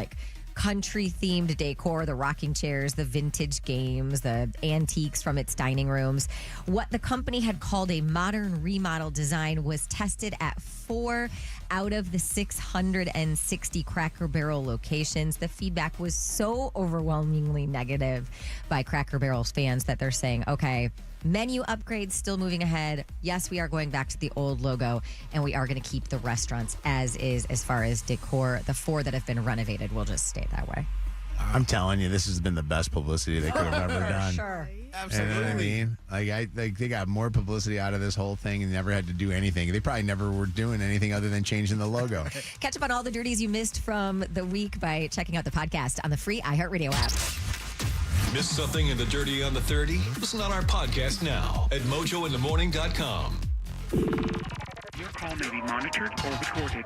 S4: country-themed decor, the rocking chairs, the vintage games, the antiques from its dining rooms. What the company had called a modern remodel design was tested at 4 out of the 660 Cracker Barrel locations. The feedback was so overwhelmingly negative by Cracker Barrel's fans that they're saying, okay, menu upgrades still moving ahead. Yes, we are going back to the old logo, and we are going to keep the restaurants as is as far as decor. The 4 that have been renovated will just stay that way.
S2: I'm telling you, this has been the best publicity they could have ever done.
S4: Sure.
S2: Absolutely. You know what I mean? Like they got more publicity out of this whole thing and never had to do anything. They probably never were doing anything other than changing the logo.
S4: Catch up on all the dirties you missed from the week by checking out the podcast on the free iHeartRadio app.
S7: Missed something in the Dirty on the 30? Listen on our podcast now at mojointhemorning.com.
S19: Your call may be monitored or recorded.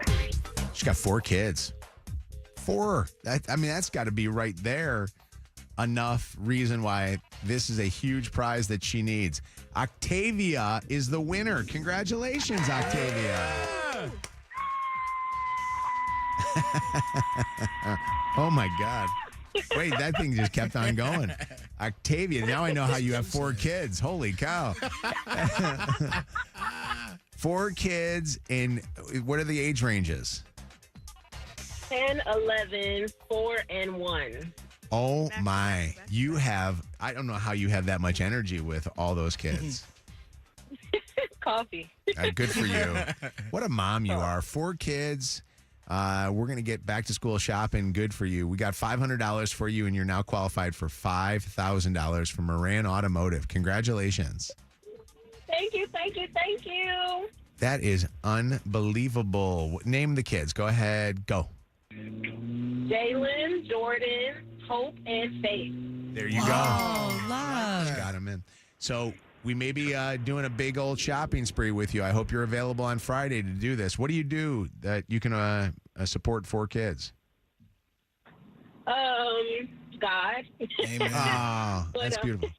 S2: She's got 4 kids. 4. That's got to be right there enough reason why this is a huge prize that she needs. Octavia is the winner. Congratulations, Octavia. Oh, my God. Wait, that thing just kept on going. Octavia, now I know how you have 4 kids. Holy cow. 4 kids, and what are the age ranges?
S6: 10, 11, 4, and 1.
S2: Oh, my. I don't know how you have that much energy with all those kids.
S6: Coffee.
S2: Good for you. What a mom you are. 4 kids. We're going to get back to school shopping. Good for you. We got $500 for you, and you're now qualified for $5,000 from Moran Automotive. Congratulations.
S6: Thank you, thank you, thank you.
S2: That is unbelievable. Name the kids. Go ahead. Go.
S6: Jalen, Jordan, Hope, and Faith.
S2: There you go.
S15: love.
S2: Got him in. So we may be doing a big old shopping spree with you. I hope you're available on Friday to do this. What do you do that you can support 4 kids?
S8: God.
S3: Amen.
S2: Oh, that's beautiful.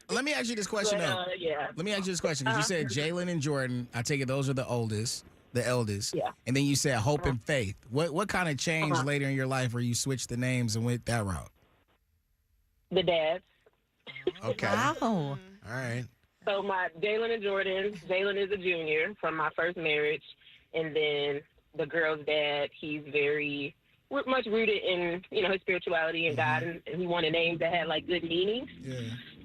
S3: Let me ask you this question, though.
S8: Yeah.
S3: Let me ask you this question. You said Jalen and Jordan. I take it those are the eldest.
S8: Yeah.
S3: And then you said Hope and Faith. What kind of changed later in your life where you switched the names and went that route?
S8: The dads.
S2: Okay.
S4: Wow.
S2: All right.
S8: So my Jalen and Jordan. Jalen is a junior from my first marriage, and then the girl's dad. He's very much rooted in his spirituality and God, and he wanted names that had like good meanings.
S3: Yeah.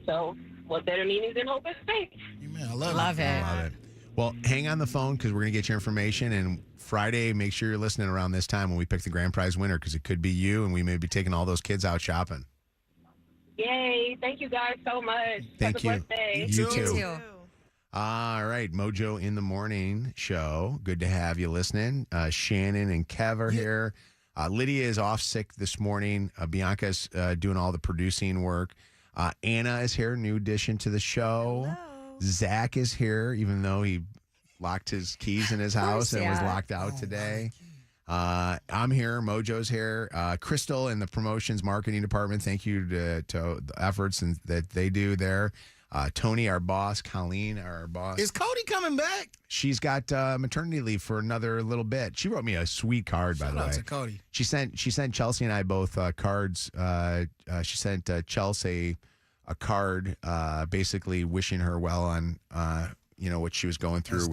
S8: So what better meanings than Hope and Faith?
S3: Amen. I love
S4: it.
S2: Love it. Well, hang on the phone because we're going to get your information. And Friday, make sure you're listening around this time when we pick the grand prize winner because it could be you, and we may be taking all those kids out shopping.
S8: Yay. Thank you guys so much.
S2: Thank you.
S8: Have a blessed day.
S2: You too. All right. Mojo in the Morning show. Good to have you listening. Shannon and Kev are here. Lydia is off sick this morning. Bianca's doing all the producing work. Anna is here, new addition to the show. Hello. Zach is here, even though he locked his keys in his house and was locked out today. I'm here. Mojo's here. Crystal in the promotions marketing department. Thank you to the efforts that they do there. Tony, our boss. Colleen, our boss.
S3: Is Cody coming back?
S2: She's got maternity leave for another little bit. She wrote me a sweet card, by the way.
S3: Shout out to Cody.
S2: She sent Chelsea and I both cards. She sent Chelsea a card, basically wishing her well on what she was going through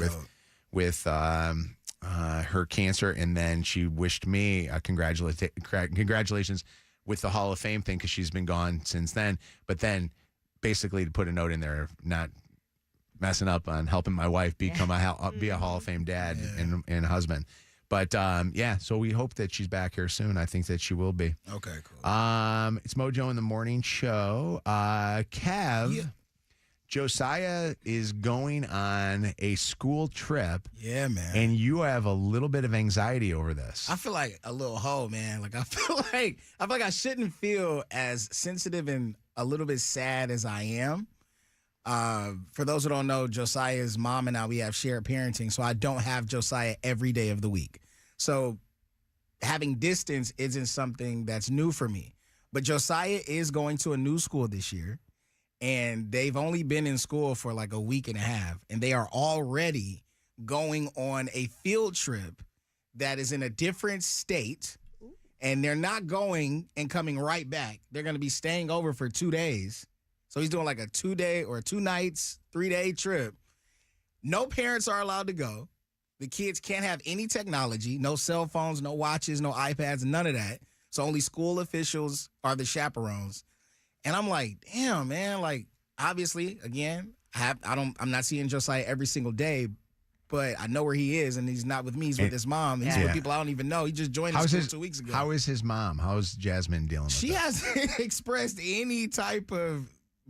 S2: with her cancer, and then she wished me congratulations with the Hall of Fame thing because she's been gone since then. But then basically to put a note in there, not messing up on helping my wife become be a Hall of Fame dad and husband. But so we hope that she's back here soon. I think that she will be.
S3: Okay, cool.
S2: It's Mojo in the Morning show. Kev, Josiah is going on a school trip.
S3: Yeah, man.
S2: And you have a little bit of anxiety over this.
S3: I feel like a little hoe, man. Like I feel like I shouldn't feel as sensitive and a little bit sad as I am. For those who don't know, Josiah's mom and I, we have shared parenting, so I don't have Josiah every day of the week. So having distance isn't something that's new for me. But Josiah is going to a new school this year, and they've only been in school for like a week and a half, and they are already going on a field trip that is in a different state, and they're not going and coming right back. They're going to be staying over for 2 days. So he's doing like a 2-day or 2 nights, 3-day trip. No parents are allowed to go. The kids can't have any technology, no cell phones, no watches, no iPads, none of that. So only school officials are the chaperones. And I'm like, damn, man. Like, obviously, again, I'm not seeing Josiah every single day, but I know where he is, and he's not with me. He's with his mom. He's with people I don't even know. He just joined the school 2 weeks ago.
S2: How is his mom? How's Jasmine dealing with
S3: She
S2: this?
S3: hasn't expressed any type of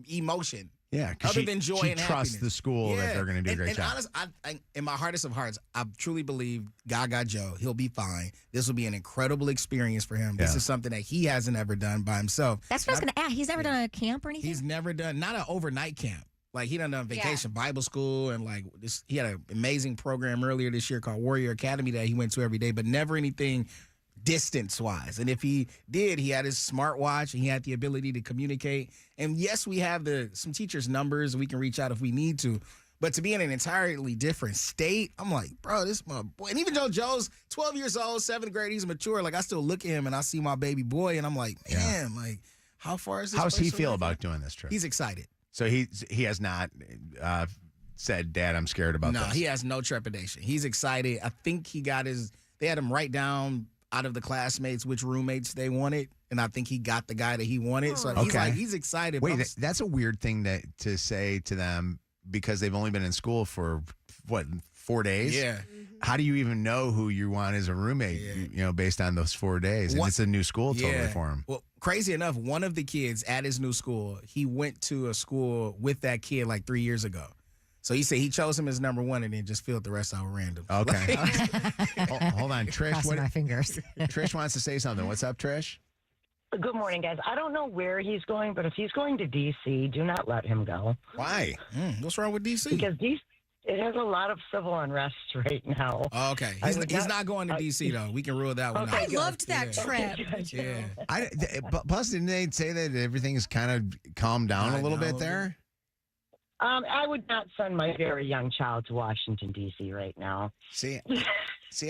S3: emotion.
S2: Yeah,
S3: other than joy and
S2: trusts
S3: happiness.
S2: the school that they're going to do a great job.
S3: Honest, in my hardest of hearts, I truly believe Gaga Joe, he'll be fine. This will be an incredible experience for him. This is something that he hasn't ever done by himself.
S4: That's what I was going to ask. He's never done a camp or anything?
S3: He's never done, not an overnight camp. Like, he done vacation Bible school, and like this, he had an amazing program earlier this year called Warrior Academy that he went to every day, but never anything distance-wise. And if he did, he had his smartwatch, and he had the ability to communicate. And yes, we have some teachers' numbers, and we can reach out if we need to. But to be in an entirely different state, I'm like, bro, this is my boy. And even though Joe's 12 years old, 7th grade, he's mature, like I still look at him and I see my baby boy, and I'm like, man, like, how far is this?
S2: How's he feel about doing this trip?
S3: He's excited.
S2: So he has not said, Dad, I'm scared about this.
S3: No, he has no trepidation. He's excited. I think they had him write down out of the classmates which roommates they wanted, and I think he got the guy that he wanted. So he's excited.
S2: Wait, that's a weird thing to say to them because they've only been in school for, 4 days?
S3: Yeah.
S2: How do you even know who you want as a roommate, based on those 4 days? And it's a new school totally for him.
S3: Well, crazy enough, one of the kids at his new school, he went to a school with that kid like 3 years ago. So he said he chose him as number one and then just filled the rest out random.
S2: Okay. Hold on, Trish.
S4: Crossing my fingers.
S2: Trish wants to say something. What's up, Trish?
S5: Good morning, guys. I don't know where he's going, but if he's going to D.C., do not let him go.
S2: Why?
S3: What's wrong with D.C.?
S5: Because it has a lot of civil unrest right now.
S3: Oh, okay. He's not going to D.C., though. We can rule that one out.
S4: I loved that trip.
S2: Plus, didn't they say that everything is kind of calmed down a little bit there?
S5: I would not send my very young child to Washington, D.C. right now.
S2: See,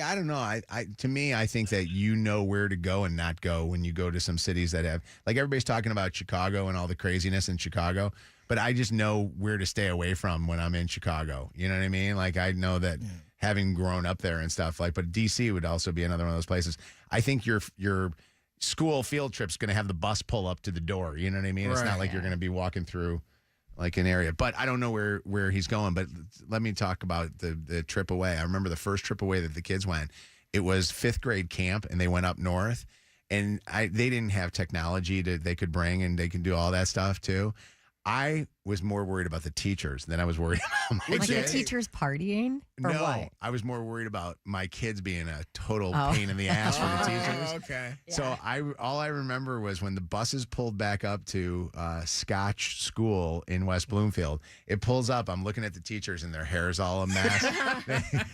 S2: I don't know. To me, I think that you know where to go and not go when you go to some cities that have, like everybody's talking about Chicago and all the craziness in Chicago, but I just know where to stay away from when I'm in Chicago. You know what I mean? Like I know that having grown up there and stuff, but DC would also be another one of those places. I think your school field trip's going to have the bus pull up to the door. You know what I mean? It's not like you're going to be walking through like an area, but I don't know where he's going. But let me talk about the trip away. I remember the first trip away that the kids went. It was 5th grade camp, and they went up north, and they didn't have technology they could bring, and they can do all that stuff too. I was more worried about the teachers than I was worried about my
S4: Like
S2: kids.
S4: the teachers partying? Or
S2: No,
S4: what?
S2: I was more worried about my kids being a total pain in the ass for the teachers.
S3: Okay.
S2: So all I remember was when the buses pulled back up to Scotch School in West Bloomfield. It pulls up. I'm looking at the teachers, and their hair's all a mess.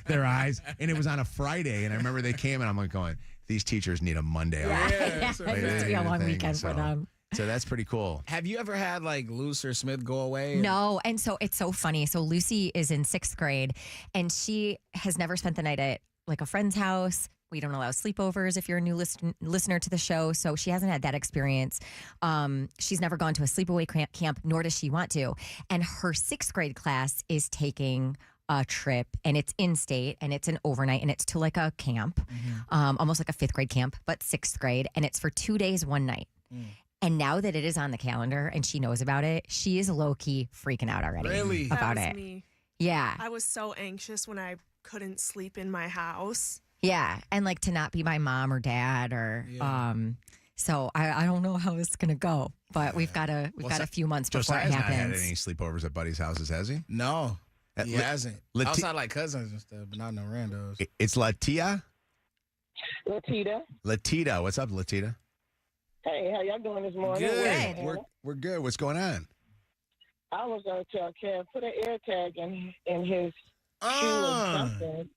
S2: Their eyes. And it was on a Friday, and I remember they came, and I'm like going, these teachers need a Monday off.
S4: It needs to be a long weekend for them.
S2: So that's pretty cool.
S3: Have you ever had like Luce or Smith go away?
S4: No. And so it's so funny. So Lucy is in 6th grade, and she has never spent the night at like a friend's house. We don't allow sleepovers if you're a new listener to the show. So she hasn't had that experience. She's never gone to a sleepaway camp, nor does she want to. And her 6th grade class is taking a trip, and it's in state, and it's an overnight, and it's to like a camp, almost like a 5th grade camp, but 6th grade. And it's for 2 days, 1 night. And now that it is on the calendar and she knows about it, she is low-key freaking out already about
S10: That was
S4: it.
S10: Me.
S4: Yeah.
S10: I was so anxious when I couldn't sleep in my house.
S4: Yeah. And like to not be my mom or dad or so I don't know how it's gonna go. But we've got a few months before it
S2: Josiah's not
S4: happens.
S2: had any sleepovers at buddies' houses, has he?
S3: No. He hasn't.
S2: Lati-
S3: Outside like cousins and stuff, but not no randos.
S2: It's Latia?
S14: Latita.
S2: Latita. What's up, Latita?
S14: Hey, how y'all doing this morning?
S2: Good. We're good. What's going on?
S14: I was going to tell Kev, put an air tag in his shoe or something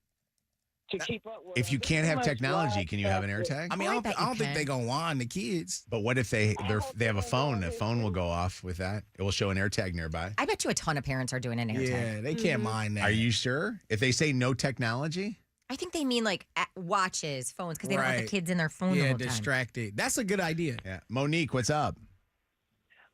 S14: to keep up with
S2: If you
S14: him.
S2: can't have
S14: Much
S2: technology,
S14: life
S2: can you have an
S14: stuff.
S2: AirTag?
S3: I mean, I don't think they're going to whine the kids.
S2: But what if they have a phone? The phone will go off with that. It will show an AirTag nearby.
S4: I bet you a ton of parents are doing an AirTag.
S3: Yeah, they can't mind that.
S2: Are you sure? If they say no technology?
S4: I think they mean like watches, phones, because they don't want the kids in their phone the
S3: Yeah,
S4: whole time.
S3: distracted. That's a good idea.
S2: Yeah. Monique, what's up?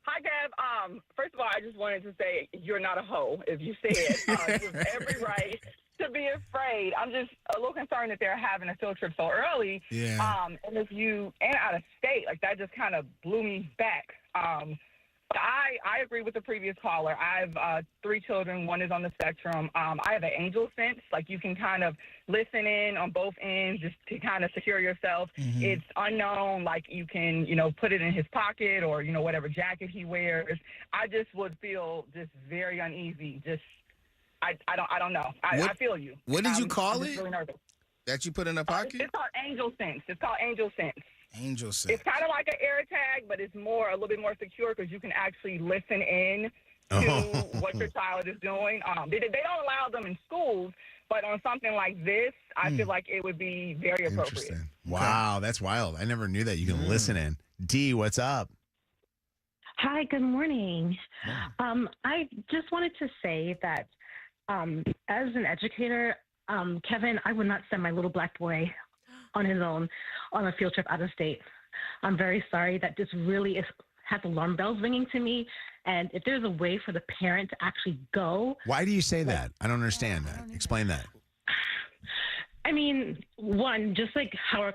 S20: Hi, Gab. First of all, I just wanted to say you're not a hoe, if you said. You have every right to be afraid. I'm just a little concerned that they're having a field trip so early.
S3: Yeah.
S20: And if you ain't out of state, like that just kind of blew me back. But I agree with the previous caller. I have 3 children. One is on the spectrum. I have an angel sense. Like you can kind of listen in on both ends just to kind of secure yourself. It's unknown. Like you can, put it in his pocket or, whatever jacket he wears. I just would feel just very uneasy. Just, I don't know. I feel you.
S3: What did you call
S20: I'm just
S3: it?
S20: really nervous.
S3: That you put in a pocket?
S20: It's called angel sense.
S3: Angel sense.
S20: It's kind of like an air tag, but it's a little bit more secure because you can actually listen in to what your child is doing. They don't allow them in schools, but on something like this, I feel like it would be very appropriate.
S2: Interesting. Wow, that's wild. I never knew that you can listen in. D, what's up?
S24: Hi, good morning. I just wanted to say that as an educator, Kevin, I would not send my little black boy on his own on a field trip out of state. I'm very sorry that this really has alarm bells ringing to me. And if there's a way for the parent to actually go.
S2: Why do you say that? I don't understand that. Explain that.
S24: I mean, one, just like how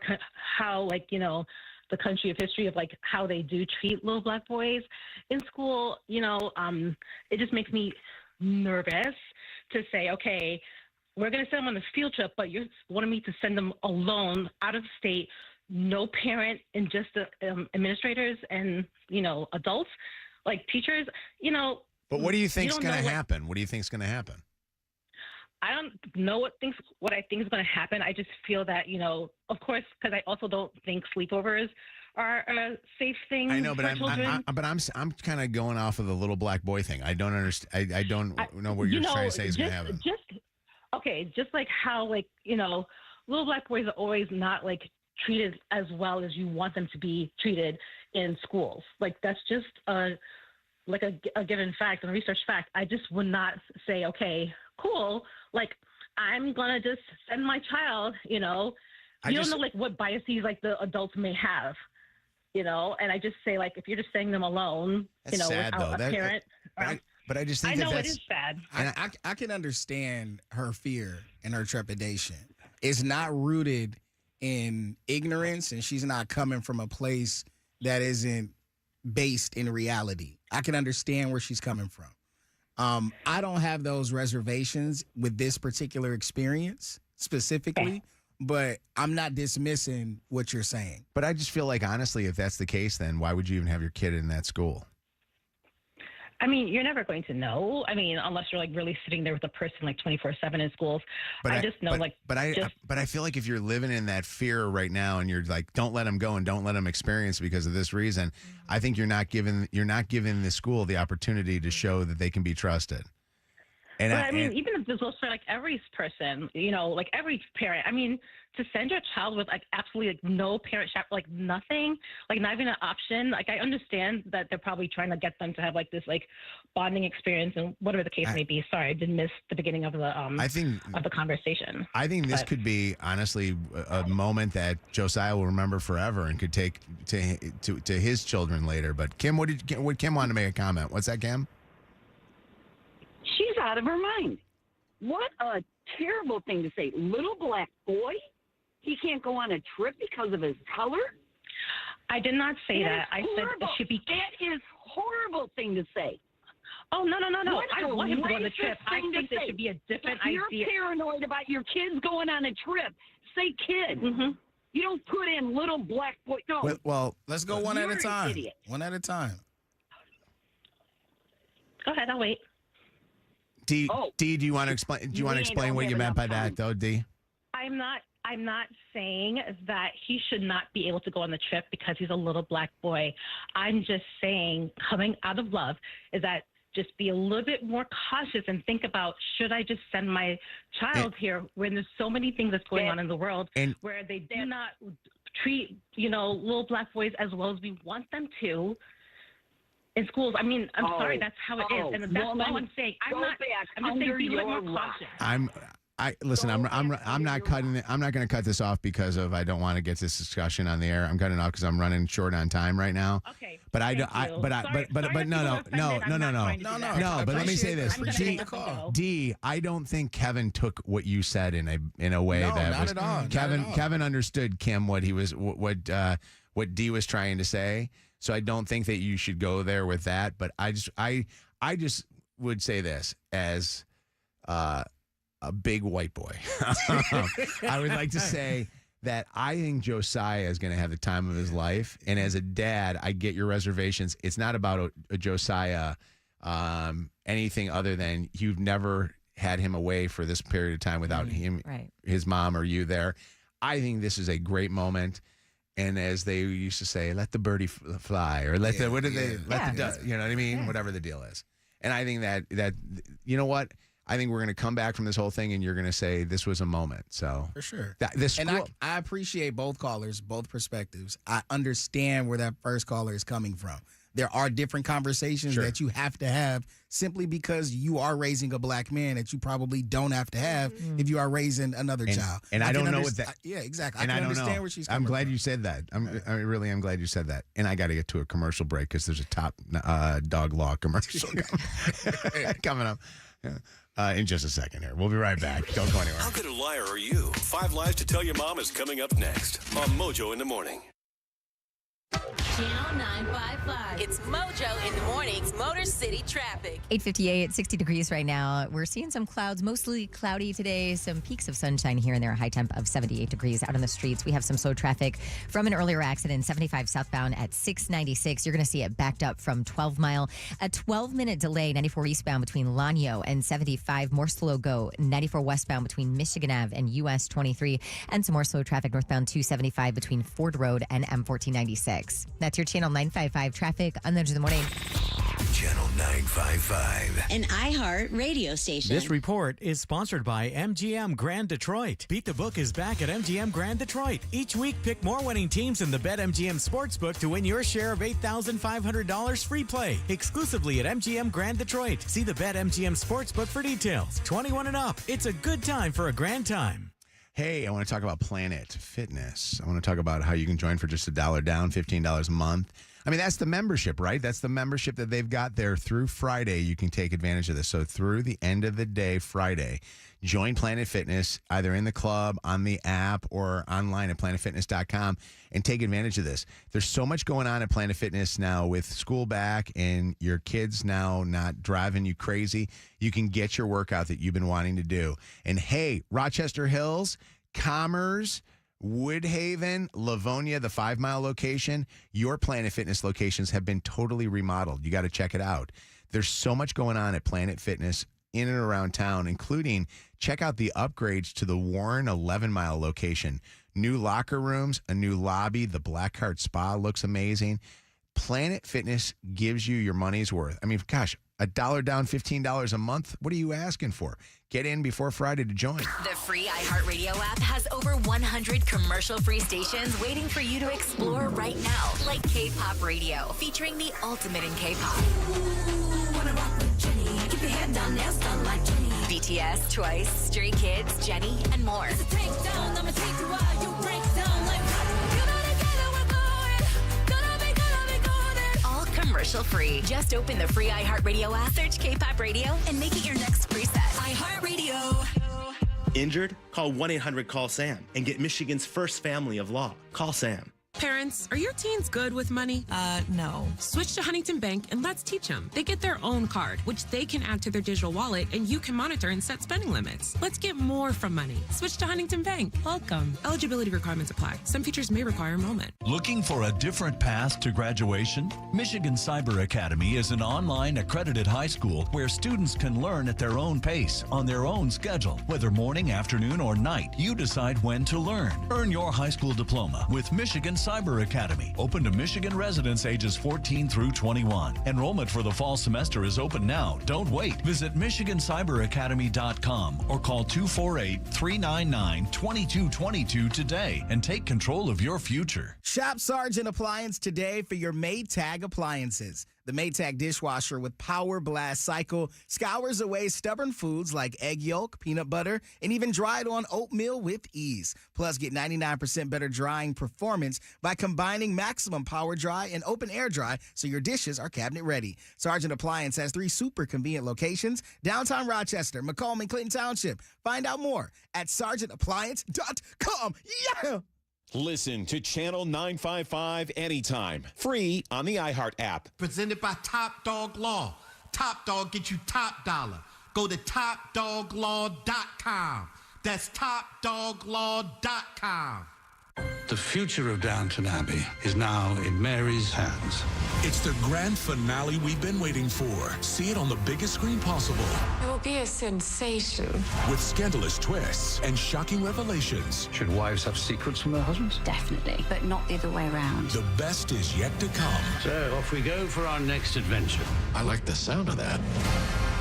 S24: the country of history of like how they do treat little black boys in school, it just makes me nervous to say, okay, we're going to send them on this field trip, but you're wanting me to send them alone out of state, no parent, and just the administrators and, adults, like teachers,
S2: But what do you think's going to
S24: what-
S2: happen? What do you think's going to happen?
S24: I don't know what I think is going to happen. I just feel that, of course, because I also don't think sleepovers are a safe thing
S2: I know, but
S24: for children.
S2: I'm kind of going off of the little black boy thing. I don't understand. I don't know what you're trying to say is going to happen.
S24: Just like how little black boys are always not like treated as well as you want them to be treated in schools. Like that's just a given fact and a research fact. I just would not say, okay, cool. Like I'm gonna just send my child. You don't know like what biases like the adults may have. And I just say like if you're just sending them alone,
S2: sad,
S24: without a parent.
S2: But I just think
S24: I know
S2: that's,
S24: it is sad.
S3: I can understand her fear and her trepidation. It's not rooted in ignorance, and she's not coming from a place that isn't based in reality. I can understand where she's coming from. I don't have those reservations with this particular experience specifically, but I'm not dismissing what you're saying.
S2: But I just feel like, honestly, if that's the case, then why would you even have your kid in that school?
S24: I mean, you're never going to know. I mean, unless you're like really sitting there with a person like 24/7 in schools. But I just know
S2: But I feel like if you're living in that fear right now, and you're like, don't let them go and don't let them experience because of this reason, I think you're not giving the school the opportunity to show that they can be trusted. And
S24: but I mean, even if this was for like every person, like every parent, I mean, to send your child with like absolutely like no parent like nothing, like not even an option. Like I understand that they're probably trying to get them to have like this like bonding experience and whatever the case may be. Sorry, I did miss the beginning of the of the conversation.
S2: I think this could be honestly a moment that Josiah will remember forever and could take to his children later. But Kim, what Kim wanted to make a comment? What's that, Kim?
S1: She's out of her mind. What a terrible thing to say. Little black boy? He can't go on a trip because of his color?
S24: I did not say that. I said it should be.
S1: That is horrible thing to say.
S24: Oh, no.
S1: What
S24: I want him to go on the trip. I
S1: thing
S24: think
S1: to
S24: there
S1: say.
S24: should be a different
S1: If you're
S24: idea.
S1: paranoid about your kids going on a trip, say kid.
S24: Mm-hmm.
S1: You don't put in little black boy. No.
S3: Well, let's go one at
S1: You're
S3: a
S1: an
S3: time.
S1: idiot.
S3: One at a time.
S24: Go ahead, I'll wait.
S2: D, do you want to explain? Do you want to explain what you meant by that, though, D?
S24: I'm not saying that he should not be able to go on the trip because he's a little black boy. I'm just saying, coming out of love, is that just be a little bit more cautious and think about, should I just send my child here when there's so many things that's going on in the world where they do not treat, little black boys as well as we want them to in schools. I mean, I'm sorry, that's how it is. And that's all I'm saying. I'm just saying be a little more cautious.
S2: Listen. I'm not cutting it. I'm not going to cut this off because I don't want to get this discussion on the air. I'm cutting it off because I'm running short on time right now.
S24: Okay.
S2: But no. But let me say this, D. I don't think Kevin took what you said in a way that
S3: not
S2: was.
S3: at all.
S2: Kevin understood, Kim, what D was trying to say. So I don't think that you should go there with that. But I just would say this as a big white boy. I would like to say that I think Josiah is going to have the time of his life. And as a dad, I get your reservations. It's not about a Josiah anything other than you've never had him away for this period of time without him, his mom or you there. I think this is a great moment. And as they used to say, let the birdie fly, or let the dove, you know what I mean? Yeah. Whatever the deal is. And I think that you know what? I think we're going to come back from this whole thing and you're going to say this was a moment. So
S3: for sure.
S2: And
S3: I appreciate both callers, both perspectives. I understand where that first caller is coming from. There are different conversations that you have to have simply because you are raising a black man that you probably don't have to have if you are raising another child.
S2: And I don't know what that.
S3: Yeah, exactly.
S2: And
S3: I can
S2: don't
S3: understand
S2: know.
S3: where she's coming
S2: I'm glad
S3: from.
S2: you said that. I really am glad you said that. And I got to get to a commercial break because there's a top dog law commercial coming up. In just a second here. We'll be right back. Don't go anywhere.
S7: How good a liar are you? 5 Lies to Tell Your Mom is coming up next on Mojo in the Morning.
S9: Channel 955. It's Mojo in the mornings. Motor City traffic.
S4: 8:58, 60 degrees right now. We're seeing some clouds, mostly cloudy today. Some peaks of sunshine here and there. A high temp of 78 degrees out on the streets. We have some slow traffic from an earlier accident, 75 southbound at 696. You're going to see it backed up from 12 Mile. A 12-minute delay, 94 eastbound between Lanyo and 75. More slow go, 94 westbound between Michigan Ave and US 23. And some more slow traffic northbound 275 between Ford Road and M1496. That's your Channel 955 traffic on the Edge of the Morning.
S16: Channel 955.
S9: An iHeart radio station.
S17: This report is sponsored by MGM Grand Detroit. Beat the Book is back at MGM Grand Detroit. Each week, pick more winning teams in the BetMGM Sportsbook to win your share of $8,500 free play exclusively at MGM Grand Detroit. See the BetMGM Sportsbook for details. 21 and up. It's a good time for a grand time.
S2: Hey, I want to talk about Planet Fitness. I want to talk about how you can join for just $1 down, $15 a month. I mean, that's the membership, right? That's the membership that they've got there through Friday. You can take advantage of this. So through the end of the day, Friday, join Planet Fitness either in the club, on the app, or online at planetfitness.com and take advantage of this. There's so much going on at Planet Fitness now with school back and your kids now not driving you crazy. You can get your workout that you've been wanting to do. And hey, Rochester Hills, Commerce, Woodhaven, Livonia, the 5 Mile location, your Planet Fitness locations have been totally remodeled. You got to check it out. There's so much going on at Planet Fitness in and around town, including check out the upgrades to the Warren 11 Mile location. New locker rooms, a new lobby, the Blackheart Spa looks amazing. Planet Fitness gives you your money's worth. I mean, gosh, $1 down, $15 a month. What are you asking for? Get in before Friday to join.
S9: The free iHeartRadio app has over 100 commercial-free stations waiting for you to explore right now, like K-Pop Radio, featuring the ultimate in K-Pop. BTS, Twice, Stray Kids, Jennie, and more. All commercial-free. Just open the free iHeartRadio app, search K-Pop Radio, and make it your next preset. iHeartRadio.
S21: Injured? Call 1-800-CALL-SAM and get Michigan's first family of law. Call Sam.
S25: Parents, are your teens good with money?
S15: No.
S25: Switch to Huntington Bank and let's teach them. They get their own card, which they can add to their digital wallet, and you can monitor and set spending limits. Let's get more from money. Switch to Huntington Bank. Welcome. Eligibility requirements apply. Some features may require enrollment.
S26: Looking for a different path to graduation? Michigan Cyber Academy is an online accredited high school where students can learn at their own pace, on their own schedule. Whether morning, afternoon, or night, you decide when to learn. Earn your high school diploma with Michigan Cyber Academy, open to Michigan residents ages 14 through 21. Enrollment for the fall semester is open now. Don't wait. Visit MichiganCyberAcademy.com or call 248-399-2222 today and take control of your future.
S3: Shop Sargent Appliance today for your Maytag appliances. The Maytag dishwasher with Power Blast Cycle scours away stubborn foods like egg yolk, peanut butter, and even dried on oatmeal with ease. Plus, get 99% better drying performance by combining maximum power dry and open air dry so your dishes are cabinet ready. Sargent Appliance has 3 super convenient locations: downtown Rochester, Macomb, and Clinton Township. Find out more at sargentappliance.com. Yeah!
S27: Listen to Channel 955 anytime. Free on the iHeart app.
S28: Presented by Top Dog Law. Top Dog gets you top dollar. Go to topdoglaw.com. That's topdoglaw.com.
S29: The future of Downton Abbey is now in Mary's hands.
S30: It's the grand finale we've been waiting for. See it on the biggest screen possible.
S31: It will be a sensation.
S30: With scandalous twists and shocking revelations.
S29: Should wives have secrets from their husbands?
S31: Definitely, but not the other way around.
S30: The best is yet to come.
S29: So off we go for our next adventure.
S27: I like the sound of that.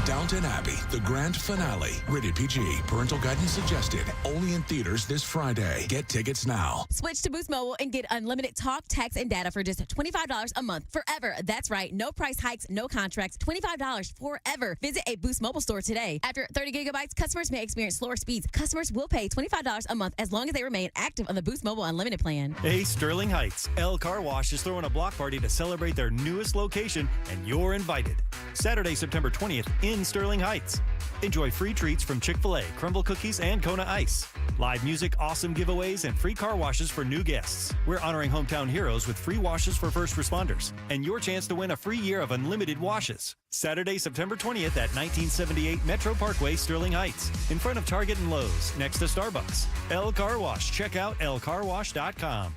S30: Downton Abbey, the grand finale. Rated PG. Parental guidance suggested. Only in theaters this Friday. Get tickets now.
S32: Switch to Boost Mobile and get unlimited talk, text, and data for just $25 a month forever. That's right. No price hikes, no contracts. $25 forever. Visit a Boost Mobile store today. After 30 gigabytes, customers may experience slower speeds. Customers will pay $25 a month as long as they remain active on the Boost Mobile Unlimited plan.
S33: Hey, Sterling Heights. L Car Wash is throwing a block party to celebrate their newest location, and you're invited. Saturday, September 20th in in Sterling Heights. Enjoy free treats from Chick-fil-A, Crumble Cookies, and Kona Ice. Live music, awesome giveaways, and free car washes for new guests. We're honoring hometown heroes with free washes for first responders and your chance to win a free year of unlimited washes. Saturday, September 20th at 1978 Metro Parkway, Sterling Heights, in front of Target and Lowe's, next to Starbucks. El Car Wash. Check out elcarwash.com.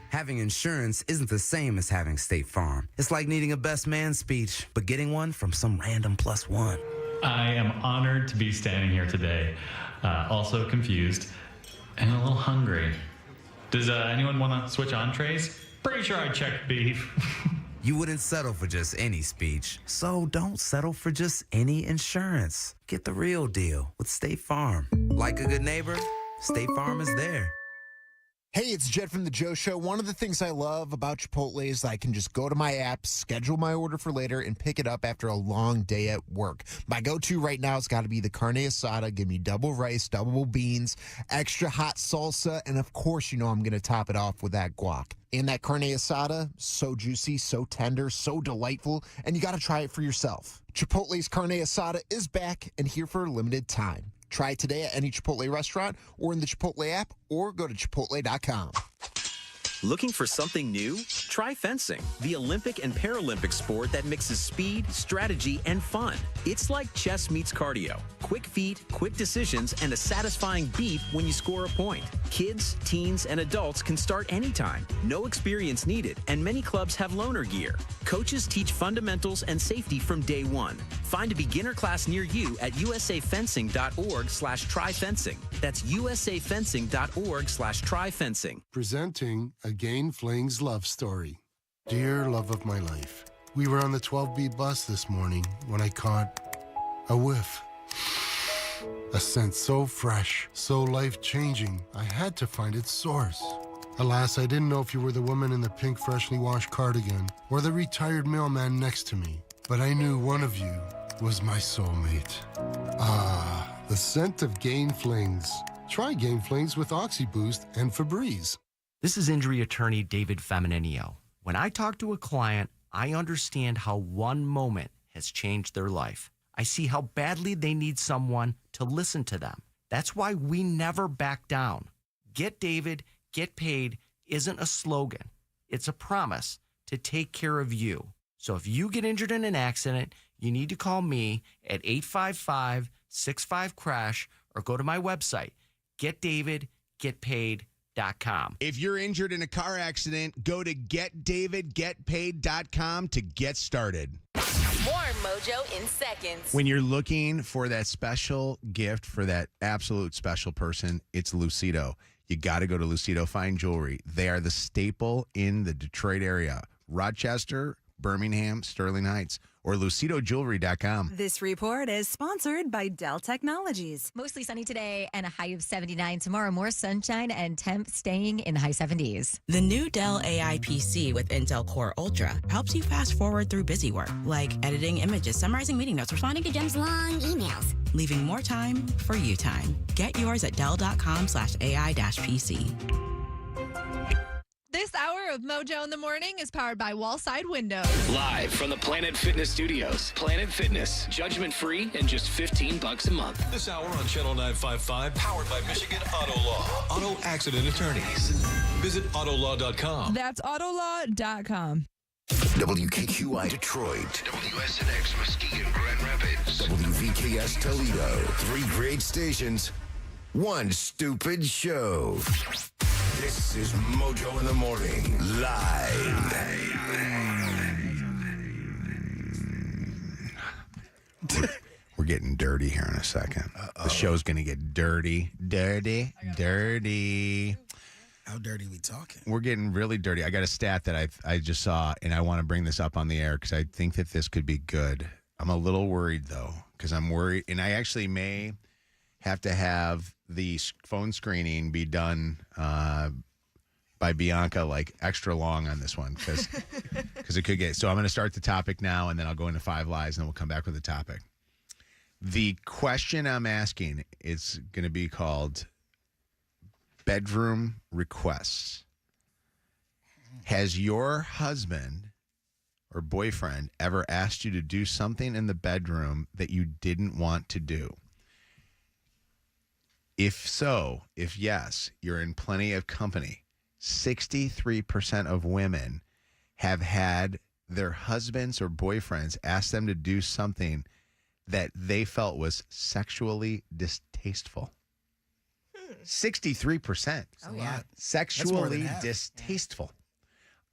S5: Having insurance isn't the same as having State Farm. It's like needing a best man speech, but getting one from some random plus one.
S6: I am honored to be standing here today, also confused and a little hungry. Does anyone want to switch entrees? Pretty sure I checked beef.
S5: You wouldn't settle for just any speech, so don't settle for just any insurance. Get the real deal with State Farm. Like a good neighbor, State Farm is there.
S8: Hey, it's Jed from The Joe Show. One of the things I love about Chipotle is I can just go to my app, schedule my order for later, and pick it up after a long day at work. My go-to right now has got to be the carne asada. Give me double rice, double beans, extra hot salsa, and of course, you know I'm going to top it off with that guac. And that carne asada, so juicy, so tender, so delightful, and you got to try it for yourself. Chipotle's carne asada is back and here for a limited time. Try it today at any Chipotle restaurant or in the Chipotle app or go to Chipotle.com.
S10: Looking for something new? Try fencing, the Olympic and Paralympic sport that mixes speed, strategy, and fun. It's like chess meets cardio. Quick feet, quick decisions, and a satisfying beat when you score a point. Kids, teens, and adults can start anytime. No experience needed, and many clubs have loaner gear. Coaches teach fundamentals and safety from day one. Find a beginner class near you at usafencing.org/tryfencing. That's usafencing.org/tryfencing.
S11: Presenting Again Fling's love story. Dear love of my life, we were on the 12B bus this morning when I caught a whiff. A scent so fresh, so life-changing, I had to find its source. Alas, I didn't know if you were the woman in the pink freshly washed cardigan or the retired mailman next to me, but I knew one of you was my soulmate. Ah, the scent of Gain Flings. Try Gain Flings with OxyBoost and Febreze.
S12: This is injury attorney David Femininio. When I talk to a client, I understand how one moment has changed their life. I see how badly they need someone to listen to them. That's why we never back down. Get David, get paid isn't a slogan. It's a promise to take care of you. So if you get injured in an accident, you need to call me at 855-65-CRASH or go to my website, getdavidgetpaid.com.
S2: If you're injured in a car accident, go to getdavidgetpaid.com to get started.
S9: More Mojo in seconds.
S2: When you're looking for that special gift for that absolute special person, it's Lucido. You got to go to Lucido Fine Jewelry. They are the staple in the Detroit area. Rochester, Birmingham, Sterling Heights, or lucidojewelry.com.
S13: This report is sponsored by Dell Technologies.
S4: Mostly sunny today and a high of 79 tomorrow. More sunshine and temp staying in the high 70s.
S14: The new Dell AI PC with Intel Core Ultra helps you fast forward through busy work, like editing images, summarizing meeting notes, responding to Jen's long emails, leaving more time for you time. Get yours at Dell.com/AI-PC.
S15: This hour of Mojo in the Morning is powered by Wallside Windows.
S18: Live from the Planet Fitness Studios. Planet Fitness, judgment free and just $15 a month.
S27: This hour on Channel 955, powered by Michigan Auto Law. Auto accident attorneys. Visit autolaw.com.
S15: That's autolaw.com.
S16: WKQI Detroit. WSNX Muskegon Grand Rapids. WVKS Toledo. 3 great stations. 1 stupid show. This is Mojo in the Morning, live.
S2: We're getting dirty here in a second. The show's going to get dirty.
S3: How dirty we talking?
S2: We're getting really dirty. I got a stat that I just saw, and I want to bring this up on the air because I think that this could be good. I'm a little worried, though, because I'm worried, and I actually may have to have the phone screening be done by Bianca like extra long on this one because it could get. So I'm going to start the topic now, and then I'll go into 5 lies, and then we'll come back with the topic. The question I'm asking is going to be called bedroom requests. Has your husband or boyfriend ever asked you to do something in the bedroom that you didn't want to do? If yes, you're in plenty of company. 63% of women have had their husbands or boyfriends ask them to do something that they felt was sexually distasteful. 63%.
S4: Oh, yeah.
S2: Sexually distasteful.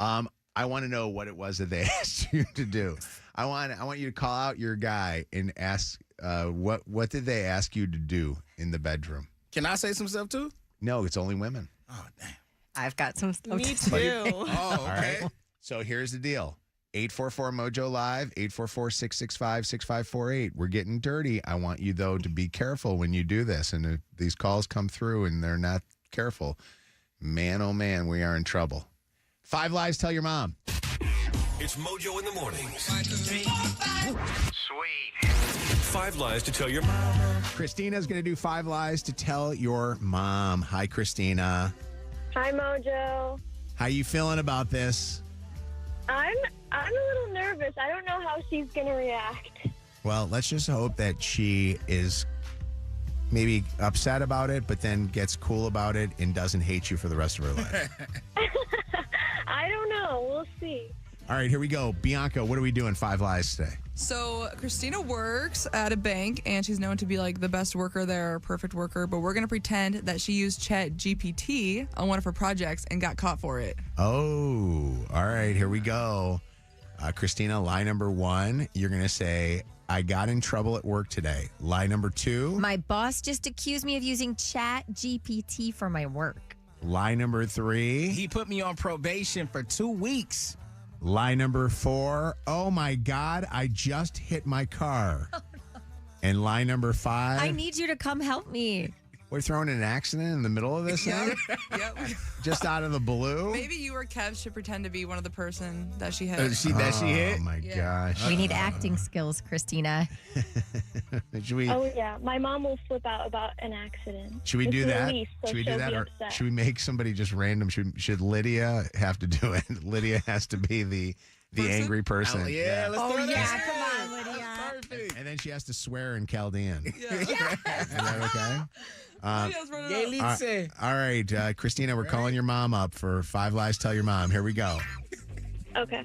S2: I want to know what it was that they asked you to do. I want you to call out your guy and ask what did they ask you to do in the bedroom?
S3: Can I say some stuff too?
S2: No, it's only women.
S3: Oh, damn.
S4: I've got some stuff.
S15: Me too.
S3: Oh, okay.
S2: All right. So here's the deal. 844-MOJO Live, 844-665-6548. We're getting dirty. I want you, though, to be careful when you do this. And if these calls come through and they're not careful, man, oh, man, we are in trouble. 5 lies, tell your mom.
S27: It's Mojo in the mornings. Sweet. 5 lies to tell your mom.
S2: Christina's going to do 5 lies to tell your mom. Hi, Christina.
S1: Hi, Mojo.
S2: How you feeling about this?
S1: I'm a little nervous. I don't know how she's going to react.
S2: Well, let's just hope that she is maybe upset about it, but then gets cool about it and doesn't hate you for the rest of her life.
S1: I don't know. We'll see.
S2: All right, here we go. Bianca, what are we doing? 5 lies today.
S15: So Christina works at a bank, and she's known to be like the best worker there, perfect worker. But we're going to pretend that she used ChatGPT on one of her projects and got caught for it.
S2: Oh, all right, here we go. Christina, lie number 1, you're going to say, I got in trouble at work today. Lie number 2.
S4: My boss just accused me of using ChatGPT for my work.
S2: Lie number 3.
S3: He put me on probation for 2 weeks.
S2: Lie number 4. Oh my God, I just hit my car. And lie number 5.
S4: I need you to come help me.
S2: We're throwing an accident in the middle of this thing?
S15: Yep.
S2: Just out of the blue?
S15: Maybe you or Kev should pretend to be one of the person that she hit.
S2: She hit? Oh my gosh.
S4: We need acting skills, Christina.
S2: Should we?
S1: Oh, yeah. My mom will flip out about an accident.
S2: Should we
S1: It's
S2: do that?
S1: Elise, so
S2: Should we do
S1: she'll
S2: that,
S1: be
S2: or
S1: upset.
S2: should we make somebody just random? Should Lydia have to do it? Lydia has to be the angry person.
S3: Oh, yeah, let's do that.
S4: Come on, Lydia.
S2: And then she has to swear in Chaldean.
S15: Yeah.
S2: Is that okay? All right, Christina, we're calling your mom up for 5 lies. Tell your mom. Here we go.
S1: Okay.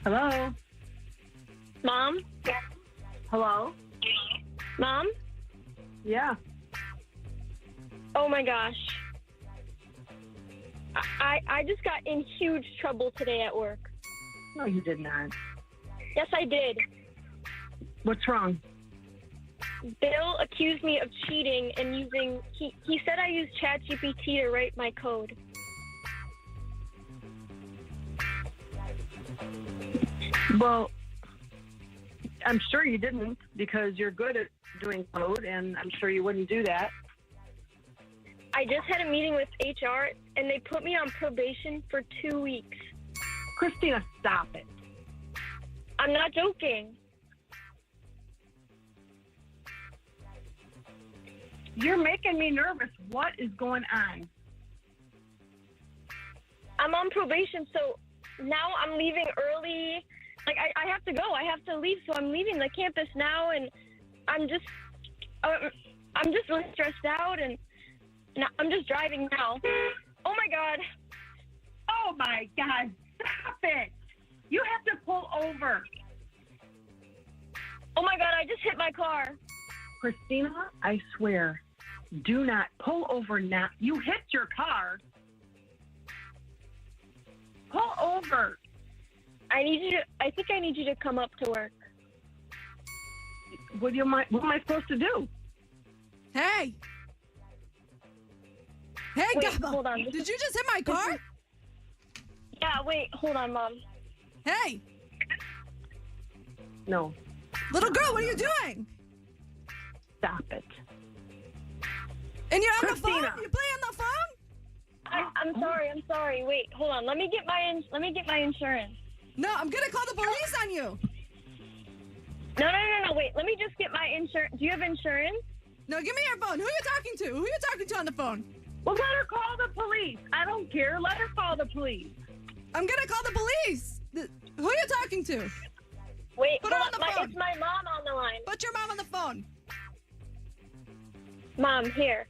S7: Hello?
S1: Mom?
S7: Hello?
S1: Mom?
S7: Yeah.
S1: Oh, my gosh. I just got in huge trouble today at work.
S7: No, you did not.
S1: Yes, I did.
S7: What's wrong?
S1: Bill accused me of cheating and using... He said I used ChatGPT to write my code.
S7: Well, I'm sure you didn't because you're good at doing code, and I'm sure you wouldn't do that.
S1: I just had a meeting with HR, and they put me on probation for 2 weeks.
S7: Christina, stop it.
S1: I'm not joking.
S7: You're making me nervous. What is going on?
S1: I'm on probation, so now I'm leaving early. Like, I have to go. I have to leave, so I'm leaving the campus now, and I'm just really stressed out, and I'm just driving now. Oh, my God.
S7: Oh, my God. Stop it. You have to pull over.
S1: Oh, my God. I just hit my car.
S7: Christina, I swear, do not pull over now. You hit your car. Pull over.
S1: I think I need you to come up to work.
S7: What am I supposed to do?
S15: Hey. Hey,
S1: Wait,
S15: Gabba.
S1: hold on.
S15: Did you just hit my car?
S1: Yeah, wait. Hold on, Mom.
S15: Hey.
S7: No.
S15: Little girl, what are you doing?
S7: Stop it.
S15: And you're on
S7: Christina.
S15: the phone? You play on the phone?
S1: I'm sorry. Wait, hold on. Let me get my insurance.
S15: No, I'm gonna call the police on you.
S1: No. Wait, let me just get my insurance. Do you have insurance?
S17: No, give me your phone. Who are you talking to? Who are you talking to on the phone?
S1: Well, let her call the police. I don't care. Let her call the police.
S17: I'm going to call the police. Who are you talking to?
S1: Wait,
S17: Put her on the phone.
S1: It's my mom on the line.
S17: Put your mom on the phone.
S1: Mom, here.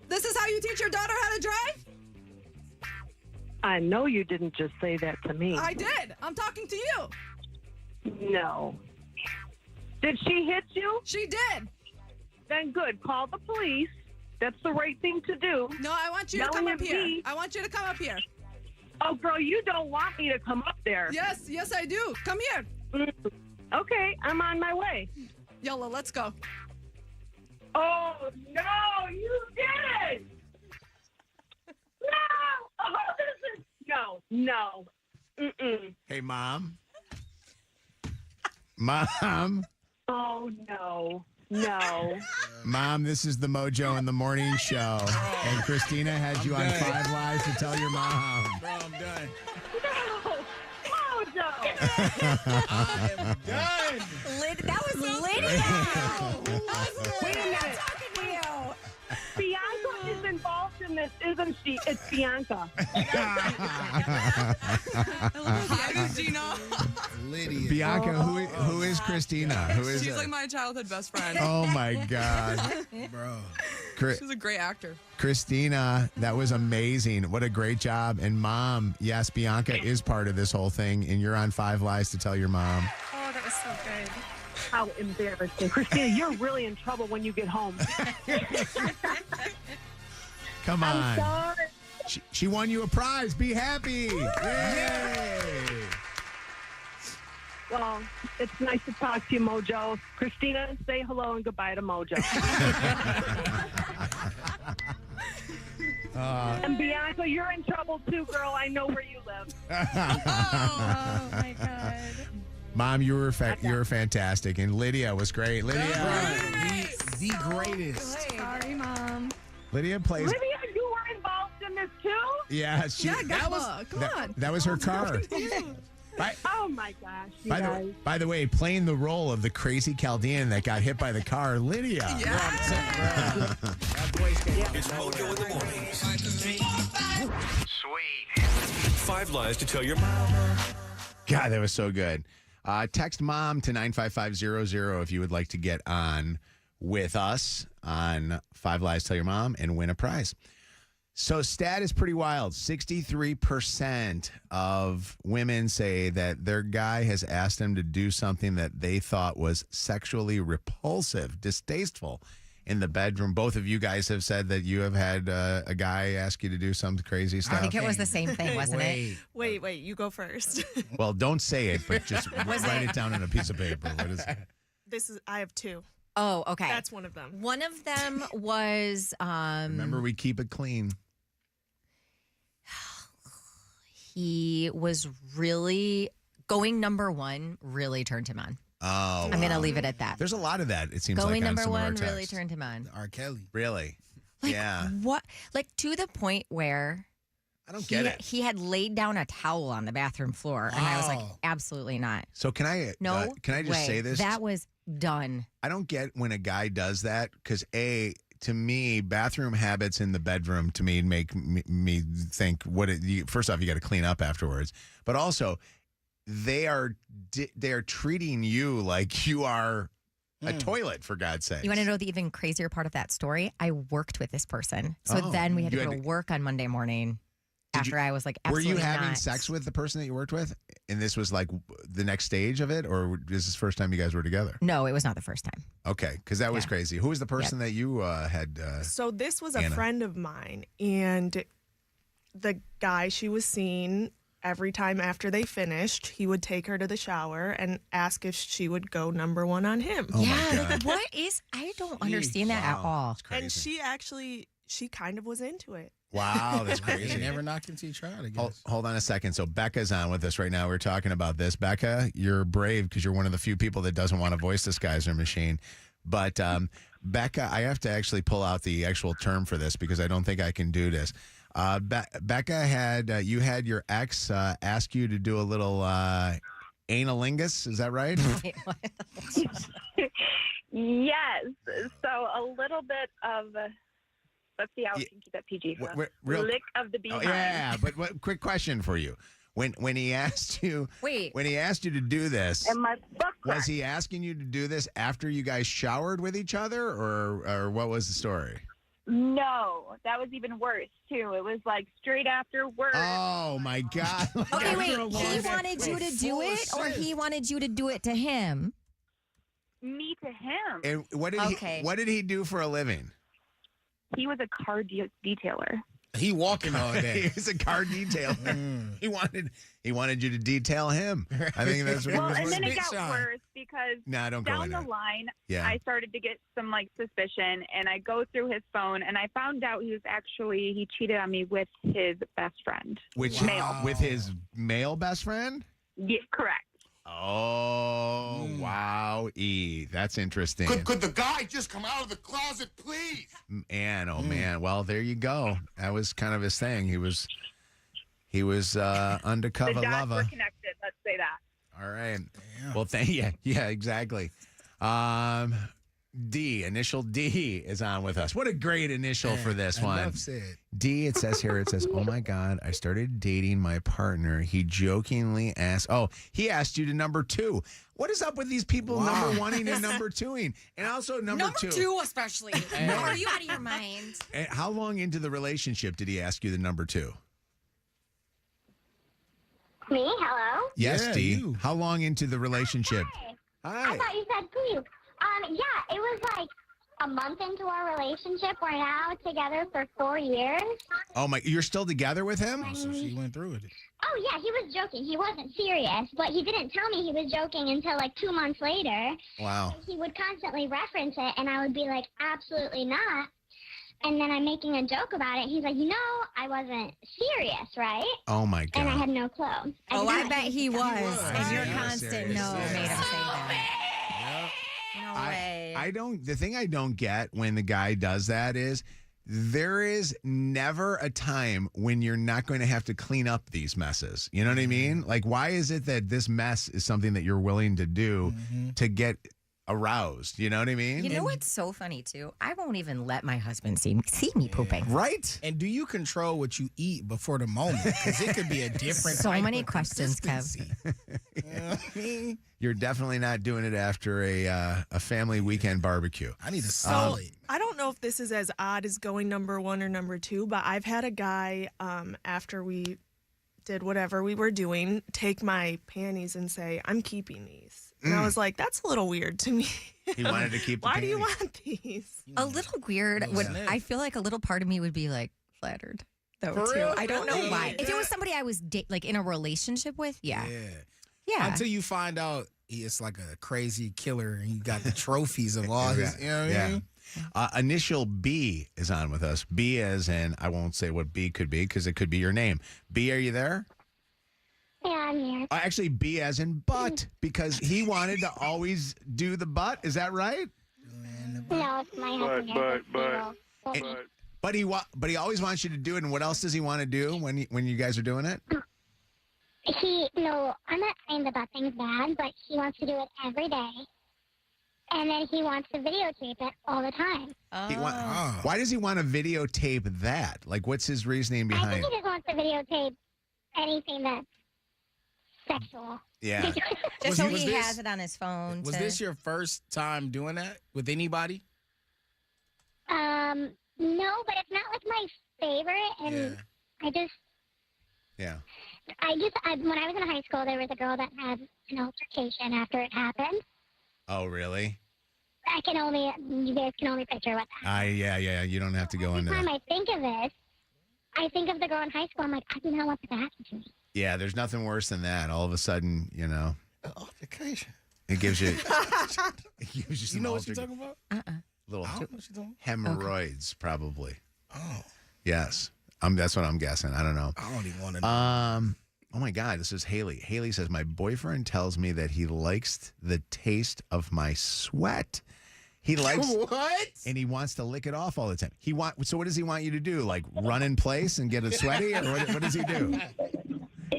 S17: This is how you teach your daughter how to drive?
S7: I know you didn't just say that to me.
S17: I did. I'm talking to you.
S7: No. Did she hit you?
S17: She did.
S7: Then good. Call the police. That's the right thing to do.
S17: No, I want you to come up here. I want you to come up here.
S7: Oh, girl, you don't want me to come up there.
S17: Yes, I do. Come here.
S7: Okay, I'm on my way.
S17: Yolo, let's go.
S1: Oh, no, you did it! No! Oh, this is... No. Mm-mm.
S2: Hey, Mom. Mom.
S7: Oh, no.
S2: Mom, this is the Mojo in the Morning Show. And Christina had you on 5 Lies to Tell Your Mom.
S3: Bro, I'm done.
S1: No! Mojo!
S3: I am done.
S4: That was Lydia.
S1: Wait a minute.
S4: Talking to you.
S7: Bianca is involved in this, isn't she? It's Bianca.
S15: Hi, Christina.
S3: Lydia.
S2: Bianca, who is Christina? Who is
S15: She's
S2: it?
S15: like my childhood best friend.
S2: Oh, my God.
S3: Bro.
S15: She's a great actor.
S2: Christina, that was amazing. What a great job. And Mom, yes, Bianca is part of this whole thing, and you're on 5 Lies to Tell Your Mom.
S17: Oh, that was so good.
S7: How embarrassing. Christina, you're really in trouble when you get home.
S2: Come on.
S1: I'm sorry.
S2: She won you a prize. Be happy. Yay.
S7: Well, it's nice to talk to you, Mojo. Christina, say hello and goodbye to Mojo. And Bianca, you're in trouble too, girl. I know where you live.
S17: Oh, my God.
S2: Mom, you were fantastic, and Lydia was great. Lydia,
S3: The greatest.
S17: Sorry, Mom.
S2: Lydia plays.
S7: Lydia, you were involved in this too?
S2: Yeah, that was her car.
S7: Oh my gosh, you guys.
S2: By the way, playing the role of the crazy Chaldean that got hit by the car, Lydia.
S27: It's Mojo in the morning. Sweet. 5 Lies to Tell Your Mom.
S2: God, that was so good. Text mom to 95500 if you would like to get on with us on 5 Lies Tell Your Mom and win a prize. So stat is pretty wild. 63% of women say that their guy has asked them to do something that they thought was sexually repulsive, distasteful in the bedroom. Both of you guys have said that you have had a guy ask you to do some crazy stuff.
S4: I think it was the same thing, wasn't it?
S17: Wait, you go first.
S2: Well, don't say it, but just write it down on a piece of paper. What is it?
S17: I have 2.
S4: Oh, okay.
S17: That's one of them.
S4: One of them was
S2: remember, we keep it clean.
S4: He was really going number 1, really turned him on.
S2: Oh,
S4: I'm going to leave it at that.
S2: There's a lot of that, it seems
S4: going
S2: like, on
S4: number
S2: some of our
S4: 1
S2: texts.
S4: really turned him on.
S3: R. Kelly.
S2: Really?
S4: Like,
S2: yeah.
S4: What? Like, to the point where
S2: I don't get it.
S4: He had laid down a towel on the bathroom floor, and I was like, absolutely not.
S2: So can I just say this?
S4: That was done.
S2: I don't get when a guy does that because to me, bathroom habits in the bedroom to me make me think first off, you got to clean up afterwards, but also they are treating you like you are a toilet, for God's sake.
S4: You want to know the even crazier part of that story? I worked with this person, so then we had to go to work on Monday morning. After I was like, absolutely
S2: were you having
S4: not.
S2: sex with the person that you worked with? And this was like the next stage of it? Or is this the first time you guys were together?
S4: No, it was not the first time.
S2: Okay, because that was crazy. Who was the person that you had?
S17: So this was
S2: Anna?
S17: a friend of mine. And the guy she was seeing, every time after they finished, he would take her to the shower and ask if she would go number 1 on him.
S2: Oh my God.
S4: What is, I don't understand that at all.
S17: And she kind of was into it.
S2: Wow, that's crazy.
S3: You never knocked until you tried, I guess.
S2: Hold on a second. So Becca's on with us right now. We're talking about this. Becca, you're brave because you're one of the few people that doesn't want to voice this Geyser machine. But Becca, I have to actually pull out the actual term for this because I don't think I can do this. Becca, you had your ex ask you to do a little analingus. Is that right?
S19: Yes. So a little bit of, let's see how we can keep that PG. Lick of the behind.
S2: Oh, yeah, but quick question for you. When he asked you to do this,
S19: And my butt
S2: was he asking you to do this after you guys showered with each other, or what was the story?
S19: No, that was even worse, too. It was like straight after work.
S2: Oh, my God.
S4: Okay, wait. He wanted you to do it, or he wanted you to do it to him?
S19: Me to him.
S2: And what did he do for a living?
S19: He was a car detailer.
S3: He walking all day.
S2: He was a car detailer. He wanted you to detail him. I think that's what
S19: Well,
S2: he was
S19: and then
S2: doing.
S19: it got worse because
S2: Don't go
S19: down
S2: in
S19: the
S2: there.
S19: line,
S2: Yeah.
S19: I started to get some suspicion, and I go through his phone, and I found out he cheated on me with his best friend. Male.
S2: With his male best friend?
S19: Yeah, correct.
S2: Oh, wow. That's interesting.
S11: Could the guy just come out of the closet, please?
S2: Man, oh man. Well, there you go. That was kind of his thing. He was undercover
S19: The dots
S2: lover.
S19: were connected. Let's say that.
S2: All right. Well, yeah, exactly. Initial D is on with us. What a great initial for this one.
S3: Enough said.
S2: D, it says, oh my God, I started dating my partner. He jokingly asked, he asked you to number 2. What is up with these people number oneing and number twoing? And also number 2.
S4: Number 2 especially. Are you out of your mind?
S2: And how long into the relationship did he ask you the number 2?
S20: Me? Hello?
S2: Yes,
S3: Yeah,
S2: D.
S3: you.
S2: How long into the relationship?
S20: I thought you said please. Yeah, it was like a month into our relationship. We're now together for 4 years.
S2: Oh my, you're still together with him?
S3: So she went through with it.
S20: Oh, yeah, he was joking. He wasn't serious, but he didn't tell me he was joking until like 2 months later.
S2: Wow.
S20: He would constantly reference it, and I would be like, absolutely not. And then I'm making a joke about it. He's like, I wasn't serious, right?
S2: Oh my God.
S20: And I had no clue.
S4: I bet he was. And your
S2: Yeah,
S4: constant
S2: serious.
S4: no
S2: Yeah.
S4: made him say that. No way.
S2: The thing I don't get when the guy does that is there is never a time when you're not going to have to clean up these messes. You know what I mean? Like, why is it that this mess is something that you're willing to do to get aroused? You know what I mean?
S4: You know what's so funny too? I won't even let my husband see me pooping.
S2: Right?
S3: And do you control what you eat before the moment? Because it could be a different
S4: So
S3: type
S4: many
S3: of
S4: questions, Kev.
S3: consistency. You know what I mean?
S2: You're definitely not doing it after a family weekend barbecue.
S3: I need a
S17: So
S3: solid.
S17: I don't know if this is as odd as going number 1 or number 2, but I've had a guy after we did whatever we were doing take my panties and say, "I'm keeping these." And I was like, that's a little weird to me.
S2: He wanted to keep the
S17: Why do you
S2: panties.
S17: want these?
S4: A little weird. I feel like a little part of me would be like flattered, though,
S3: For
S4: too.
S3: real?
S4: I don't know
S3: Really?
S4: why. If it was somebody I was like in a relationship with, yeah.
S3: Until you find out it's like a crazy killer and he got the trophies of all his, you know what I mean?
S2: Initial B is on with us. B as in, I won't say what B could be because it could be your name. B, are you there?
S20: Yeah, I'm here.
S2: Actually, B as in butt because he wanted to always do the butt. Is that right?
S20: No, it's my husband.
S2: But he always wants you to do it. And what else does he want to do when you guys are doing it?
S20: I'm not saying the butt thing's bad, but he wants to do it every day. And then he wants to videotape it all the time.
S2: Why does he want to videotape that? Like, what's his reasoning
S20: I
S2: behind?
S20: think he just wants to videotape anything that's sexual.
S2: Yeah.
S4: Just so he has it on his phone.
S3: Was this your first time doing that with anybody?
S20: No, but it's not like my favorite, and
S2: Yeah.
S20: when I was in high school, there was a girl that had an altercation after it happened.
S2: Oh, really?
S20: You guys can only picture what that.
S2: Yeah. You don't have to go into
S20: Every time
S2: that.
S20: I think of this, I think of the girl in high school. I'm like, I do not want that to happen to me.
S2: Yeah, there's nothing worse than that. All of a sudden,
S3: Altercation.
S2: it gives you. It gives you some
S3: You know what you're talking about?
S2: little
S3: I don't know what you're talking
S2: hemorrhoids, probably.
S3: Oh.
S2: Yes. That's what I'm guessing. I don't know.
S3: I don't even want to know.
S2: Oh my God, this is Haley. Haley says, my boyfriend tells me that he likes the taste of my sweat. He likes
S3: what?
S2: And he wants to lick it off all the time. So what does he want you to do? Like run in place and get it sweaty? Or what does he do?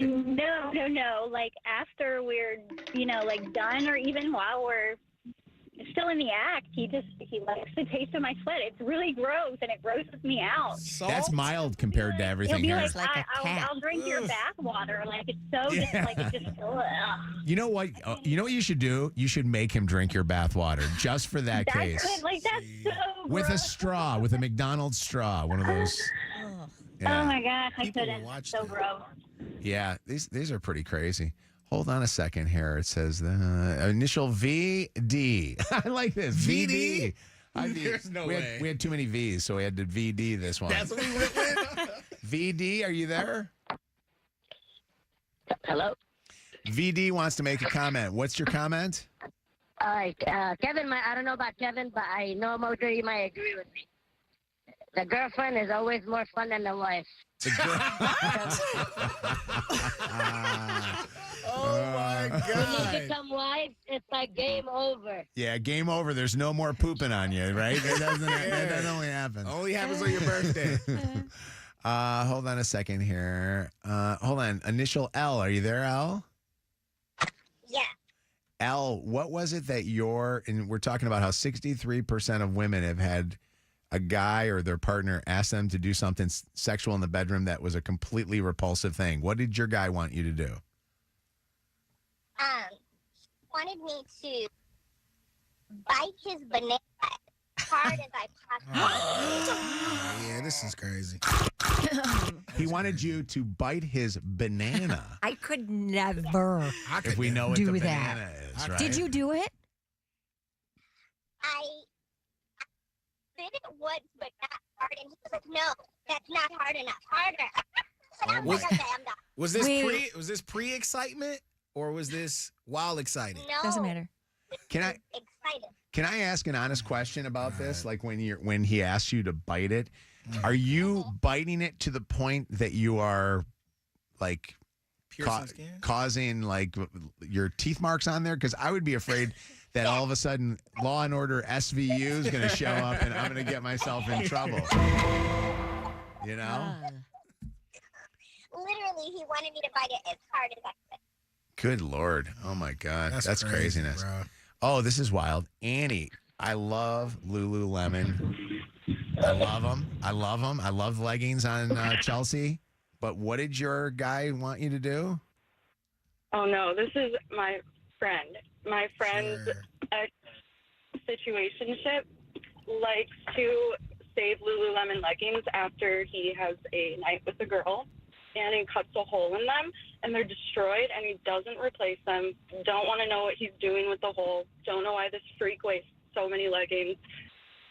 S6: No. Like after we're, like done, or even while we're still in the act, he likes the taste of my sweat. It's really gross, and it grosses me out.
S2: That's mild compared to everything
S6: He'll be
S2: here.
S6: like, I'll drink your bath water. Like it's so just like it just. Ugh.
S2: You know what? You know what you should do? You should make him drink your bath water just for that case.
S6: That's so
S2: With
S6: gross.
S2: a straw, with a McDonald's straw, one of those. Yeah.
S6: Oh my gosh, I couldn't. So gross.
S2: Yeah, these are pretty crazy. Hold on a second here. It says the initial VD. I like this. VD.
S3: There's no way.
S2: We had too many V's, so we had to VD this one.
S3: That's what we went with?
S2: VD, are you there?
S21: Hello?
S2: VD wants to make a comment. What's your comment?
S21: All right, Kevin, I don't know about Kevin, but I know Mojo, you might agree with me. The girlfriend is always more fun than the wife.
S2: Oh my
S21: When
S2: God.
S21: you become wife, it's like game over.
S2: Yeah, game over. There's no more pooping on you, right? That doesn't only happen.
S3: Only happens on your birthday.
S2: Hold on a second here. Hold on. Initial L. Are you there, L?
S20: Yeah.
S2: L, what was it that and we're talking about how 63% of women have had a guy or their partner ask them to do something sexual in the bedroom that was a completely repulsive thing. What did your guy want you to do?
S20: Wanted me to bite his banana as hard as I possibly
S3: Yeah, this is crazy.
S2: He wanted you to bite his banana.
S4: I could never
S2: If we know what
S4: do
S2: the
S4: that.
S2: banana is, right?
S4: Did you do it?
S20: I did it once, but not hard. And he was like, "No, that's not hard enough. Harder."
S3: Was,
S20: Okay, I'm done.
S3: was this pre-excitement or was this while excited?
S20: No.
S4: Doesn't matter.
S2: Can I
S20: Excited.
S2: Can I ask an honest question about this? Like when he asks you to bite it, are you biting it to the point that you are like causing like your teeth marks on there? Because I would be afraid that all of a sudden Law and Order SVU is going to show up and I'm going to get myself in trouble. You know?
S20: Literally, he wanted me to bite it as hard as I could.
S2: Good Lord. Oh my God. That's
S3: crazy,
S2: craziness.
S3: bro.
S2: Oh, this is wild. Annie, I love Lululemon. I love them. I love them. I love leggings on Chelsea. But what did your guy want you to do?
S22: Oh, no. This is my friend. My friend's ex-situationship likes to save Lululemon leggings after he has a night with a girl, and he cuts a hole in them, and they're destroyed, and he doesn't replace them. Don't want to know what he's doing with the hole. Don't know why this freak wastes so many leggings.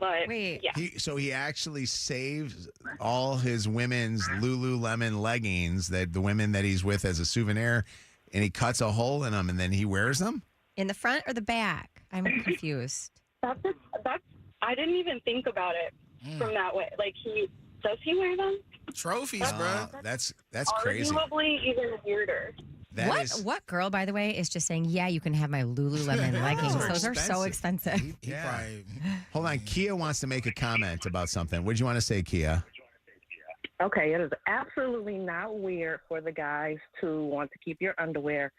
S22: But, yeah.
S2: So he actually saves all his women's Lululemon leggings, that the women that he's with as a souvenir, and he cuts a hole in them, and then he wears them?
S4: In the front or the back? I'm confused.
S22: That's I didn't even think about it from that way. Like, does he wear them?
S3: Trophies, bro.
S2: That's crazy.
S22: Arguably even weirder.
S4: What girl, by the way, is just saying, yeah, you can have my Lululemon leggings. Those are so expensive.
S2: Yeah. Hold on. Kia wants to make a comment about something. What do you want to say, Kia?
S23: Okay, it is absolutely not weird for the guys to want to keep your underwear.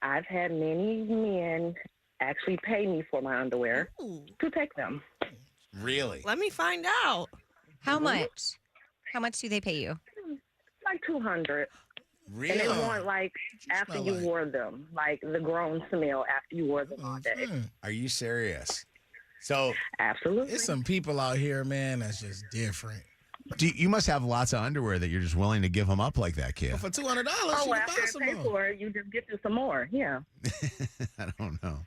S23: I've had many men actually pay me for my underwear to take them.
S2: Really?
S17: Let me find out.
S4: How much? How much do they pay you?
S23: Like $200.
S2: Really?
S23: And they want like after you wore them, like the grown smell after you wore them all day.
S2: Are you serious? So
S23: absolutely,
S3: there's some people out here, man, that's just different.
S2: You must have lots of underwear that you're just willing to give them up like that, Kia.
S3: Well, for $200,
S23: oh,
S3: you
S23: after
S3: buy
S23: I
S3: some
S23: pay
S3: more.
S23: for it, you just get you some more. Yeah.
S2: I don't know.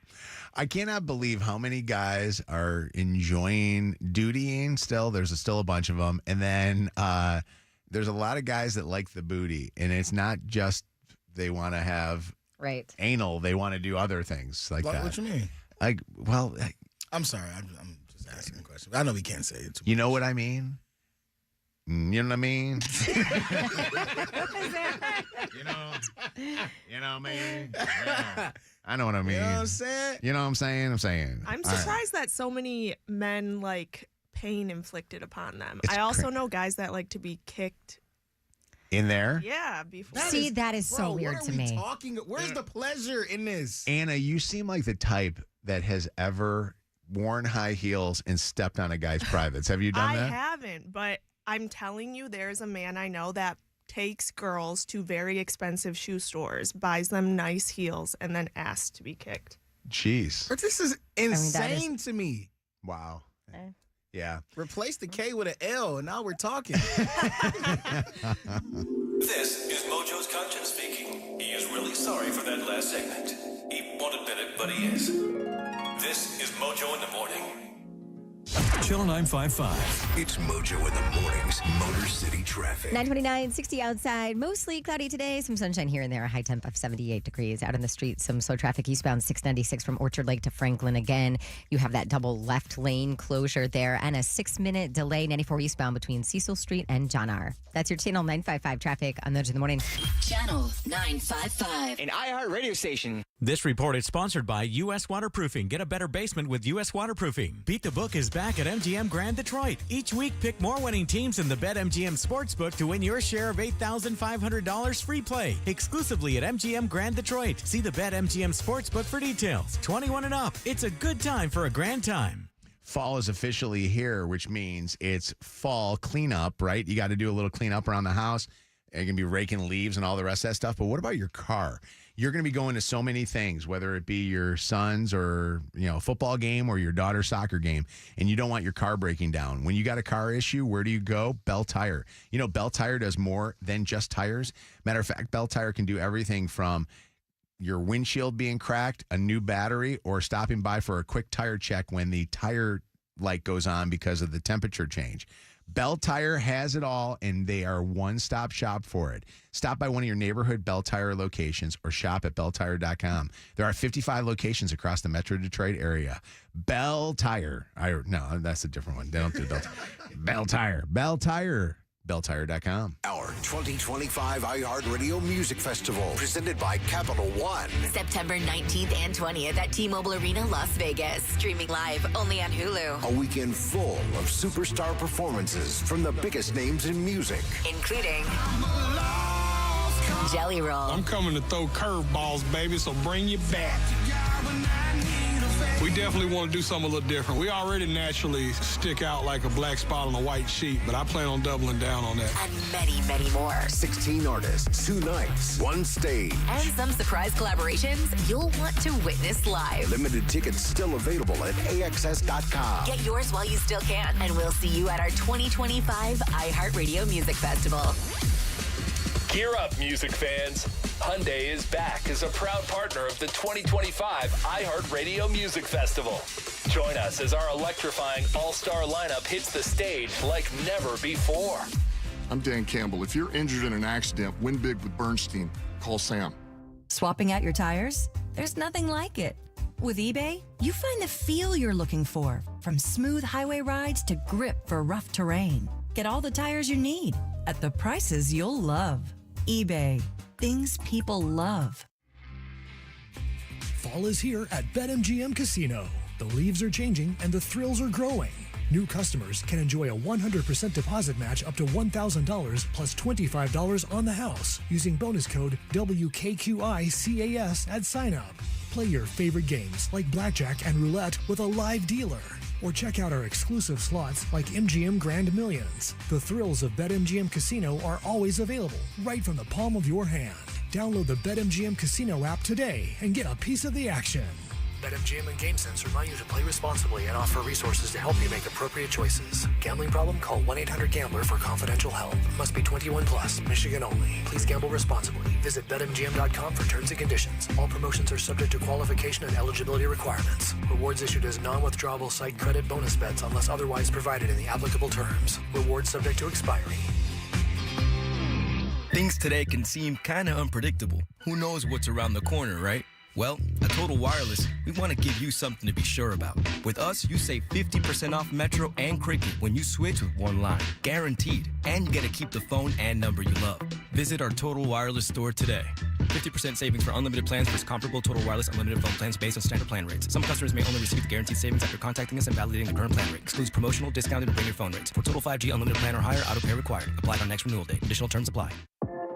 S2: I cannot believe how many guys are enjoying dutying still. There's still a bunch of them. And then there's a lot of guys that like the booty. And it's not just they want to have anal. They want to do other things like that.
S3: What you mean?
S2: Like, well,
S3: I'm sorry. I'm just asking a question. I know we can't say it.
S2: You know what I mean? You know what I mean? You know what I mean? Yeah. I know what I mean.
S3: You know what I'm saying?
S2: You know what I'm saying? I'm saying.
S17: I'm
S2: All right.
S17: surprised that so many men like pain inflicted upon them.
S2: It's
S17: I also know guys that like to be kicked
S2: In there?
S17: Yeah, before.
S4: See, that is so weird to me.
S3: Where's the pleasure in this?
S2: Anna, you seem like the type that has ever worn high heels and stepped on a guy's privates. Have you done that?
S17: I haven't, but I'm telling you, there's a man I know that takes girls to very expensive shoe stores, buys them nice heels, and then asks to be kicked.
S2: Jeez.
S3: But this is insane to me.
S2: Wow. Yeah.
S3: Replace the K with an L, and now we're talking.
S27: This is Mojo's conscience speaking. He is really sorry for that last segment. He won't admit it, but he is. This is Mojo in the Morning. Channel 955.
S16: It's Mojo in the Mornings, Motor City Traffic.
S4: 929, 60 outside. Mostly cloudy today. Some sunshine here and there. A high temp of 78 degrees. Out in the street, some slow traffic eastbound 696 from Orchard Lake to Franklin. Again, you have that double left lane closure there and a 6-minute delay 94 eastbound between Cecil Street and John R. That's your Channel 955 traffic on Mojo in the Morning.
S9: Channel 955.
S5: An iHeart radio station.
S8: This report is sponsored by U.S. Waterproofing. Get a better basement with U.S. Waterproofing. Beat the Book is back at MGM Grand Detroit. Each week, pick more winning teams in the BetMGM Sportsbook to win your share of $8,500 free play. Exclusively at MGM Grand Detroit. See the BetMGM Sportsbook for details. 21 and up. It's a good time for a grand time.
S2: Fall is officially here, which means it's fall cleanup, right? You got to do a little cleanup around the house. You're going to be raking leaves and all the rest of that stuff. But what about your car? You're going to be going to so many things, whether it be your son's or, a football game or your daughter's soccer game, and you don't want your car breaking down. When you got a car issue, where do you go? Bell Tire. Bell Tire does more than just tires. Matter of fact, Bell Tire can do everything from your windshield being cracked, a new battery, or stopping by for a quick tire check when the tire light goes on because of the temperature change. Bell Tire has it all, and they are one-stop shop for it. Stop by one of your neighborhood Bell Tire locations or shop at belltire.com. There are 55 locations across the Metro Detroit area. Bell Tire. No, that's a different one. They don't do Bell Tire. Bell Tire. Bell Tire. belltire.com.
S16: Our 2025 iHeartRadio Music Festival, presented by Capital One.
S9: September 19th and 20th at T-Mobile Arena, Las Vegas. Streaming live only on Hulu.
S16: A weekend full of superstar performances from the biggest names in music,
S9: including Jelly Roll.
S10: I'm coming to throw curveballs, baby, so bring your bat. We definitely want to do something a little different. We already naturally stick out like a black spot on a white sheet, but I plan on doubling down on that.
S9: And many, many more.
S16: 16 artists, 2 nights, 1 stage.
S9: And some surprise collaborations you'll want to witness live.
S16: Limited tickets still available at AXS.com.
S9: Get yours while you still can, and we'll see you at our 2025 iHeartRadio Music Festival.
S18: Gear up, music fans. Hyundai is back as a proud partner of the 2025 iHeartRadio Music Festival. Join us as our electrifying all-star lineup hits the stage like never before.
S12: I'm Dan Campbell. If you're injured in an accident, win big with Bernstein. Call Sam.
S13: Swapping out your tires? There's nothing like it. With eBay, you find the feel you're looking for, from smooth highway rides to grip for rough terrain. Get all the tires you need at the prices you'll love. eBay. Things people love.
S24: Fall is here at BetMGM Casino. The leaves are changing and the thrills are growing. New customers can enjoy a 100% deposit match up to $1,000 plus $25 on the house using bonus code WKQICAS at sign up. Play your favorite games like blackjack and roulette with a live dealer. Or check out our exclusive slots like MGM Grand Millions. The thrills of BetMGM Casino are always available right from the palm of your hand. Download the BetMGM Casino app today and get a piece of the action. BetMGM and GameSense remind you to play responsibly and offer resources to help you make appropriate choices. Gambling problem? Call 1-800-GAMBLER for confidential help. Must be 21 plus, Michigan only. Please gamble responsibly. Visit BetMGM.com for terms and conditions. All promotions are subject to qualification and eligibility requirements. Rewards issued as non-withdrawable site credit bonus bets unless otherwise provided in the applicable terms. Rewards subject to expiry.
S25: Things today can seem kind of unpredictable. Who knows what's around the corner, right? Well, at Total Wireless, we want to give you something to be sure about. With us, you save 50% off Metro and Cricket when you switch with one line. Guaranteed. And you get to keep the phone and number you love. Visit our Total Wireless store today. 50% savings for unlimited plans versus comparable Total Wireless unlimited phone plans based on standard plan rates. Some customers may only receive guaranteed savings after contacting us and validating the current plan rate. Excludes promotional, discounted, and bring your phone rates. For Total 5G unlimited plan or higher, auto pay required. Applied on next renewal date. Additional terms apply.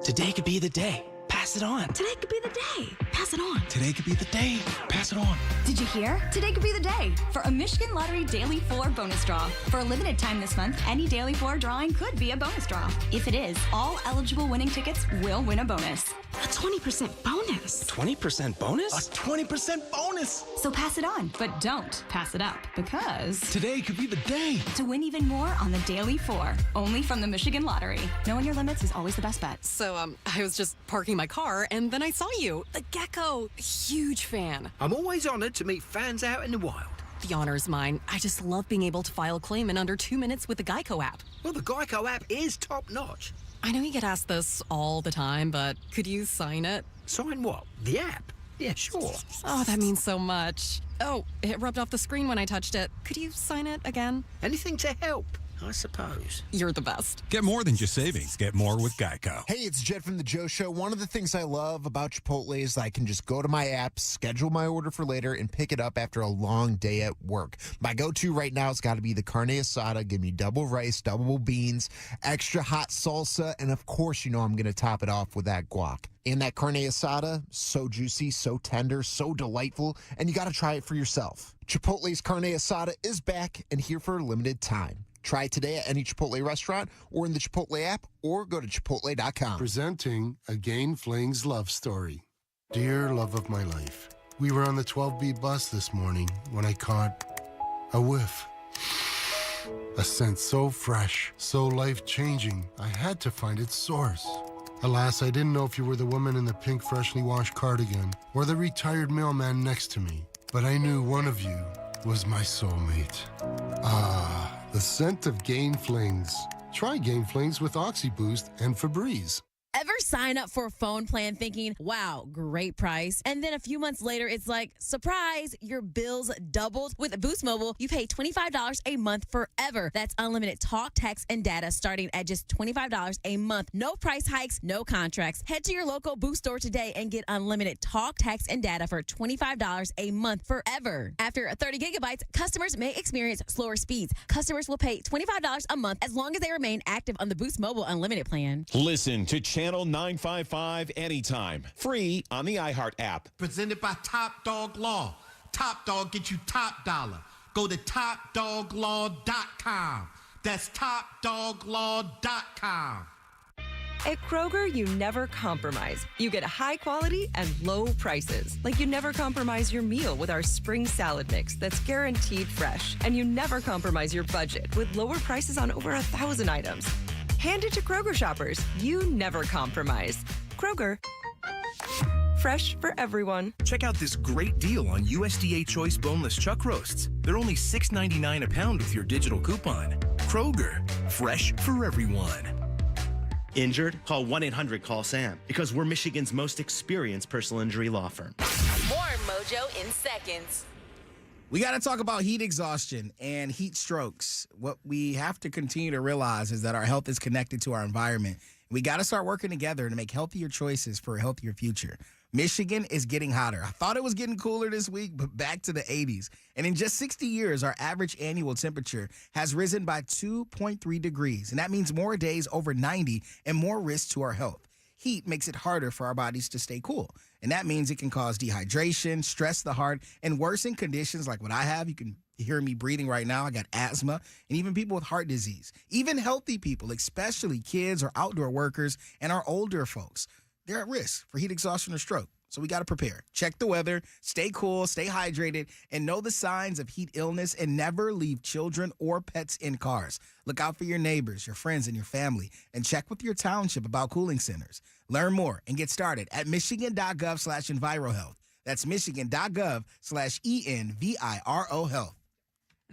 S1: Today could be the day. Pass it on.
S5: Today could be the day. Pass it on.
S1: Today could be the day. Pass it on.
S5: Did you hear? Today could be the day for a Michigan Lottery Daily 4 bonus draw. For a limited time this month, any Daily 4 drawing could be a bonus draw. If it is, all eligible winning tickets will win a bonus. A 20% bonus.
S1: 20% bonus?
S5: A 20% bonus. So pass it on, but don't pass it up because
S1: Today could be the day.
S5: to win even more on the Daily 4, only from the Michigan Lottery. Knowing your limits is always the best bet.
S7: So, I was just parking my car, and then I saw you. The gecko. Huge fan.
S11: I'm always honored to meet fans out in the wild.
S7: The honor is mine. I just love being able to file a claim in under 2 minutes with the Geico app.
S11: Well, the Geico app is top-notch.
S7: I know you get asked this all the time, but could you sign it?
S11: Sign what? The app? Yeah, sure.
S7: Oh, that means so much. Oh, it rubbed off the screen when I touched it. Could you sign it again?
S11: Anything to help, I suppose.
S7: You're the best.
S14: Get more than just savings. Get more with Geico.
S15: Hey, it's Jed from The Joe Show. One of the things I love about Chipotle is I can just go to my app, schedule my order for later, and pick it up after a long day at work. My go-to right now has got to be the carne asada. Give me double rice, double beans, extra hot salsa, and of course, you know I'm going to top it off with that guac. And that carne asada, so juicy, so tender, so delightful, and you got to try it for yourself. Chipotle's carne asada is back and here for a limited time. Try it today at any Chipotle restaurant or in the Chipotle app or go to Chipotle.com.
S26: Presenting a Gain Flings love story. Dear love of my life, we were on the 12B bus this morning when I caught a whiff. A scent so fresh, so life-changing, I had to find its source. Alas, I didn't know if you were the woman in the pink freshly washed cardigan or the retired mailman next to me, but I knew one of you was my soulmate. Ah, the scent of Gain Flings. Try Gain Flings with OxyBoost and Febreze.
S28: Ever sign up for a phone plan thinking, wow, great price, and then a few months later, it's like, surprise, your bills doubled? With Boost Mobile, you pay $25 a month forever. That's unlimited talk, text, and data starting at just $25 a month. No price hikes, no contracts. Head to your local Boost store today and get unlimited talk, text, and data for $25 a month forever. After 30 gigabytes, customers may experience slower speeds. Customers will pay $25 a month as long as they remain active on the Boost Mobile Unlimited plan.
S29: Listen to Channel 955 anytime. Free on the iHeart app.
S30: Presented by Top Dog Law. Top Dog gets you top dollar. Go to TopDogLaw.com. That's TopDogLaw.com.
S31: At Kroger, you never compromise. You get high quality and low prices. Like you never compromise your meal with our spring salad mix that's guaranteed fresh. And you never compromise your budget with lower prices on over 1,000 items. Hand it to Kroger shoppers. You never compromise. Kroger. Fresh for everyone.
S32: Check out this great deal on USDA Choice Boneless Chuck Roasts. They're only $6.99 a pound with your digital coupon. Kroger. Fresh for everyone.
S33: Injured? Call 1-800-CALL-SAM because we're Michigan's most experienced personal injury law firm.
S9: More Mojo in seconds.
S3: We got to talk about heat exhaustion and heat strokes. What we have to continue to realize is that our health is connected to our environment. We got to start working together to make healthier choices for a healthier future. Michigan is getting hotter. I thought it was getting cooler this week, but back to the 80s. And in just 60 years, our average annual temperature has risen by 2.3 degrees. And that means more days over 90 and more risk to our health. Heat makes it harder for our bodies to stay cool. And that means it can cause dehydration, stress the heart, and worsen conditions like what I have. You can hear me breathing right now. I got asthma, and even people with heart disease. Even healthy people, especially kids or outdoor workers and our older folks, they're at risk for heat exhaustion or stroke. So we got to prepare. Check the weather, stay cool, stay hydrated, and know the signs of heat illness, and never leave children or pets in cars. Look out for your neighbors, your friends, and your family, and check with your township about cooling centers. Learn more and get started at michigan.gov/envirohealth. That's michigan.gov/ENVIRO health.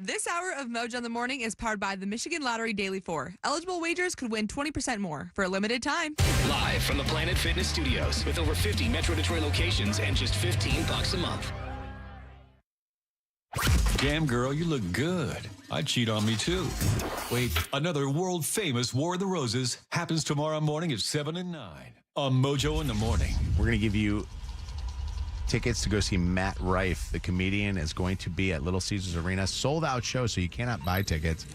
S34: This hour of Mojo in the Morning is powered by the Michigan Lottery Daily 4. Eligible wagers could win 20% more for a limited time.
S18: Live from the Planet Fitness Studios with over 50 Metro Detroit locations and just $15 a month.
S14: Damn, girl, you look good. I'd cheat on me, too. Wait, another world-famous War of the Roses happens tomorrow morning at 7 and 9 on Mojo in the Morning.
S2: We're going to give you tickets to go see Matt Rife, the comedian, is going to be at Little Caesars Arena. Sold-out show, so you cannot buy tickets.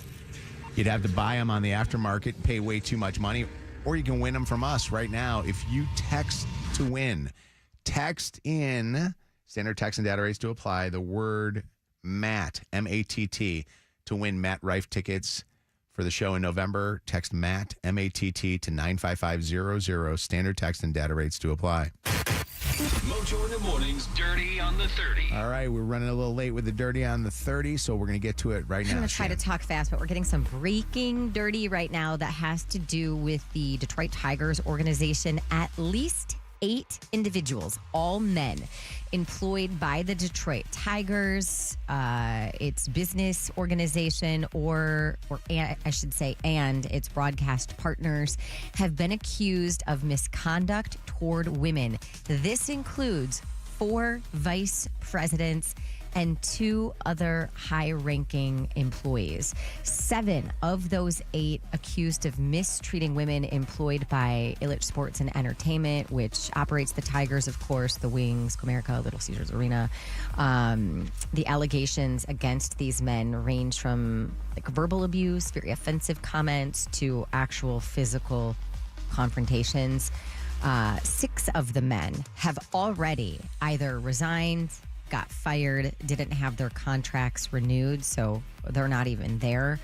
S2: You'd have to buy them on the aftermarket, pay way too much money. or you can win them from us right now if you text to win. Text in, standard text and data rates to apply, the word Matt, M-A-T-T, to win Matt Rife tickets for the show in November. Text Matt, M-A-T-T, to 95500. Standard text and data rates to apply.
S14: Mojo in the mornings, Dirty on the 30.
S2: All right, we're running a little late with the Dirty on the 30, so we're going to get to it right now.
S4: I'm going to try to talk fast, but we're getting some breaking dirty right now that has to do with the Detroit Tigers organization. At least 8 individuals, all men, employed by the Detroit Tigers, its business organization, or I should say, and its broadcast partners, have been accused of misconduct toward women. This includes 4 vice presidents and 2 other high-ranking employees. 7 of those 8 accused of mistreating women employed by Illich Sports and Entertainment, which operates the Tigers, of course, the Wings, Comerica, Little Caesars Arena. The allegations against these men range from like verbal abuse, very offensive comments, to actual physical confrontations. 6 of the men have already either resigned, got fired, didn't have their contracts renewed, so they're not even there.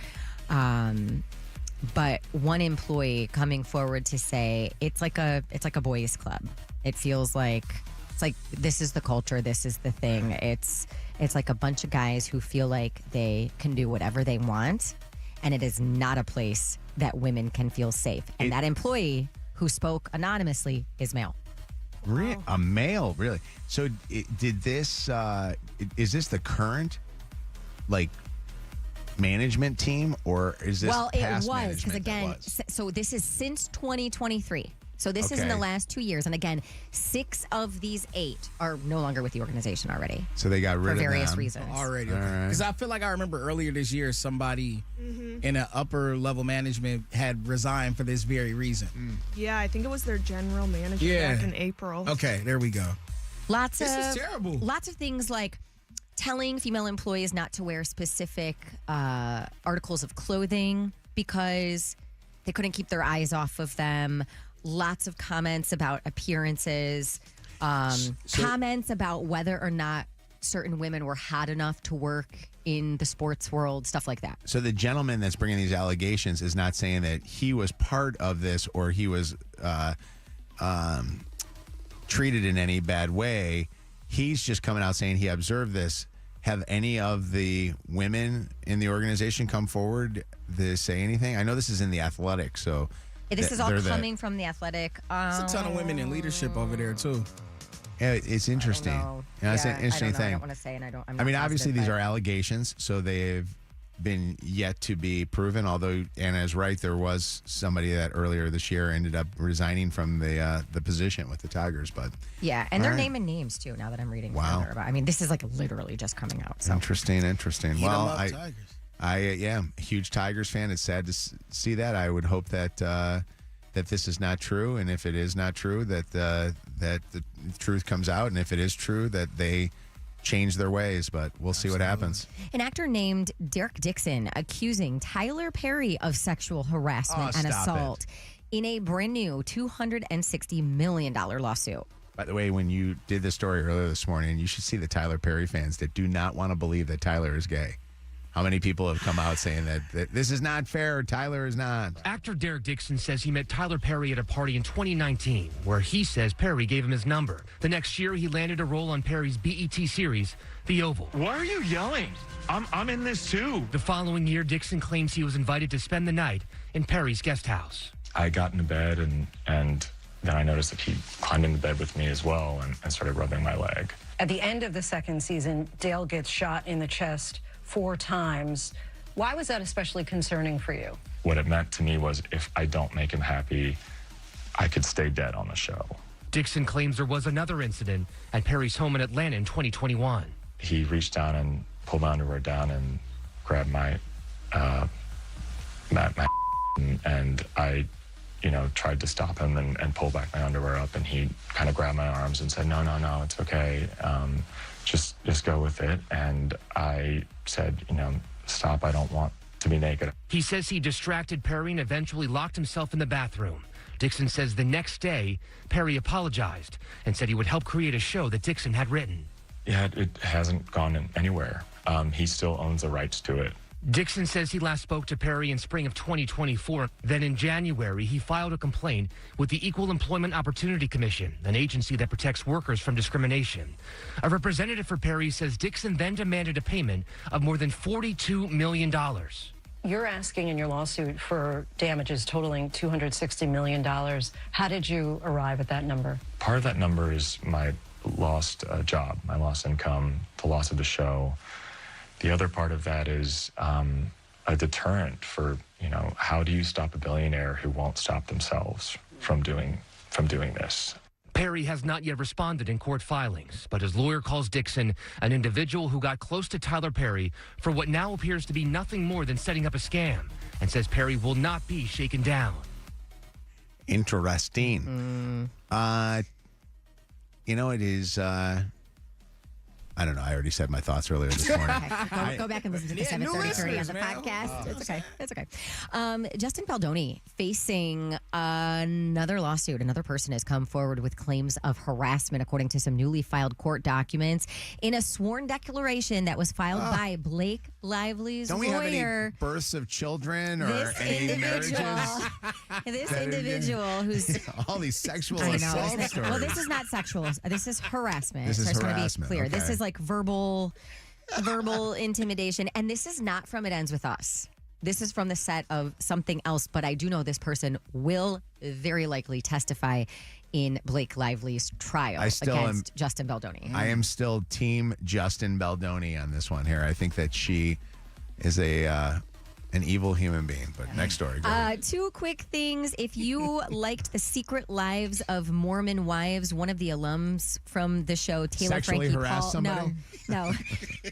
S4: But one employee coming forward to say it's like a boys' club. It feels like this is the culture, this is the thing. It's like a bunch of guys who feel like they can do whatever they want, and it is not a place that women can feel safe. And that employee who spoke anonymously is male.
S2: A male, really? So did this, is this the current, like, management team, or is this
S4: Well, it
S2: past
S4: was, because
S2: management
S4: again, so this is since 2023. So this is in the last 2 years. And again, 6 of these 8 are no longer with the organization already.
S2: So they got rid of them.
S4: For various reasons.
S3: Already.
S2: All right.
S3: Because I feel like I remember earlier this year, somebody in an upper level management had resigned for this very reason.
S6: Yeah, I think it was their general manager back in April.
S3: Okay, there we go.
S4: This
S3: is terrible.
S4: Lots of things like telling female employees not to wear specific articles of clothing because they couldn't keep their eyes off of them. Lots of comments about appearances, comments about whether or not certain women were hot enough to work in the sports world, stuff like that.
S2: So the gentleman that's bringing these allegations is not saying that he was part of this or he was treated in any bad way. He's just coming out saying he observed this. Have any of the women in the organization come forward to say anything? I know this is in the Athletic, so...
S4: This is all coming from the Athletic.
S3: There's a ton of women in leadership over there, too.
S2: Yeah, it's interesting. It's an interesting thing.
S4: I don't want to say, and I'm not
S2: I mean, obviously,
S4: positive,
S2: these are allegations, so they've been yet to be proven. Although Anna is right, there was somebody that earlier this year ended up resigning from the position with the Tigers. But
S4: yeah, and they're naming names too. Now that I'm reading further about, I mean, this is like literally just coming out. So.
S2: Interesting. Well,
S3: Tigers.
S2: a huge Tigers fan. It's sad to see that. I would hope that that this is not true, and if it is not true, that that the truth comes out, and if it is true, that they change their ways. But we'll see what happens.
S4: An actor named Derek Dixon accusing Tyler Perry of sexual harassment and assault in a brand new $260 million lawsuit.
S2: By the way, when you did this story earlier this morning, you should see the Tyler Perry fans that do not want to believe that Tyler is gay. How many people have come out saying that this is not fair, Tyler is not?
S8: Actor Derek Dixon says he met Tyler Perry at a party in 2019, where he says Perry gave him his number. The next year, he landed a role on Perry's BET series, The Oval.
S10: Why are you yelling? I'm in this too.
S8: The following year, Dixon claims he was invited to spend the night in Perry's guest house.
S12: I got into bed and then I noticed that he climbed into bed with me as well and started rubbing my leg.
S13: At the end of the second season, Dale gets shot in the chest 4 times. Why was that especially concerning for you?
S12: What it meant to me was if I don't make him happy, I could stay dead on the show.
S8: Dixon claims there was another incident at Perry's home in Atlanta in 2021.
S12: He reached down and pulled my underwear down and grabbed my and I, tried to stop him and pull back my underwear up, and he kind of grabbed my arms and said, no, it's okay. Just go with it. And I said, stop, I don't want to be naked.
S8: He says he distracted Perry and eventually locked himself in the bathroom. Dixon says the next day, Perry apologized and said he would help create a show that Dixon had written.
S12: Yeah, it hasn't gone anywhere. He still owns the rights to it.
S8: Dixon says he last spoke to Perry in spring of 2024. Then in January, he filed a complaint with the Equal Employment Opportunity Commission, an agency that protects workers from discrimination. A representative for Perry says Dixon then demanded a payment of more than $42 million.
S13: You're asking in your lawsuit for damages totaling $260 million. How did you arrive at that number?
S12: Part of that number is my lost job, my lost income, the loss of the show. The other part of that is a deterrent for, how do you stop a billionaire who won't stop themselves from doing this?
S8: Perry has not yet responded in court filings, but his lawyer calls Dixon an individual who got close to Tyler Perry for what now appears to be nothing more than setting up a scam, and says Perry will not be shaken down.
S2: Interesting. It is... I don't know. I already said my thoughts earlier this morning.
S4: Okay. Go back and listen to the 7:30 on the podcast. It's okay. Justin Baldoni facing another lawsuit. Another person has come forward with claims of harassment, according to some newly filed court documents. In a sworn declaration that was filed by Blake Lively's
S2: Don't we
S4: lawyer.
S2: have any births of children or
S4: This
S2: any marriages?
S4: This individual who's...
S2: all these sexual
S4: I know.
S2: assault stories.
S4: Well, this is not sexual. This is harassment.
S2: This is
S4: I just want to
S2: harassment,
S4: be clear.
S2: okay.
S4: This is like verbal intimidation. And this is not from It Ends With Us. This is from the set of something else. But I do know this person will very likely testify in Blake Lively's trial against Justin Baldoni.
S2: I am still team Justin Baldoni on this one here. I think that she is an evil human being. But next story. Go ahead.
S4: Two quick things. If you liked The Secret Lives of Mormon Wives, one of the alums from the show, Taylor
S2: Sexually
S4: Frankie
S2: harass
S4: Paul.
S2: somebody?
S4: No.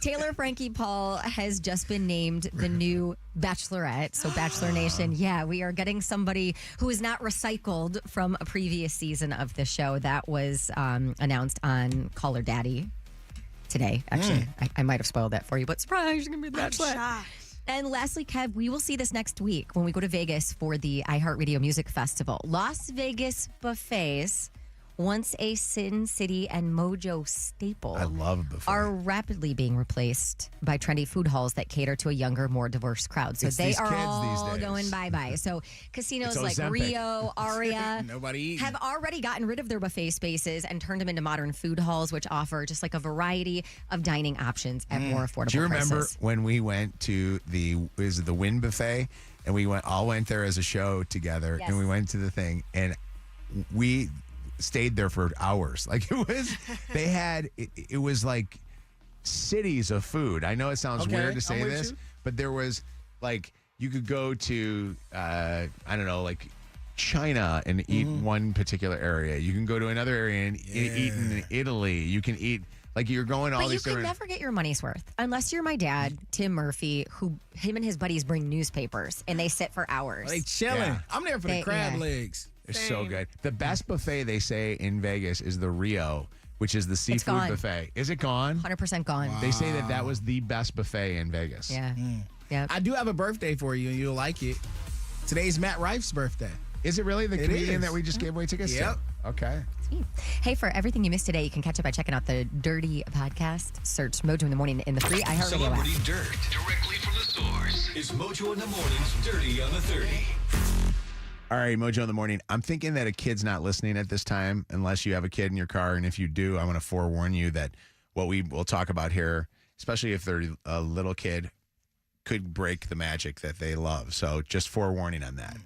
S4: Taylor Frankie Paul has just been named the new Bachelorette. So Bachelor Nation, we are getting somebody who is not recycled from a previous season of the show. That was announced on Call Her Daddy today. Actually, I might have spoiled that for you, but surprise, you're going to be the Bachelorette. And lastly, Kev, we will see this next week when we go to Vegas for the iHeartRadio Music Festival. Las Vegas buffets, once a Sin City and Mojo staple,
S2: I love a buffet.
S4: are rapidly being replaced by trendy food halls that cater to a younger, more diverse crowd. So they are all going bye-bye. So casinos
S2: It's
S4: like
S2: Ozempic.
S4: Rio, Aria
S3: Nobody eating.
S4: have already gotten rid of their buffet spaces and turned them into modern food halls, which offer just like a variety of dining options at more affordable prices.
S2: Do you remember when we went to the Wynn Buffet and we all went there as a show together and we went to the thing and we stayed there for hours. Like it was like cities of food. I know it sounds weird to say this, but there was like, you could go to, I don't know, like China and eat one particular area. You can go to another area and eat in Italy. You can eat, like you're going all
S4: But you
S2: these
S4: could
S2: different...
S4: never get your money's worth unless you're my dad, Tim Murphy, who him and his buddies bring newspapers and they sit for hours.
S3: They chilling.
S2: Yeah.
S3: I'm there for the crab legs.
S2: They're so good. The best buffet, they say, in Vegas is the Rio, which is the seafood
S4: gone.
S2: buffet. Is it gone?
S4: 100% gone.
S2: They say that was the best buffet in Vegas.
S4: Yeah. Yeah.
S3: I do have a birthday for you, and you'll like it. Today's Matt Rife's birthday.
S2: Is it really the
S3: It
S2: comedian
S3: is.
S2: that we just gave away tickets
S3: Yep.
S2: to? Okay.
S4: Hey, for everything you missed today, you can catch up by checking out the Dirty Podcast. Search Mojo in the Morning in the free iHeartRadio
S14: Celebrity
S4: app.
S14: Dirt, directly from the source. It's Mojo in the Morning's Dirty on the 30.
S2: All right, Mojo in the Morning. I'm thinking that a kid's not listening at this time unless you have a kid in your car. And if you do, I want to forewarn you that what we will talk about here, especially if they're a little kid, could break the magic that they love. So just forewarning on that.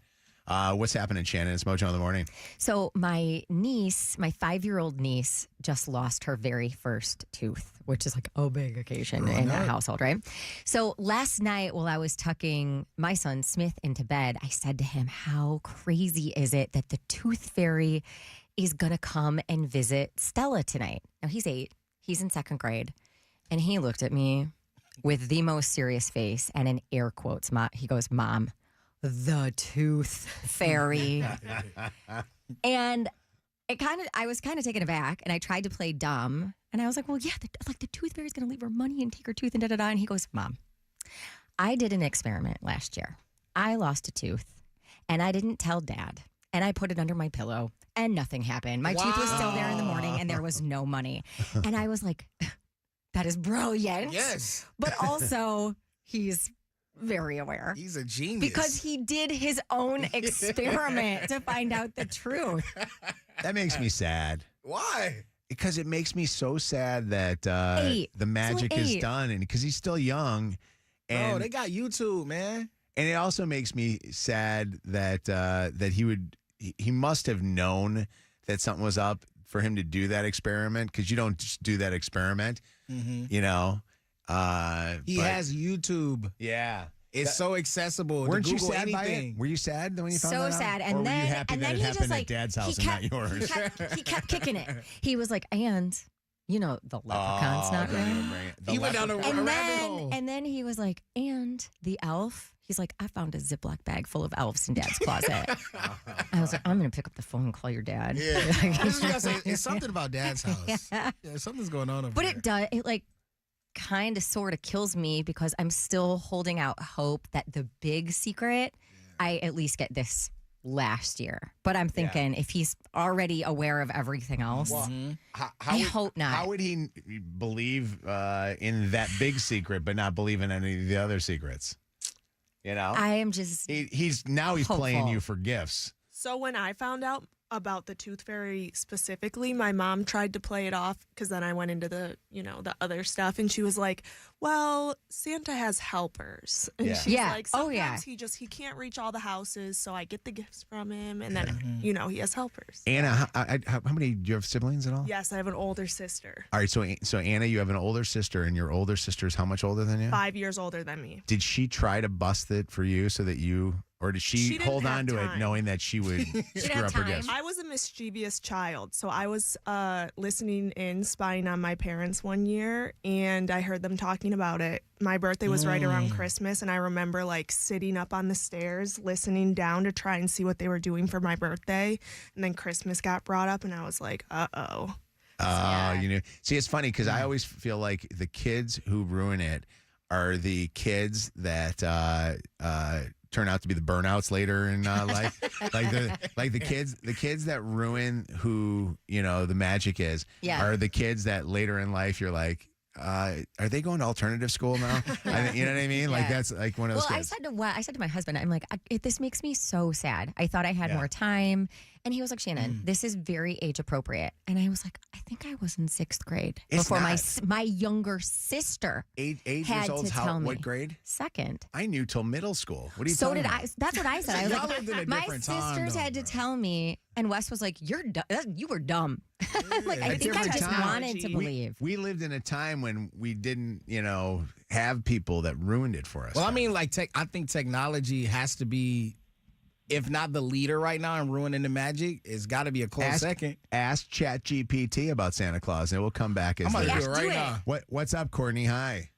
S2: What's happening, Shannon? It's Mojo in the Morning.
S4: So my niece, my 5-year-old niece, just lost her very first tooth, which is like a big occasion in that household, right? So last night while I was tucking my son Smith into bed, I said to him, how crazy is it that the tooth fairy is going to come and visit Stella tonight? Now he's 8. He's in 2nd grade. And he looked at me with the most serious face and in air quotes, he goes, Mom, the tooth fairy. And I was kind of taken aback, and I tried to play dumb, and I was like, well, yeah, the tooth fairy's going to leave her money and take her tooth and da-da-da. And he goes, Mom, I did an experiment last year. I lost a tooth, and I didn't tell Dad. and I put it under my pillow, and nothing happened. My tooth was still there in the morning, and there was no money. And I was like, that is brilliant.
S3: Yes.
S4: But also, he's very aware.
S3: He's a genius.
S4: Because he did his own experiment to find out the truth.
S2: That makes me sad.
S3: Why?
S2: Because it makes me so sad that the magic is done, and because he's still young. And,
S3: Bro, they got YouTube, man.
S2: And it also makes me sad that that he must have known that something was up for him to do that experiment, because you don't just do that experiment, you know.
S3: He has YouTube.
S2: Yeah.
S3: It's so accessible.
S2: Weren't
S3: to
S2: you
S3: Google
S2: sad
S3: anything.
S2: by it? Were you sad when you found
S4: So
S2: that out?
S4: sad.
S2: Or
S4: And
S2: were
S4: then,
S2: you happy
S4: and
S2: that
S4: then
S2: it
S4: he
S2: happened
S4: just
S2: at
S4: like
S2: Dad's house and not yours?
S4: He kept kicking it. He was like, and you know, the leprechaun's not real.
S3: He went down a rabbit hole.
S4: And then he was like, and the elf. He's like, I found a Ziploc bag full of elves in Dad's closet. I was like, I'm going to pick up the phone and call your dad.
S3: Yeah. It's something about Dad's house. Yeah, something's going on over
S4: But
S3: there.
S4: it does. It like kind of sort of kills me, because I'm still holding out hope that the big secret, I at least get this last year. But I'm thinking if he's already aware of everything else, I hope not.
S2: How would he believe in that big secret but not believe in any of the other secrets? You know?
S4: I am just
S2: he's
S4: hopeful.
S2: playing you for gifts.
S6: So when I found out about the tooth fairy specifically, my mom tried to play it off, because then I went into the, the other stuff, and she was like, well, Santa has helpers. And she's like, sometimes he can't reach all the houses, so I get the gifts from him, and then, he has helpers.
S2: Anna, how many, do you have siblings at all?
S6: Yes, I have an older sister.
S2: All right, so Anna, you have an older sister, and your older sister is how much older than you?
S6: 5 years older than me.
S2: Did she try to bust it for you so that you, or did she
S6: didn't
S2: hold
S6: have
S2: on to it
S6: time.
S2: knowing that she would screw up her gifts?
S6: I was a mischievous child, so I was listening in, spying on my parents one year, and I heard them talking about it. My birthday was right around Christmas, and I remember like sitting up on the stairs, listening down to try and see what they were doing for my birthday. And then Christmas got brought up, and I was like, uh-oh.
S2: You know, see, it's funny because I always feel like the kids who ruin it are the kids that turn out to be the burnouts later in life. like the kids that ruin who the magic is are the kids that later in life you're like, are they going to alternative school now? You know what I mean? Like that's like one of those.
S4: Well,
S2: kids.
S4: I said to my husband, I'm like, this makes me so sad. I thought I had more time, and he was like, Shannon, this is very age appropriate, and I was like, I think I was in 6th grade before my younger sister
S2: 8
S4: had
S2: years old.
S4: to tell me.
S2: What grade?
S4: 2nd.
S2: I knew till middle school. What are you?
S4: So
S2: talking
S4: did
S2: about?
S4: I. That's what I said. I was
S3: Y'all
S4: like,
S3: lived in a
S4: my
S3: different time,
S4: sisters
S3: though,
S4: had to tell me, and Wes was like, you were dumb. Like I think I just wanted to believe.
S2: We lived in a time when we didn't, have people that ruined it for us.
S3: Well, I mean, like, I think technology has to be, if not the leader right now in ruining the magic, it's got to be a close second.
S2: Ask ChatGPT about Santa Claus, and it will come back as
S3: I'm going to do it right now.
S2: What's up, Courtney? Hi.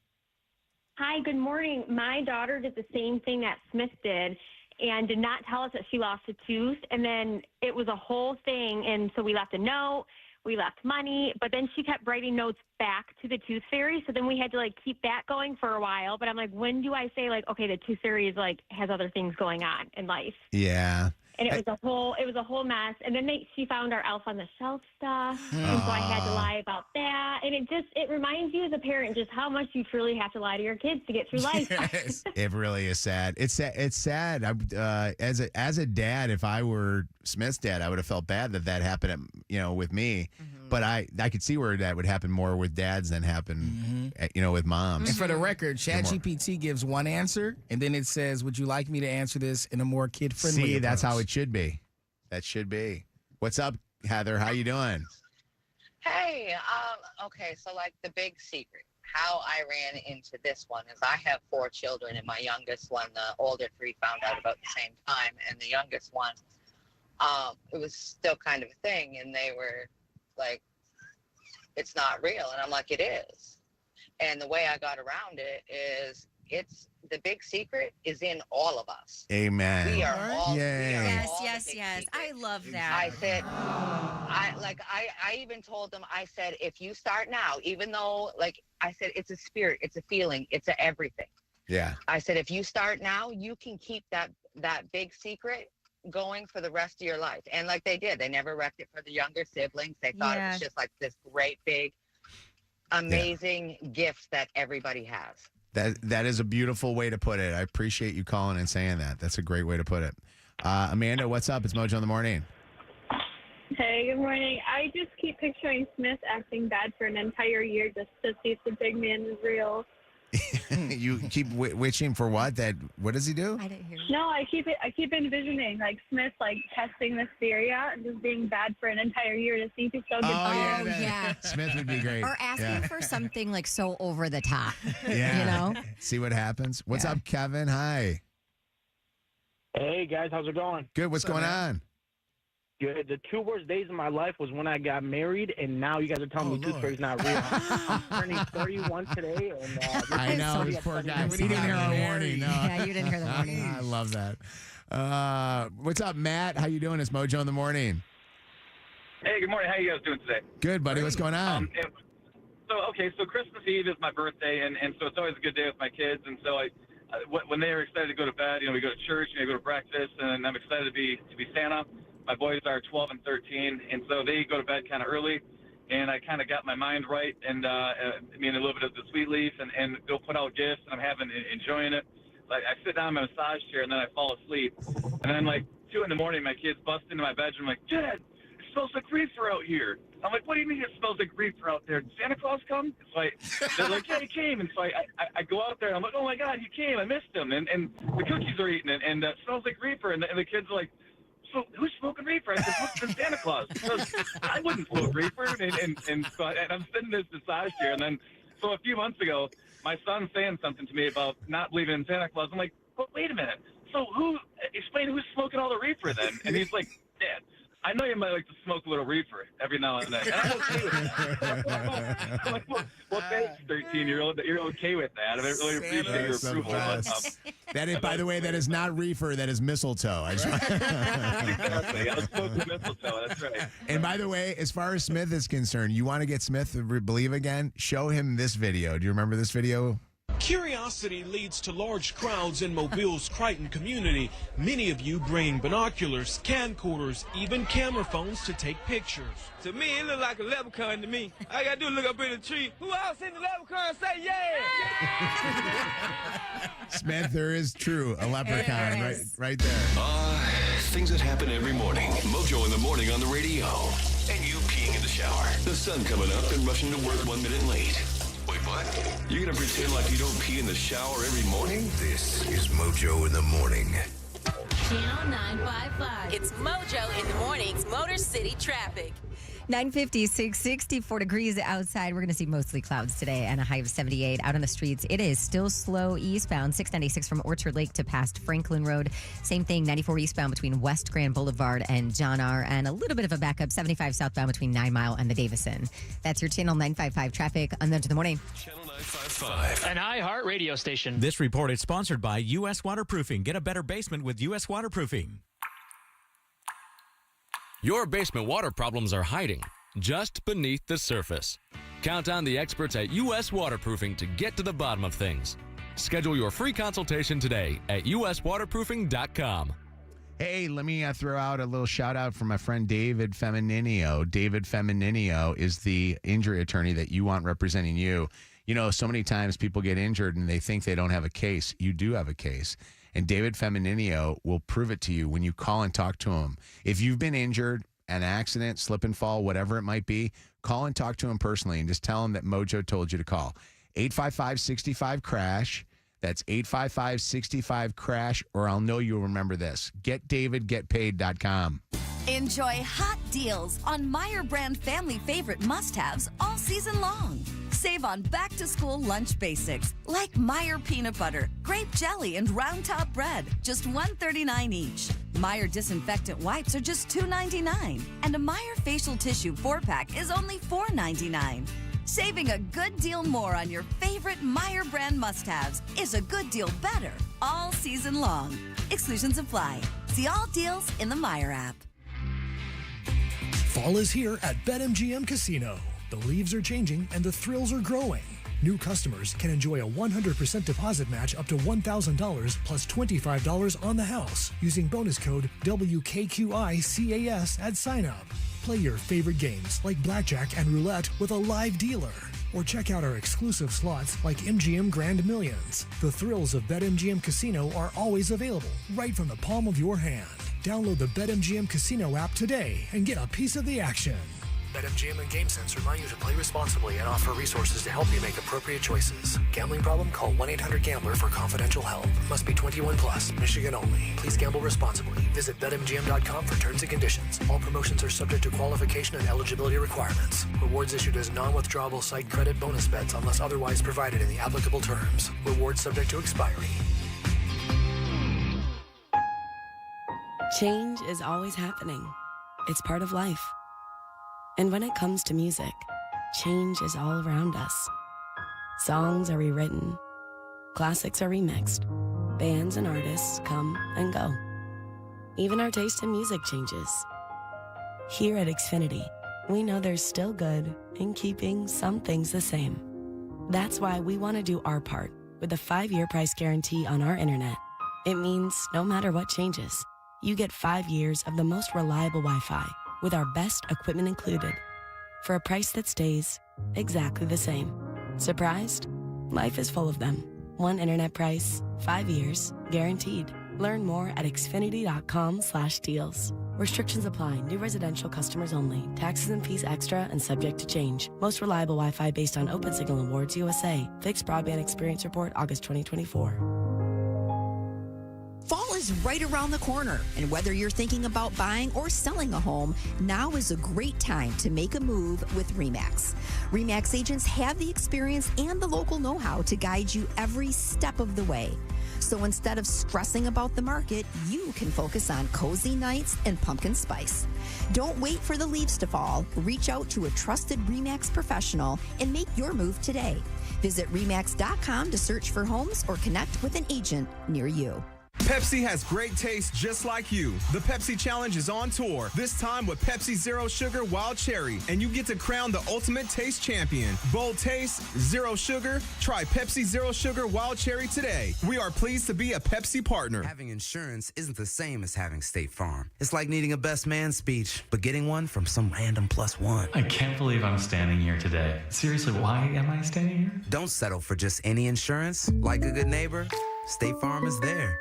S1: Hi, good morning. My daughter did the same thing that Smith did and did not tell us that she lost a tooth. And then it was a whole thing. And so we left a note, we left money, but then she kept writing notes back to the tooth fairy. So then we had to keep that going for a while. But I'm like, when do I say okay, the tooth fairy is has other things going on in life?
S2: Yeah.
S1: And it was a whole mess. And then she found our elf on the shelf stuff. And so I had to lie about that. And it reminds you as a parent just how much you truly have to lie to your kids to get through life.
S3: Yes.
S2: It really is sad. It's sad. As a dad, if I were Smith's dad, I would have felt bad that happened, with me. But I could see where that would happen more with dads than happen, with moms.
S3: And for the record, ChatGPT gives one answer, and then it says, would you like me to answer this in a more kid-friendly
S2: See, that's
S3: approach?
S2: how it should be. That should be. What's up, Heather? How you doing?
S5: Hey, okay, so the big secret, how I ran into this one is I have 4 children, and my youngest one, the older 3, found out about the same time, and the youngest one, it was still kind of a thing, and they were like, it's not real. And I'm like, it is. And the way I got around it is the big secret is in all of us.
S2: Amen.
S5: We are all.
S4: Yes. I love that.
S5: I said, I even told them, I said, if you start now, even though I said, it's a spirit, it's a feeling, it's a everything.
S2: Yeah.
S5: I said, if you start now, you can keep that big secret going for the rest of your life. And like they did, they never wrecked it for the younger siblings. They thought it was just like this great, big, amazing gift that everybody has.
S2: That is a beautiful way to put it. I appreciate you calling and saying that. That's a great way to put it. Amanda, what's up? It's Mojo in the morning.
S7: Hey, good morning. I just keep picturing Smith acting bad for an entire year just to see if the big man is real.
S2: You keep wishing for what? What does he do?
S4: I didn't hear you.
S7: No, I keep envisioning like Smith like testing this theory out and just being bad for an entire year to see if he still gets
S4: yeah.
S2: Smith would be great.
S4: Or asking for something like so over the top.
S2: Yeah.
S4: You know?
S2: See what happens. What's up, Kevin? Hi.
S11: Hey, guys. How's it going?
S2: Good. What's going on?
S11: Good. The 2 worst days of my life was when I got married, and now you guys are telling me tooth fairy's not real. I'm turning 31 today, and
S2: I know, this poor guy. He didn't hear our warning. No.
S4: Yeah, you didn't hear the warning.
S2: I love that. What's up, Matt? How you doing? It's Mojo in the morning.
S15: Hey, good morning. How you guys doing today?
S2: Good, buddy. What's going on?
S15: So Christmas Eve is my birthday, and so it's always a good day with my kids, and so when they are excited to go to bed, we go to church, go to breakfast, and I'm excited to be Santa. My boys are 12 and 13, and so they go to bed kind of early, and I kind of got my mind right, and a little bit of the sweet leaf, and go put out gifts, and I'm enjoying it. Like I sit down in my massage chair, and then I fall asleep, and then like 2 in the morning, my kids bust into my bedroom like, Dad, it smells like reefer out here. I'm like, what do you mean it smells like reefer out there? Did Santa Claus come? It's like, they're like, yeah, he came. And so I go out there, and I'm like, oh my God, he came. I missed him. And the cookies are eating it, and it smells like reefer. And the kids are like, so who's smoking reefer? I said, must have been Santa Claus. Because I wouldn't smoke reefer. And I'm sitting in this massage chair. And then, so a few months ago, my son's saying something to me about not believing in Santa Claus. I'm like, but wait a minute. So explain who's smoking all the reefer then? And he's like, Dad, I know you might like to smoke a little reefer every now and then. And I'm okay with that. I'm like, well, thanks, 13-year-old, that you're okay with that. I really appreciate your approval.
S2: That is, by the way, that is not reefer. That is mistletoe.
S15: Exactly. I was smoking mistletoe. That's right.
S2: And by the way, as far as Smith is concerned, you want to get Smith to believe again? Show him this video. Do you remember this video?
S16: Curiosity leads to large crowds in Mobile's Crichton community. Many of you bringing binoculars, camcorders, even camera phones to take pictures.
S17: To me, it look like a leprechaun to me. All I gotta do is look up in the tree. Who else in the leprechaun say yeah?
S2: Smith, there is true a leprechaun right there.
S14: Things that happen every morning. Mojo in the morning on the radio. And you peeing in the shower. The sun coming up and rushing to work 1 minute late. Wait, what? You're gonna pretend like you don't pee in the shower every morning?
S32: This is Mojo in the morning.
S9: Channel 955. It's Mojo in the morning's Motor City traffic.
S4: 950, 664 degrees outside. We're going to see mostly clouds today and a high of 78. Out on the streets, it is still slow eastbound. 696 from Orchard Lake to past Franklin Road. Same thing, 94 eastbound between West Grand Boulevard and John R. And a little bit of a backup, 75 southbound between 9 Mile and the Davison. That's your Channel 955 traffic on the morning.
S14: Channel 955.
S19: An iHeart radio station.
S20: This report is sponsored by U.S. Waterproofing. Get a better basement with U.S. Waterproofing.
S21: Your basement water problems are hiding just beneath the surface. Count on the experts at U.S. Waterproofing to get to the bottom of things. Schedule your free consultation today at uswaterproofing.com.
S2: Hey, let me throw out a little shout out for my friend David Femininio. David Femininio is the injury attorney that you want representing you. You know, so many times people get injured and they think they don't have a case. You do have a case. And David Femininio will prove it to you when you call and talk to him. If you've been injured, an accident, slip and fall, whatever it might be, call and talk to him personally and just tell him that Mojo told you to call. 855-65-CRASH. That's 855-65-CRASH, or I'll know you'll remember this. GetDavidGetPaid.com.
S22: Enjoy hot deals on Meyer brand family favorite must-haves all season long. Save on back-to-school lunch basics like Meyer peanut butter, grape jelly, and round top bread, just $1.39 each. Meyer disinfectant wipes are just $2.99, and a Meyer facial tissue 4-pack is only $4.99. Saving a good deal more on your favorite Meyer brand must-haves is a good deal better all season long. Exclusions apply. See all deals in the Meyer app.
S23: Fall is here at BetMGM Casino.
S10: The leaves are changing and the thrills are growing. New customers can enjoy a 100% deposit match up to $1,000 plus $25 on the house using bonus code WKQICAS at sign-up. Play your favorite games like blackjack and roulette with a live dealer. Or check out our exclusive slots like MGM Grand Millions. The thrills of BetMGM Casino are always available right from the palm of your hand. Download the BetMGM Casino app today and get a piece of the action. BetMGM and GameSense remind you to play responsibly and offer resources to help you make appropriate choices. Gambling problem? Call 1-800-GAMBLER for confidential help. Must be 21 plus. Michigan only. Please gamble responsibly. Visit BetMGM.com for terms and conditions. All promotions are subject to qualification and eligibility requirements. Rewards issued as non-withdrawable site credit bonus bets unless otherwise provided in the applicable terms. Rewards subject to expiry.
S18: Change is always happening. It's part of life. And when it comes to music, change is all around us. Songs are rewritten. Classics are remixed. Bands and artists come and go. Even our taste in music changes. Here at Xfinity, we know there's still good in keeping some things the same. That's why we want to do our part with a 5-year price guarantee on our internet. It means no matter what changes, you get 5 years of the most reliable Wi-Fi with our best equipment included for a price that stays exactly the same. Surprised? Life is full of them. One internet price, 5 years, guaranteed. Learn more at Xfinity.com/deals. Restrictions apply. New residential customers only. Taxes and fees extra and subject to change. Most reliable Wi-Fi based on Open Signal Awards USA. Fixed Broadband Experience Report, August 2024.
S19: Fall is right around the corner, and whether you're thinking about buying or selling a home, now is a great time to make a move with RE/MAX. RE/MAX agents have the experience and the local know-how to guide you every step of the way. So instead of stressing about the market, you can focus on cozy nights and pumpkin spice. Don't wait for the leaves to fall. Reach out to a trusted RE/MAX professional and make your move today. Visit RE/MAX.com to search for homes or connect with an agent near you.
S23: Pepsi has great taste just like you. The Pepsi Challenge is on tour, this time with Pepsi Zero Sugar Wild Cherry, and you get to crown the ultimate taste champion. Bold taste, zero sugar. Try Pepsi Zero Sugar Wild Cherry today. We are pleased to be a Pepsi partner.
S24: Having insurance isn't the same as having State Farm. It's like needing a best man speech, but getting one from some random +1.
S25: I can't believe I'm standing here today. Seriously, why am I standing here?
S24: Don't settle for just any insurance. Like a good neighbor, State Farm is there.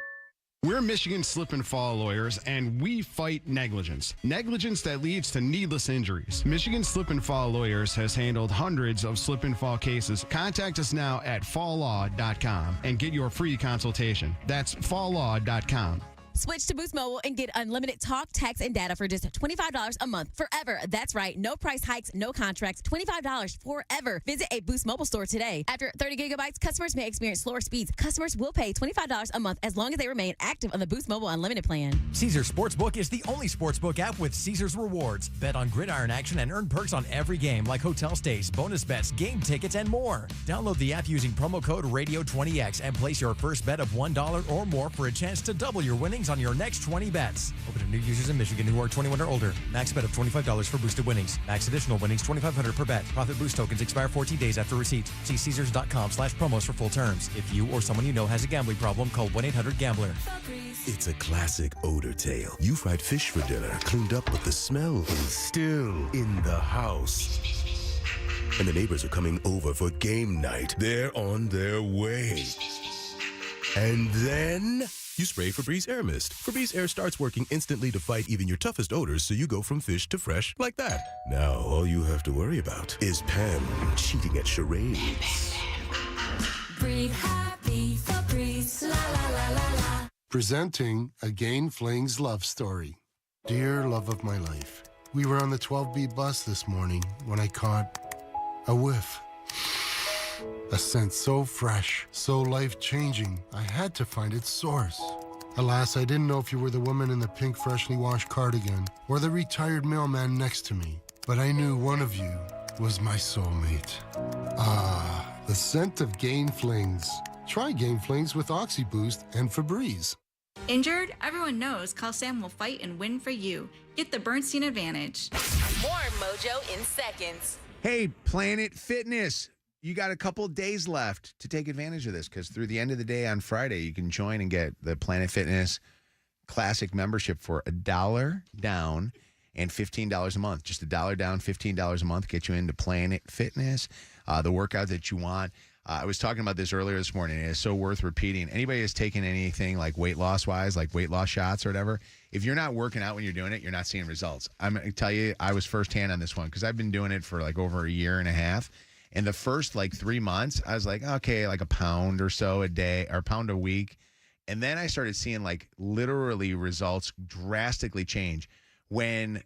S26: We're Michigan slip and fall lawyers, and we fight negligence. Negligence that leads to needless injuries. Michigan slip and fall lawyers has handled hundreds of slip and fall cases. Contact us now at falllaw.com and get your free consultation. That's falllaw.com.
S27: Switch to Boost Mobile and get unlimited talk, text, and data for just $25 a month forever. That's right. No price hikes, no contracts. $25 forever. Visit a Boost Mobile store today. After 30 gigabytes, customers may experience slower speeds. Customers will pay $25 a month as long as they remain active on the Boost Mobile Unlimited plan.
S28: Caesars Sportsbook is the only sportsbook app with Caesars Rewards. Bet on gridiron action and earn perks on every game like hotel stays, bonus bets, game tickets, and more. Download the app using promo code Radio20X and place your first bet of $1 or more for a chance to double your winnings on your next 20 bets. Open to new users in Michigan who are 21 or older. Max bet of $25 for boosted winnings. Max additional winnings $2,500 per bet. Profit boost tokens expire 14 days after receipt. See Caesars.com/promos for full terms. If you or someone you know has a gambling problem, call 1-800-GAMBLER.
S29: It's a classic odor tale. You fried fish for dinner, cleaned up, but the smell is still in the house. And the neighbors are coming over for game night. They're on their way. And then you spray Febreze Air Mist. Febreze Air starts working instantly to fight even your toughest odors, so you go from fish to fresh like that. Now, all you have to worry about is Pam cheating at charades.
S30: Breathe happy, Febreze, la la la la la.
S31: Presenting Again Fling's love story. Dear love of my life, we were on the 12B bus this morning when I caught a whiff. A scent so fresh, so life-changing, I had to find its source. Alas, I didn't know if you were the woman in the pink freshly washed cardigan or the retired mailman next to me, but I knew one of you was my soulmate. Ah, the scent of Gain Flings. Try Gain Flings with OxyBoost and Febreze.
S33: Injured? Everyone knows Call Sam will fight and win for you. Get the Bernstein advantage.
S9: More Mojo in seconds.
S2: Hey, Planet Fitness. You got a couple days left to take advantage of this because through the end of the day on Friday, you can join and get the Planet Fitness Classic membership for $1 down and $15 a month. Just $1 down, $15 a month. Get you into Planet Fitness, the workout that you want. I was talking about this earlier this morning, and it's so worth repeating. Anybody that's taken anything like weight loss wise, like weight loss shots or whatever, if you're not working out when you're doing it, you're not seeing results. I'm going to tell you, I was firsthand on this one because I've been doing it for like over a year and a half. And the first like 3 months, I was like, okay, like a pound or so a day or a pound a week. And then I started seeing like literally results drastically change when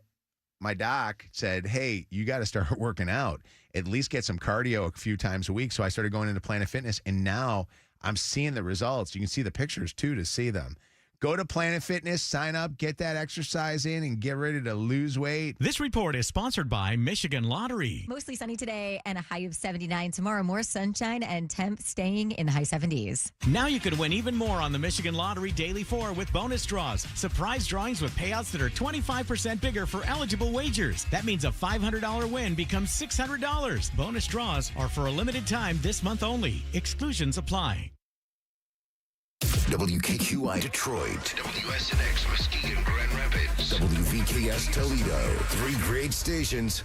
S2: my doc said, hey, you got to start working out. At least get some cardio a few times a week. So I started going into Planet Fitness, and now I'm seeing the results. You can see the pictures, too, to see them. Go to Planet Fitness, sign up, get that exercise in, and get ready to lose weight.
S20: This report is sponsored by Michigan Lottery.
S4: Mostly sunny today and a high of 79 tomorrow. More sunshine and temp staying in the high 70s.
S20: Now you could win even more on the Michigan Lottery Daily 4 with bonus draws. Surprise drawings with payouts that are 25% bigger for eligible wagers. That means a $500 win becomes $600. Bonus draws are for a limited time this month only. Exclusions apply.
S29: WKQI Detroit, WSNX Muskegon Grand Rapids, WVKS Toledo. 3 great stations,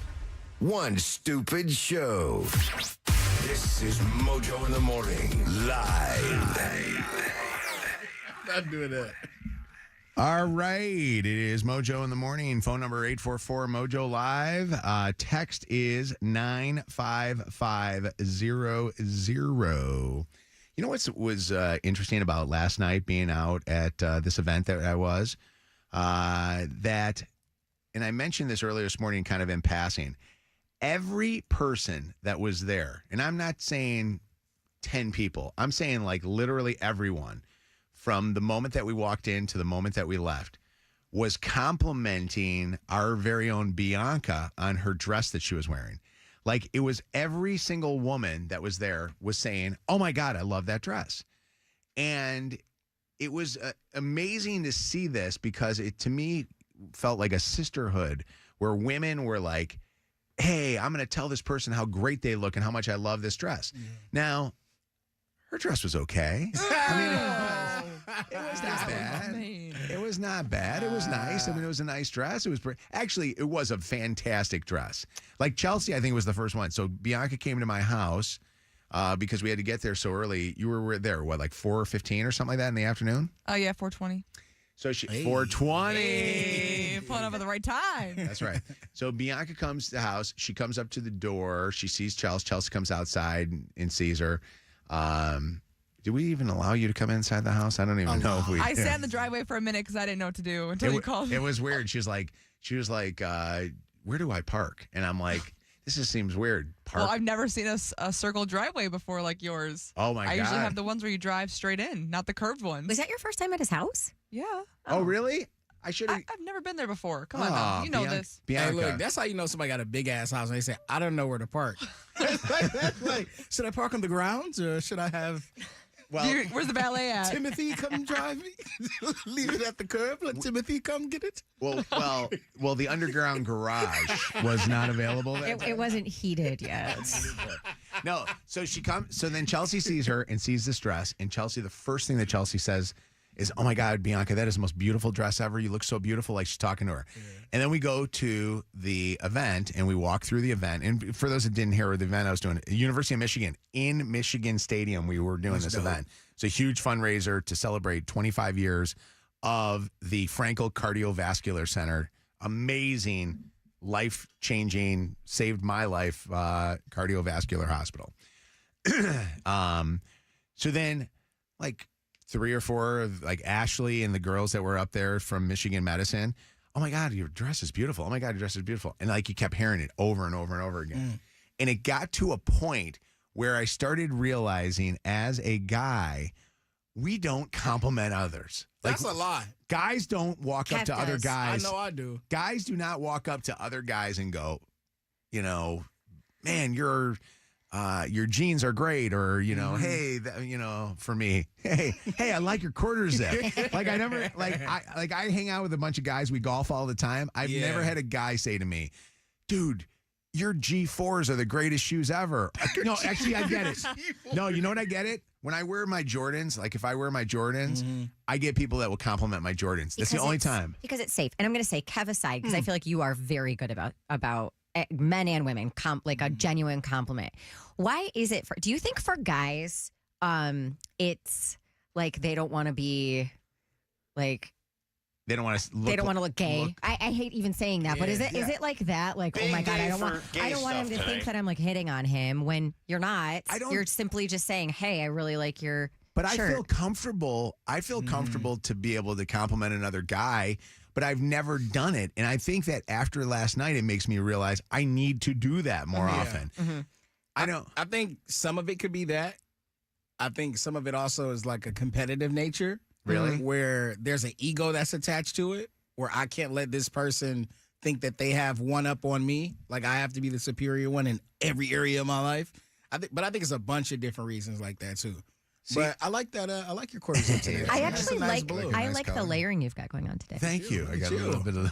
S29: 1 stupid show. This is Mojo in the Morning, live.
S2: Not doing that. All right. It is Mojo in the Morning. Phone number 844-MOJO Live. Text is 95500. You know what was interesting about last night being out at this event that I was? And I mentioned this earlier this morning kind of in passing. Every person that was there, and I'm not saying 10 people, I'm saying like literally everyone from the moment that we walked in to the moment that we left was complimenting our very own Bianca on her dress that she was wearing. Like, it was every single woman that was there was saying, oh, my God, I love that dress. And it was amazing to see this because it, to me, felt like a sisterhood where women were like, hey, I'm going to tell this person how great they look and how much I love this dress. Yeah. Now, her dress was okay. I mean, it was not bad. It was not bad. It was nice. I mean, it was a nice dress. It was actually, it was a fantastic dress. Like Chelsea, I think, was the first one. So Bianca came to my house because we had to get there so early. You were there, what, like 4:15 or something like that in the afternoon?
S1: Oh, yeah, 4:20.
S2: So she 4:20.
S1: Hey, pulling up at the right time.
S2: That's right. So Bianca comes to the house. She comes up to the door. She sees Chelsea. Chelsea comes outside and sees her. Did we even allow you to come inside the house? I don't even know if we.
S1: I sat in the driveway for a minute because I didn't know what to do until you called.
S2: It was weird. She was like, where do I park? And I'm like, this just seems weird. Park.
S1: Well, I've never seen a circle driveway before like yours.
S2: Oh my God!
S1: I usually have the ones where you drive straight in, not the curved ones.
S4: Was that your first time at his house?
S1: Yeah.
S2: Oh really? I should have.
S1: I've never been there before. Come on now. You know this.
S3: Bianca. Hey, look, that's how you know somebody got a big ass house. And they say, I don't know where to park. That's like, should I park on the grounds or should I have.
S1: Well, where's the valet at?
S3: Timothy, come drive me. Leave it at the curb. Let Timothy come get it.
S2: Well, the underground garage was not available.
S4: It wasn't heated yet.
S2: No, so she comes. So then Chelsea sees her and sees this dress, and Chelsea, the first thing that Chelsea says is, "Oh my God, Bianca, that is the most beautiful dress ever. You look so beautiful." Like she's talking to her. Yeah. And then we go to the event and we walk through the event. And for those that didn't hear the event I was doing, University of Michigan, in Michigan Stadium, we were doing this event. It's a huge fundraiser to celebrate 25 years of the Frankel Cardiovascular Center. Amazing, life-changing, saved my life cardiovascular hospital. So then, like, 3 or 4 of like Ashley and the girls that were up there from Michigan Medicine. Oh my God, your dress is beautiful. Oh my God, your dress is beautiful. And like you kept hearing it over and over and over again. And it got to a point where I started realizing as a guy, we don't compliment others. Like,
S3: that's a lie.
S2: Guys don't walk up to other guys.
S3: I know I do.
S2: Guys do not walk up to other guys and go, you know, man, your jeans are great, or hey, for me, hey, I like your quarter zip. Like I never, I hang out with a bunch of guys. We golf all the time. I've never had a guy say to me, dude, your G4s are the greatest shoes ever. No, actually, I get it. No, you know what I get it? When I wear my Jordans, like if I wear my Jordans, I get people that will compliment my Jordans. That's the only time.
S4: Because it's safe. And I'm going to say, Kev aside, because I feel like you are very good about men and women, like a genuine compliment. Why is it do you think for guys, it's like they don't want to be like,
S2: they don't want to look.
S4: They don't want to look gay. I hate even saying that, but is it like that? Like, oh my God, I don't want him to think that I'm like hitting on him when you're not. You're simply just saying, hey, I really like your
S2: But
S4: shirt.
S2: I feel comfortable. I feel comfortable to be able to compliment another guy, but I've never done it. And I think that after last night, it makes me realize I need to do that more often.
S3: I think some of it could be that. I think some of it also is like a competitive nature.
S2: Really?
S3: Where there's an ego that's attached to it, where I can't let this person think that they have one up on me. Like I have to be the superior one in every area of my life. But I think it's a bunch of different reasons like that too. But I like that. I like your quarters today.
S4: I actually
S3: nice
S4: like
S3: blue.
S4: the layering you've got going on today.
S2: Thank you. I got a little bit of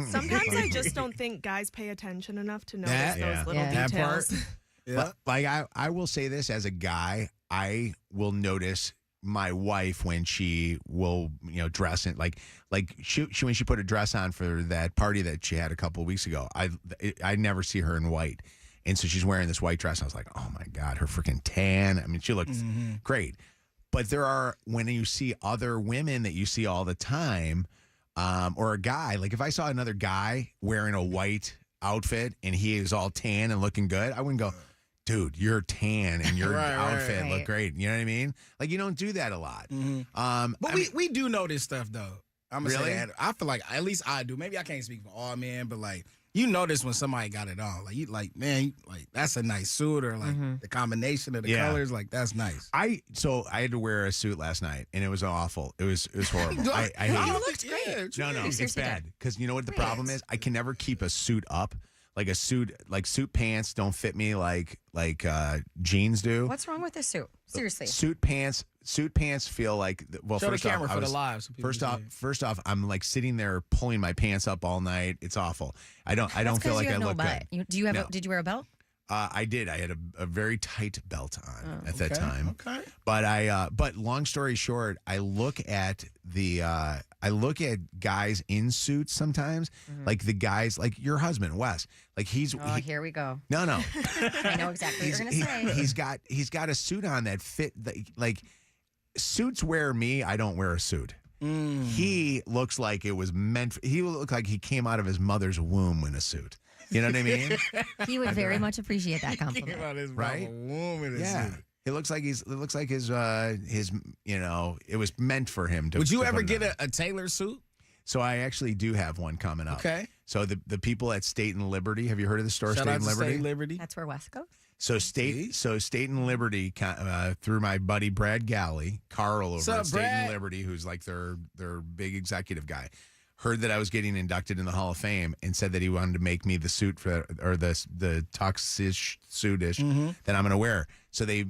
S5: Sometimes I just don't think guys pay attention enough to notice those little
S3: That
S5: details.
S3: part.
S2: But like I will say this as a guy, I will notice my wife when she will, dress in like she when she put a dress on for that party that she had a couple of weeks ago. I never see her in white, and so she's wearing this white dress. And I was like, oh my God, her freaking tan. I mean, she looks great. But there are when you see other women that you see all the time, or a guy. Like if I saw another guy wearing a white outfit and he is all tan and looking good, I wouldn't go, dude, you're tan and your outfit look great. You know what I mean? Like you don't do that a lot.
S3: But we do know this stuff though. I'm gonna
S2: Really?
S3: say that. I feel like at least I do. Maybe I can't speak for all men, but like you notice when somebody got it on. Like you man, like that's a nice suit, or like the combination of the colors, like that's nice.
S2: I had to wear a suit last night and it was awful. It was horrible. I hate
S3: Oh,
S2: it.
S3: it looks great.
S2: No, it's
S4: seriously
S2: bad because you know what the problem is? I can never keep a suit up. Like a suit, like suit pants don't fit me like jeans do.
S4: What's wrong with this suit? Seriously.
S2: Suit pants feel like
S3: Show the camera for the live. So people can see it.
S2: First off, I'm like sitting there pulling my pants up all night. It's awful. I don't feel like I look good.
S4: Did you wear a belt?
S2: I did. I had a very tight belt on at that
S3: Okay,
S2: time.
S3: okay.
S2: But long story short, I look at guys in suits sometimes, like the guys, like your husband Wes, like
S4: Here we go.
S2: No.
S4: I know exactly what you're going to say.
S2: He's got a suit on that fit like suits wear me. I don't wear a suit. He looks like it was meant. He would look like he came out of his mother's womb in a suit. You know what I mean?
S4: He would very much appreciate that compliment.
S2: Right?
S3: Yeah.
S2: It looks like his it was meant for him to.
S3: Would you
S2: to
S3: ever
S2: put it
S3: get
S2: on.
S3: a Taylor suit?
S2: So I actually do have one coming up.
S3: Okay.
S2: So the people at State and Liberty, have you heard of the store
S3: Shout
S2: State
S3: out
S2: and
S3: to
S2: Liberty?
S3: State Liberty.
S4: That's where Wes goes.
S2: So State and Liberty through my buddy Brad Galley, Carl over
S3: up,
S2: at State
S3: Brad?
S2: and Liberty, who's like their big executive guy, heard that I was getting inducted in the Hall of Fame and said that he wanted to make me the suit the tuxish suitish that I'm going to wear. So they're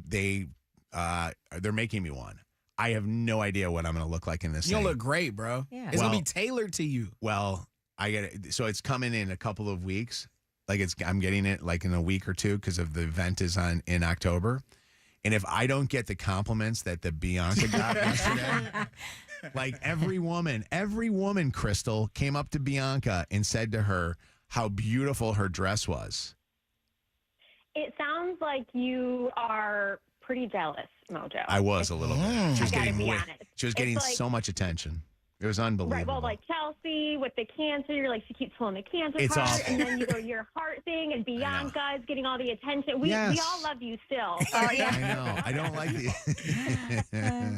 S2: making me one. I have no idea what I'm going to look like in this.
S3: You
S2: thing.
S3: look great, bro.
S4: Yeah.
S3: It's gonna be tailored to you.
S2: Well, I get it. So it's coming in a couple of weeks. Like I'm getting it like in a week or two because of the event is in October. And if I don't get the compliments that the Bianca got yesterday, like every woman, Crystal, came up to Bianca and said to her how beautiful her dress was.
S6: It sounds like you are pretty jealous, Mojo.
S2: I was a little bit. She was
S6: I gotta
S2: getting
S6: be honest.
S2: She was
S6: It's
S2: getting
S6: like-
S2: so much attention. It was unbelievable.
S6: Right, well, like Chelsea with the cancer, you're like, she keeps pulling the cancer
S2: It's
S6: card,
S2: awful.
S6: and then you go your heart thing, and Bianca is getting all the attention. We
S2: Yes.
S6: all love you still.
S2: I know. I don't like the.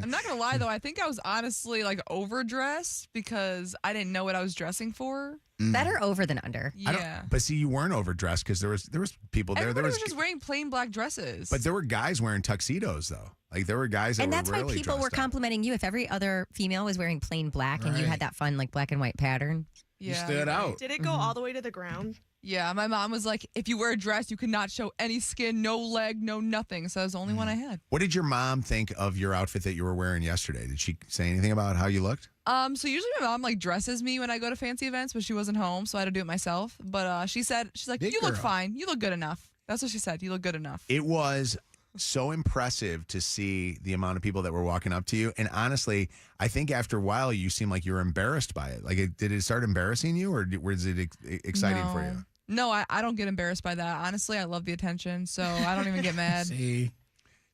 S1: I'm not gonna lie though. I think I was honestly like overdressed because I didn't know what I was dressing for.
S4: Better over than under.
S1: Yeah.
S2: But see, you weren't overdressed because there was people there.
S1: Everybody
S2: There
S1: was just wearing plain black dresses.
S2: but there were guys wearing tuxedos though. Like there were guys that
S4: And
S2: were
S4: that's why
S2: really
S4: people were
S2: dressed up.
S4: complimenting you. If every other female was wearing plain black and you
S3: Right.
S4: had that fun like black and white pattern.
S1: yeah,
S3: stood
S1: you're right.
S3: out.
S5: Did it go all the way to the ground?
S1: Yeah, my mom was like, if you wear a dress, you cannot show any skin, no leg, no nothing. So that was the only one I had.
S2: What did your mom think of your outfit that you were wearing yesterday? Did she say anything about how you looked?
S1: So usually my mom like dresses me when I go to fancy events, but she wasn't home, so I had to do it myself. But she's like,
S2: Big
S1: you look
S2: girl.
S1: fine. You look good enough. That's what she said. You look good enough.
S2: It was so impressive to see the amount of people that were walking up to you. And honestly, I think after a while, you seemed like you were embarrassed by it. Like, did it start embarrassing you, or was it exciting for you?
S1: No, I don't get embarrassed by that. Honestly, I love the attention, so I don't even get mad.
S3: See,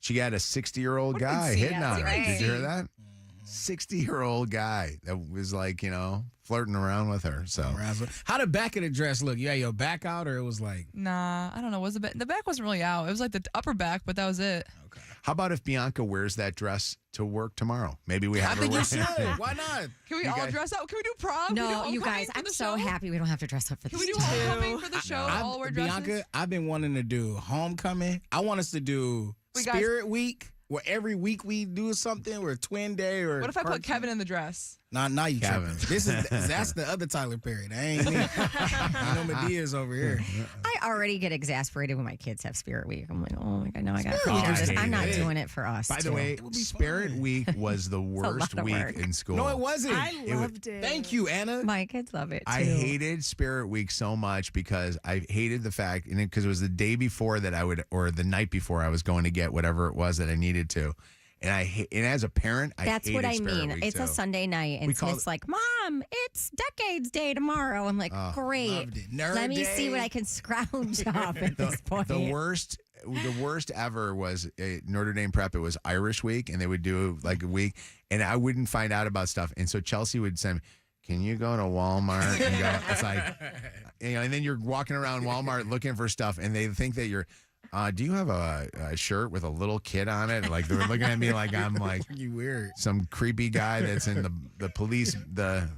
S2: she got a 60-year-old guy hitting on her. Did you hear that? 60-year-old guy that was like, flirting around with her. So
S3: how the back of the dress look? You had your back out, or it was like?
S1: Nah, I don't know. Was the back wasn't really out. It was like the upper back, but that was it.
S3: Okay.
S2: How about if Bianca wears that dress to work tomorrow? Maybe we have
S3: I
S2: her
S3: think
S2: wear
S3: you should. Why not?
S1: Can we all dress up? Can we do prom? Can we
S4: No,
S1: do
S4: you
S1: homecoming
S4: guys,
S1: for
S4: I'm
S1: the
S4: so
S1: show?
S4: happy we don't have to dress up for
S1: Can
S4: this.
S1: we do homecoming for the show? All wear dresses?
S3: Bianca, I've been wanting to do homecoming. I want us to do
S1: Wait, guys.
S3: Spirit Week, where every week we do something, or Twin Day, or
S1: What if I put Kevin in the dress?
S3: Nah, you
S2: Kevin.
S3: Tripping. That's the other Tyler Perry. That ain't me. I know Medea's over here.
S4: I already get exasperated when my kids have Spirit Week. I'm like, oh my God, no, I got to
S2: Spirit Week
S4: do
S2: is
S4: this.
S2: fun.
S4: I'm not doing it for us.
S2: By the
S4: too.
S2: way, Spirit Week was the worst
S4: of
S2: week
S4: work.
S2: in school.
S3: No, it wasn't.
S5: I loved it.
S3: Thank you, Anna.
S4: My kids love it too.
S2: I hated Spirit Week so much because I hated the fact, and because it was the day before that or the night before I was going to get whatever it was that I needed to. And and as a parent,
S4: That's what I
S2: Spirit
S4: mean.
S2: Week
S4: It's
S2: too.
S4: a Sunday night, and Smith's like, Mom, it's Decades Day tomorrow. I'm like, great.
S3: loved it. Nerd
S4: Let me
S3: day.
S4: see what I can scrounge up at this point.
S2: The worst ever was Notre Dame Prep. It was Irish Week, and they would do like a week, and I wouldn't find out about stuff. And so Chelsea would send me, can you go to Walmart? And go, it's like, and then you're walking around Walmart looking for stuff, and they think that you're, do you have a shirt with a little kid on it? Like they're looking at me like I'm like
S3: You weird.
S2: some creepy guy that's in the police the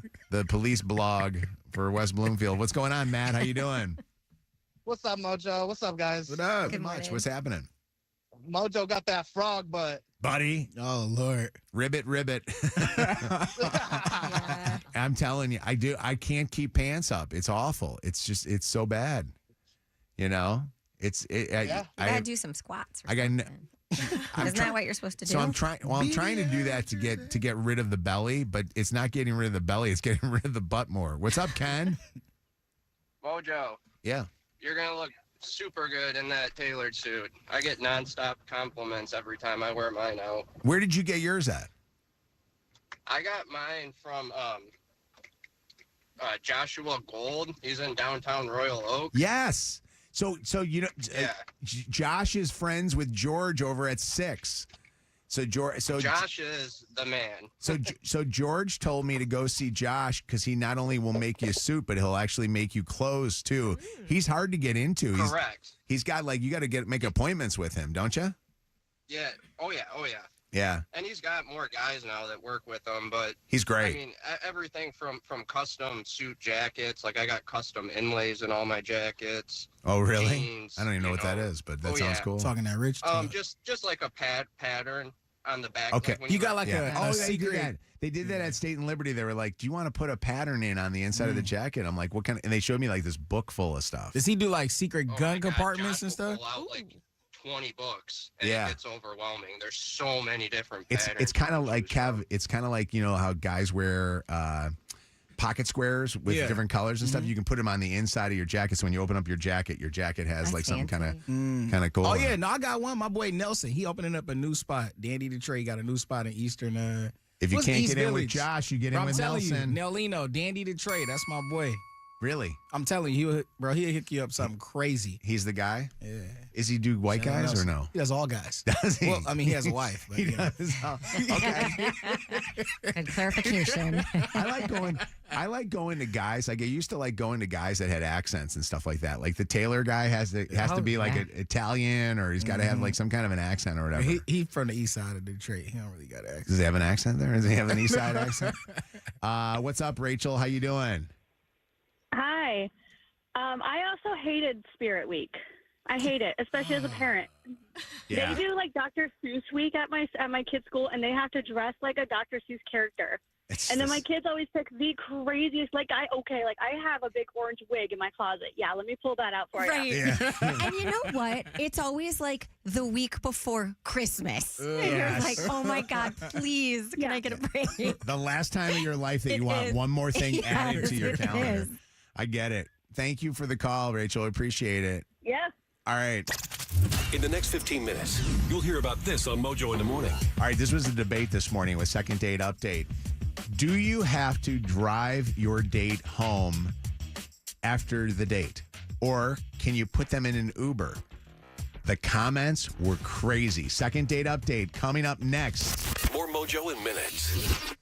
S2: police blog for West Bloomfield. What's going on, Matt? How you doing?
S7: What's up, Mojo? What's up, guys?
S2: What up?
S4: Good
S2: Not much.
S4: morning.
S2: What's happening?
S7: Mojo got that frog butt.
S2: Buddy.
S3: Oh, Lord.
S2: Ribbit. I'm telling you, I can't keep pants up. It's awful. It's so bad. You
S4: You gotta do some squats.
S2: I got.
S4: Isn't that what you're supposed to do?
S2: So I'm trying. Well, I'm trying to do that to get rid of the belly, but it's not getting rid of the belly. It's getting rid of the butt more. What's up, Ken?
S8: Mojo,
S2: Yeah.
S8: you're gonna look super good in that tailored suit. I get nonstop compliments every time I wear mine out.
S2: Where did you get yours at?
S8: I got mine from Joshua Gold. He's in downtown Royal Oak.
S2: Yes. So Josh is friends with George over at 6. So
S8: Josh is the man.
S2: So George told me to go see Josh because he not only will make you a suit, but he'll actually make you clothes too. He's hard to get into.
S8: Correct.
S2: He's got you got to make appointments with him, don't you?
S8: Yeah. Oh yeah.
S2: Yeah.
S8: And he's got more guys now that work with him, but
S2: He's great.
S8: I mean, everything from custom suit jackets. Like I got custom inlays in all my jackets.
S2: Oh, really?
S8: Jeans,
S2: I don't even know what that is, but that sounds cool.
S3: Talking that rich talk.
S8: Just like a pattern on the back.
S2: Okay.
S8: Like when
S3: You got like
S2: Yeah.
S3: a
S2: They did
S3: secret.
S2: that. They did that at State and Liberty. They were like, "Do you want to put a pattern in on the inside of the jacket?" I'm like, "What kind of?" And they showed me like this book full of stuff.
S3: Does he do like secret
S8: Oh
S3: gun
S8: my God,
S3: compartments
S8: Josh
S3: and
S8: will
S3: stuff?
S8: pull out like 20 books, and
S2: Yeah.
S8: it gets overwhelming. There's so many different
S2: It's
S8: patterns.
S2: kind of like It's kind of like how guys wear pocket squares with different colors and stuff. You can put them on the inside of your jacket. So when you open up your jacket has like something kind of cool.
S3: Oh yeah, no, I got one. My boy Nelson, he opening up a new spot. Dandy Detroit got a new spot in Eastern.
S2: If you
S3: what's
S2: can't
S3: East
S2: get in with
S3: Village?
S2: Josh, you get in
S3: Bro,
S2: with
S3: I'm telling
S2: Nelson.
S3: you, Nelino, Dandy Detroit. That's my boy.
S2: Really?
S3: I'm telling you, he'll hook you up something crazy.
S2: He's the guy?
S3: Yeah.
S2: Is he do white
S3: Shannon
S2: guys or
S3: Nelson.
S2: no?
S3: He does all guys.
S2: Does he?
S3: Well, I mean, he has a wife. But,
S2: He
S3: you know.
S2: does. Okay.
S4: Good clarification.
S2: I like going to guys. Like I used to like going to guys that had accents and stuff like that. Like the Taylor guy has to be like an Italian, or he's got to have like some kind of an accent or whatever.
S3: He from the east side of Detroit. He don't really got an accent.
S2: Does he have an accent there? Does he have an east side accent? What's up, Rachel? How you doing?
S6: Hi. I also hated Spirit Week. I hate it, especially as a parent.
S2: Yeah.
S6: They do like Dr. Seuss week at my kids' school, and they have to dress like a Dr. Seuss character. And then my kids always pick the craziest. I have a big orange wig in my closet. Yeah, let me pull that out for you.
S2: Yeah.
S4: And you know what? It's always like the week before Christmas. And you're like, oh my God, please, can I get a break?
S2: The last time in your life that
S4: It
S2: you want
S4: is.
S2: one more thing
S4: Yes,
S2: added to your
S4: it
S2: calendar.
S4: is.
S2: I get it. Thank you for the call, Rachel. I appreciate it.
S6: Yeah.
S2: All right.
S10: In the next 15 minutes, you'll hear about this on Mojo in the Morning.
S2: All right, this was a debate this morning with Second Date Update. Do you have to drive your date home after the date? Or can you put them in an Uber? The comments were crazy. Second Date Update coming up next.
S10: More Mojo in minutes.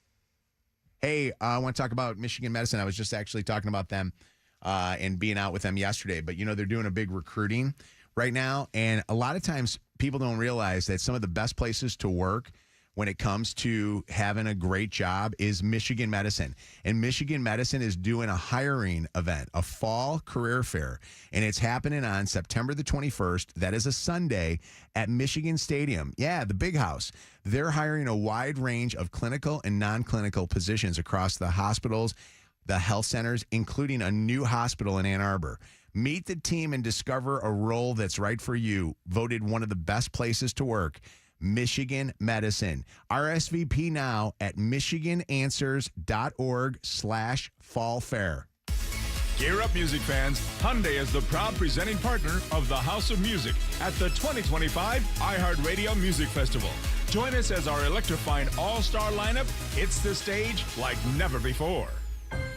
S2: Hey, I want to talk about Michigan Medicine. I was just actually talking about them and being out with them yesterday. But, they're doing a big recruiting right now. And a lot of times people don't realize that some of the best places to work when it comes to having a great job is Michigan Medicine. And Michigan Medicine is doing a hiring event, a fall career fair. And it's happening on September the 21st. That is a Sunday at Michigan Stadium. Yeah, the big house. They're hiring a wide range of clinical and non-clinical positions across the hospitals, the health centers, including a new hospital in Ann Arbor. Meet the team and discover a role that's right for you. Voted one of the best places to work. Michigan Medicine. RSVP now at michigananswers.org/fall fair.
S11: Gear up, music fans. Hyundai is the proud presenting partner of the House of Music at the 2025 iHeartRadio Music Festival. Join us as our electrifying all-star lineup hits the stage like never before.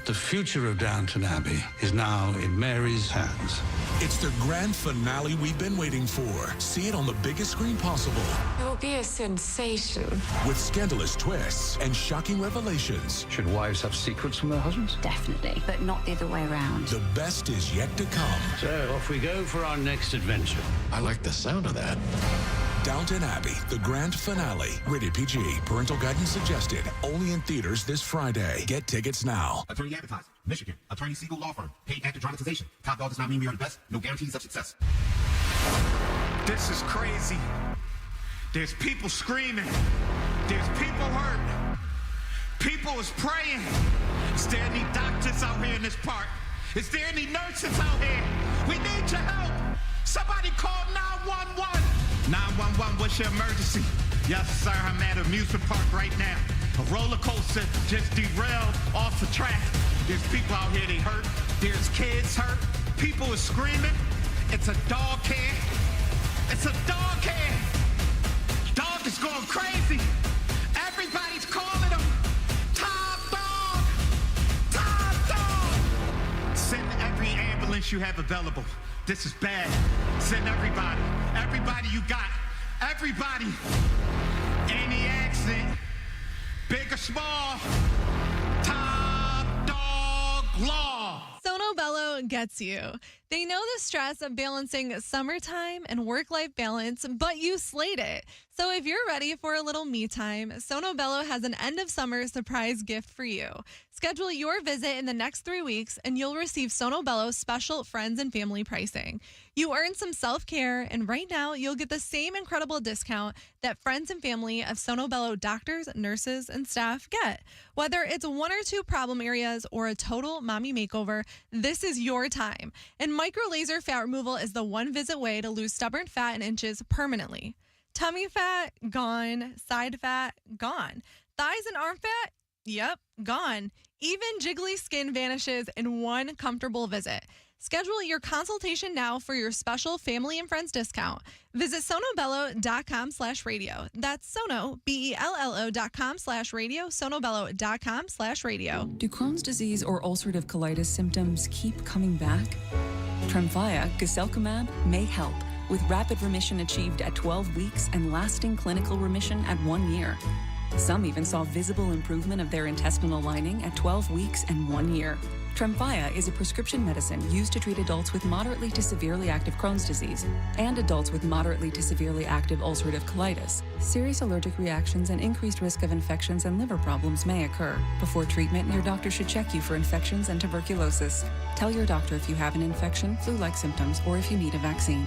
S12: The future of Downton Abbey is now in Mary's hands.
S13: It's the grand finale we've been waiting for. See it on the biggest screen possible.
S14: It will be a sensation.
S13: With scandalous twists and shocking revelations.
S12: Should wives have secrets from their husbands?
S14: Definitely, but not the other way around.
S13: The best is yet to come.
S12: So off we go for our next adventure.
S13: I like the sound of that. Downton Abbey, the grand finale. Rated PG. Parental guidance suggested. Only in theaters this Friday. Get tickets now.
S15: Attorney advertised. Michigan. Attorney Siegel Law Firm. Paid actor dramatization. Top dog does not mean we are the best. No guarantees of success.
S16: This is crazy. There's people screaming. There's people hurt. People is praying. Is there any doctors out here in this park? Is there any nurses out here? We need your help. Somebody call 911. 911, what's your emergency? Yes, sir, I'm at an amusement park right now. A roller coaster just derailed off the track. There's people out here, they hurt. There's kids hurt. People are screaming. It's a dog can. It's a dog can. Dog is going crazy. Everybody's calling him Top Dog. Top Dog. Send every ambulance you have available. This is bad. Send everybody. Everybody you got. Everybody. Any accident, big or small, Top Dog Law.
S17: Sono Bello gets you. They know the stress of balancing summertime and work-life balance, but you slayed it. So if you're ready for a little me time, Sono Bello has an end-of-summer surprise gift for you. Schedule your visit in the next 3 weeks, and you'll receive Sono Bello's special friends and family pricing. You earn some self-care, and right now, you'll get the same incredible discount that friends and family of Sono Bello doctors, nurses, and staff get. Whether it's 1 or 2 problem areas or a total mommy makeover, this is your time. And micro laser fat removal is the one visit way to lose stubborn fat and inches permanently. Tummy fat, gone. Side fat, gone. Thighs and arm fat, yep, gone. Even jiggly skin vanishes in one comfortable visit. Schedule your consultation now for your special family and friends discount. Visit sonobello.com/radio. That's Sono, BELLO.com/radio, sonobello.com/radio.
S18: Do Crohn's disease or ulcerative colitis symptoms keep coming back? Tremfya, guselkumab, may help, with rapid remission achieved at 12 weeks and lasting clinical remission at 1 year. Some even saw visible improvement of their intestinal lining at 12 weeks and 1 year. Tremfya is a prescription medicine used to treat adults with moderately to severely active Crohn's disease and adults with moderately to severely active ulcerative colitis. Serious allergic reactions and increased risk of infections and liver problems may occur. Before treatment, your doctor should check you for infections and tuberculosis. Tell your doctor if you have an infection, flu-like symptoms, or if you need a vaccine.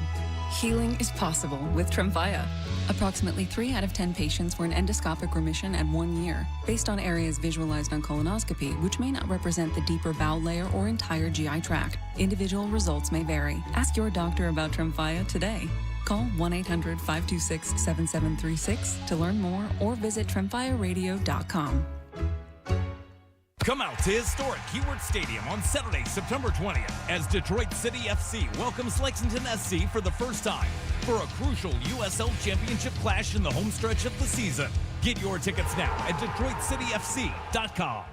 S18: Healing is possible with Tremfya. Approximately 3 out of 10 patients were in endoscopic remission at 1 year, based on areas visualized on colonoscopy, which may not represent the deeper bowel layer or entire GI tract. Individual results may vary. Ask your doctor about Tremfya today. Call 1-800-526-7736 to learn more or visit tremfyaradio.com.
S19: Come out to historic Keyword Stadium on Saturday, September 20th, as Detroit City FC welcomes Lexington SC for the first time for a crucial USL Championship clash in the home stretch of the season. Get your tickets now at DetroitCityFC.com.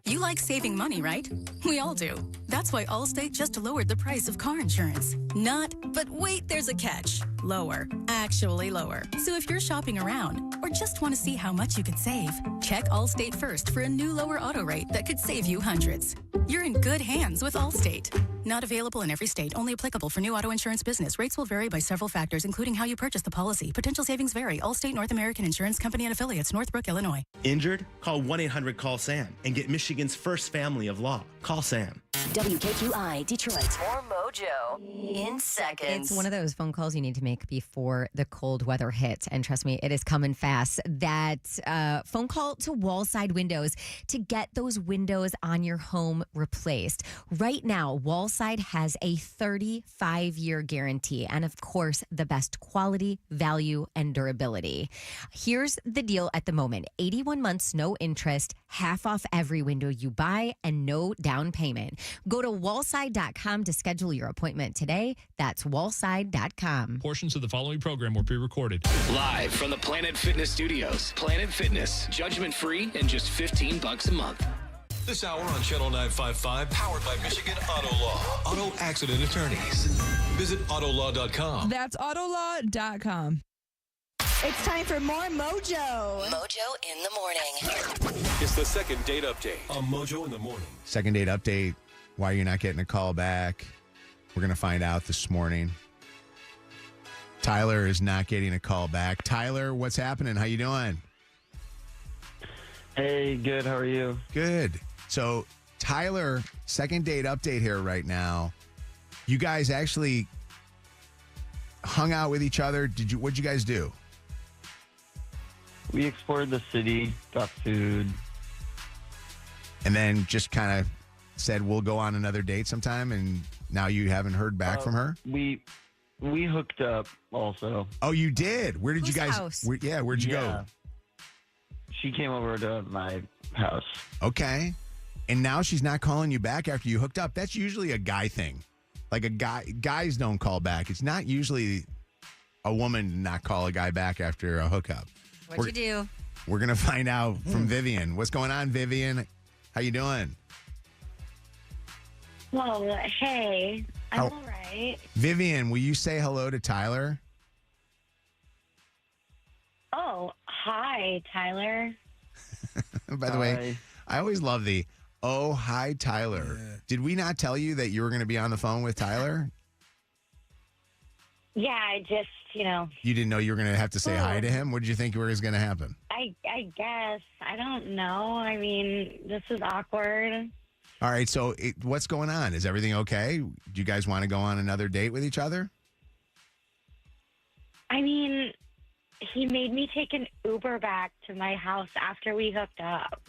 S21: You like saving money, right? We all do. That's why Allstate just lowered the price of car insurance. Not, but wait, there's a catch. Lower. Actually lower. So if you're shopping around or just want to see how much you could save, check Allstate first for a new lower auto rate that could save you hundreds. You're in good hands with Allstate. Not available in every state. Only applicable for new auto insurance business. Rates will vary by several factors, including how you purchase the policy. Potential savings vary. Allstate North American Insurance Company and Affiliates, Northbrook, Illinois.
S22: Injured? Call 1-800-CALL-SAM and get Michigan's first family of law. Call Sam.
S9: WKQI Detroit. More Mojo in seconds.
S4: It's one of those phone calls you need to make before the cold weather hits. And trust me, it is coming fast. That phone call to Wallside Windows to get those windows on your home replaced. Right now, Wallside has a 35-year guarantee. And of course, the best quality, value, and durability. Here's the deal at the moment. 81 months, no interest, half off every window you buy, and no down payment. Go to wallside.com to schedule your appointment today. That's wallside.com.
S23: Portions of the following program were pre-recorded.
S24: Live from the Planet Fitness Studios. Planet Fitness, judgment-free and just $15 a month.
S10: This hour on Channel 955, powered by Michigan Auto Law. Auto accident attorneys. Visit autolaw.com.
S1: That's autolaw.com.
S25: It's time for more Mojo.
S9: Mojo in the morning.
S10: It's the second date update on Mojo in the morning.
S2: Second date update. Why you're not getting a call back. We're going to find out this morning. Tyler is not getting a call back. Tyler, what's happening? How you doing?
S26: Hey, good. How are you?
S2: Good. So, Tyler, second date update here right now. You guys actually hung out with each other. What'd you guys do?
S26: We explored the city, got food.
S2: And then just kind of said, we'll go on another date sometime, and now you haven't heard back from her?
S26: We hooked up also.
S2: Oh, you did? Where did
S4: Whose
S2: you guys?
S4: house?
S2: Where'd you go?
S26: She came over to my house.
S2: Okay. And now she's not calling you back after you hooked up. That's usually a guy thing. Like guys don't call back. It's not usually a woman to not call a guy back after a hookup.
S4: What'd you do?
S2: We're going to find out from Vivian. What's going on, Vivian? How you doing?
S6: Well, hey, I'm all right.
S2: Vivian, will you say hello to Tyler?
S6: Oh, hi, Tyler.
S2: By the way, I always love the, oh, hi, Tyler. Yeah. Did we not tell you that you were going to be on the phone with Tyler?
S6: Yeah, I just,
S2: You didn't know you were going to have to say hi to him? What did you think was going to happen?
S6: I guess. I don't know. I mean, this is awkward.
S2: All right, so what's going on? Is everything okay? Do you guys want to go on another date with each other?
S6: I mean, he made me take an Uber back to my house after we hooked up.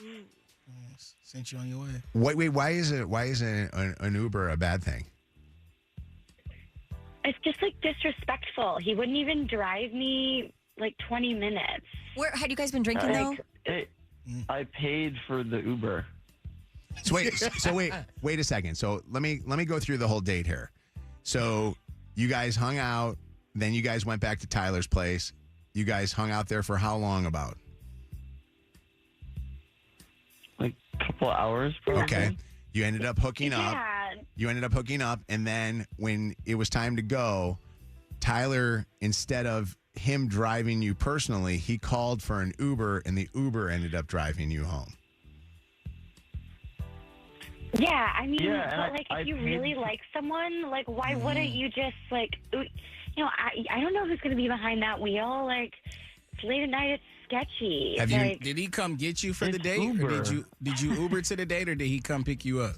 S3: Sent you on your way.
S2: Wait, why is an Uber a bad thing?
S6: It's just disrespectful. He wouldn't even drive me 20 minutes.
S4: Where had you guys been drinking though?
S26: I paid for the Uber.
S2: So wait a second. So let me go through the whole date here. So you guys hung out, then you guys went back to Tyler's place. You guys hung out there for how long about?
S26: A couple hours, probably.
S2: Okay. You ended up hooking up. You ended up hooking up, and then when it was time to go, Tyler, instead of him driving you personally, he called for an Uber, and the Uber ended up driving you home.
S6: Yeah, I mean, if you really like someone, why wouldn't you just, I don't know who's going to be behind that wheel. It's late at night, it's sketchy.
S3: Did he come get you for the date? Uber. Or did you Uber to the date, or did he come pick you up?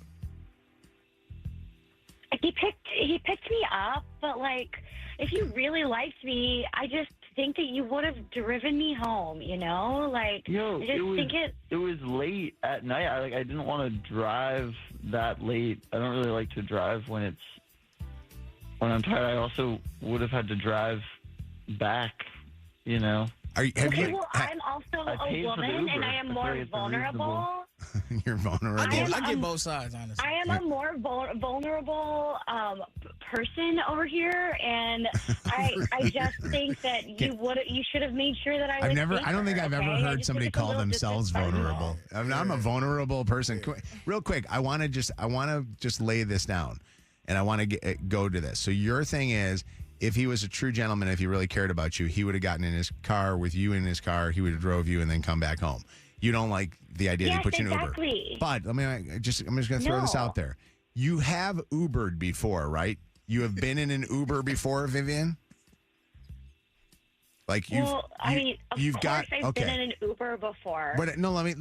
S6: he picked me up, but like, if you really liked me, I just think that you would have driven me home, you know? Like, I just think
S26: it was late at night. I didn't want to drive that late. I don't really like to drive when I'm tired. I also would have had to drive back, you know.
S6: I'm also a woman, and I am more vulnerable.
S2: You're vulnerable.
S3: I get both sides, honestly.
S6: I am a more vulnerable person over here, and I just think that you should have made sure that I was safer,
S2: I don't think I've ever heard somebody call themselves vulnerable. I'm a vulnerable person. Real quick, I want to just lay this down, and I want to go to this. So your thing is, if he was a true gentleman, if he really cared about you, he would have gotten in his car with you in his car. He would have drove you and then come back home. You don't like the idea that he put you in Uber. But I'm just going to throw this out there. You have Ubered before, right? You have been in an Uber before, Vivian? Like
S6: of course I've been in an Uber before.
S2: But no, let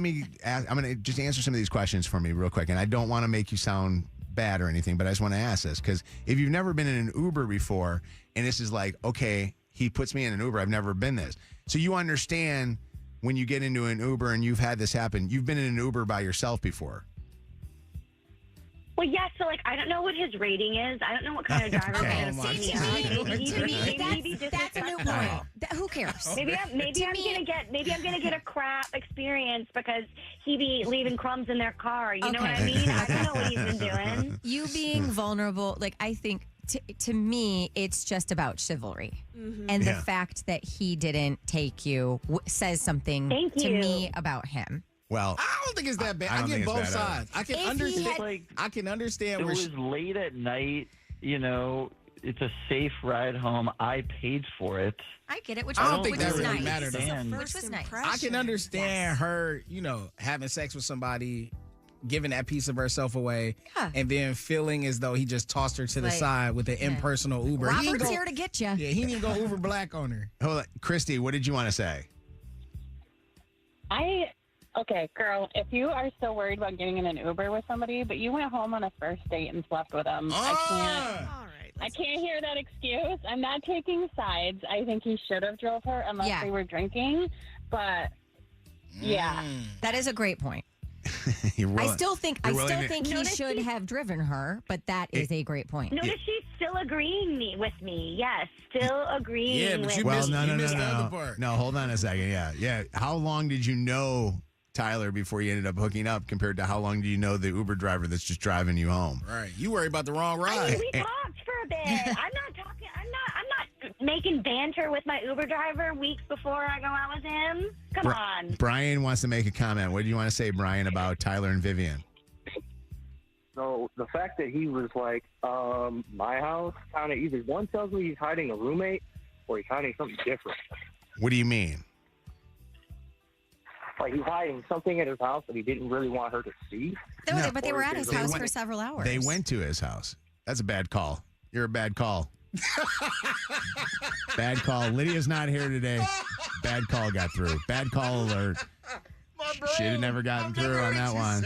S2: me ask. I'm going to just answer some of these questions for me real quick. And I don't want to make you sound bad or anything, but I just want to ask this, because if you've never been in an Uber before, and this is like, okay, he puts me in an Uber, I've never been this. So you understand when you get into an Uber and you've had this happen, you've been in an Uber by yourself before.
S6: Well, yeah, so, like, I don't know what his rating is. I don't know what kind of driver
S4: That's a new point. Who cares?
S6: Maybe I'm gonna get a crap experience because he be leaving crumbs in their car. You know what I mean? I don't know what he's been doing.
S4: You being vulnerable, like, I think to me, it's just about chivalry.
S6: Mm-hmm.
S4: And the fact that he didn't take you says something to me about him.
S2: Well,
S3: I don't think it's that bad. I get both sides. I can understand. I can understand.
S26: It was late at night. You know, it's a safe ride home. I paid for it.
S4: I get it.
S3: I don't think that really mattered.
S4: Which was nice.
S3: I can understand her, you know, having sex with somebody, giving that piece of herself away, and then feeling as though he just tossed her to the side with an impersonal Uber.
S4: Robert's here to get you.
S3: Yeah, he didn't even go Uber Black on her.
S2: Hold on. Christy, what did you want to say?
S5: Okay, girl, if you are so worried about getting in an Uber with somebody, but you went home on a first date and slept with them, I can't hear that excuse. I'm not taking sides. I think he should have drove her unless they were drinking, but
S4: That is a great point. I still think he should have driven her, but that is a great point.
S6: Notice she's still agreeing with me. Yes, still agreeing with me.
S2: No, hold on a second. Yeah. How long did you know Tyler before you ended up hooking up compared to how long do you know the Uber driver that's just driving you home?
S3: Right. You worry about the wrong ride.
S6: I mean, we talked for a bit. I'm not making banter with my Uber driver weeks before I go out with him. Come on.
S2: Brian wants to make a comment. What do you want to say, Brian, about Tyler and Vivian?
S7: So the fact that he was like, my house, kind of either one tells me he's hiding a roommate or he's hiding something different.
S2: What do you mean?
S7: Like he's hiding something at his house that he didn't really want her to see.
S4: But they were at his house for several hours.
S2: They went to his house. That's a bad call. You're a bad call. Bad call. Lydia's not here today. Bad call got through. Bad call alert. Should have never gotten through on that one.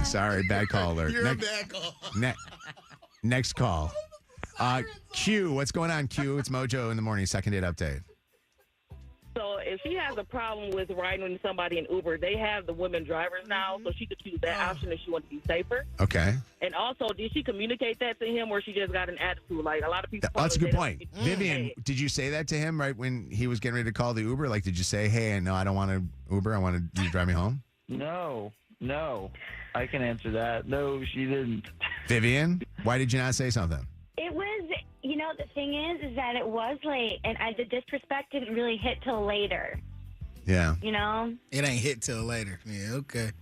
S2: Sorry, bad call alert.
S3: You're a bad call.
S2: Next call. Q, what's going on, Q? It's Mojo in the morning, second date update.
S8: So if she has a problem with riding with somebody in Uber, they have the women drivers now, so she could choose that option if she wants to be safer.
S2: Okay.
S8: And also, did she communicate that to him, or she just got an attitude? Like a lot of people.
S2: That's a good point. Vivian, did you say that to him right when he was getting ready to call the Uber? Like, did you say, "Hey, no, I don't want to Uber. I want you to drive me home"?
S26: No. I can answer that. No, she didn't.
S2: Vivian, why did you not say something?
S6: It was, the thing is that it was late, and the disrespect didn't really hit till later.
S2: Yeah.
S3: It ain't hit till later. Yeah, okay.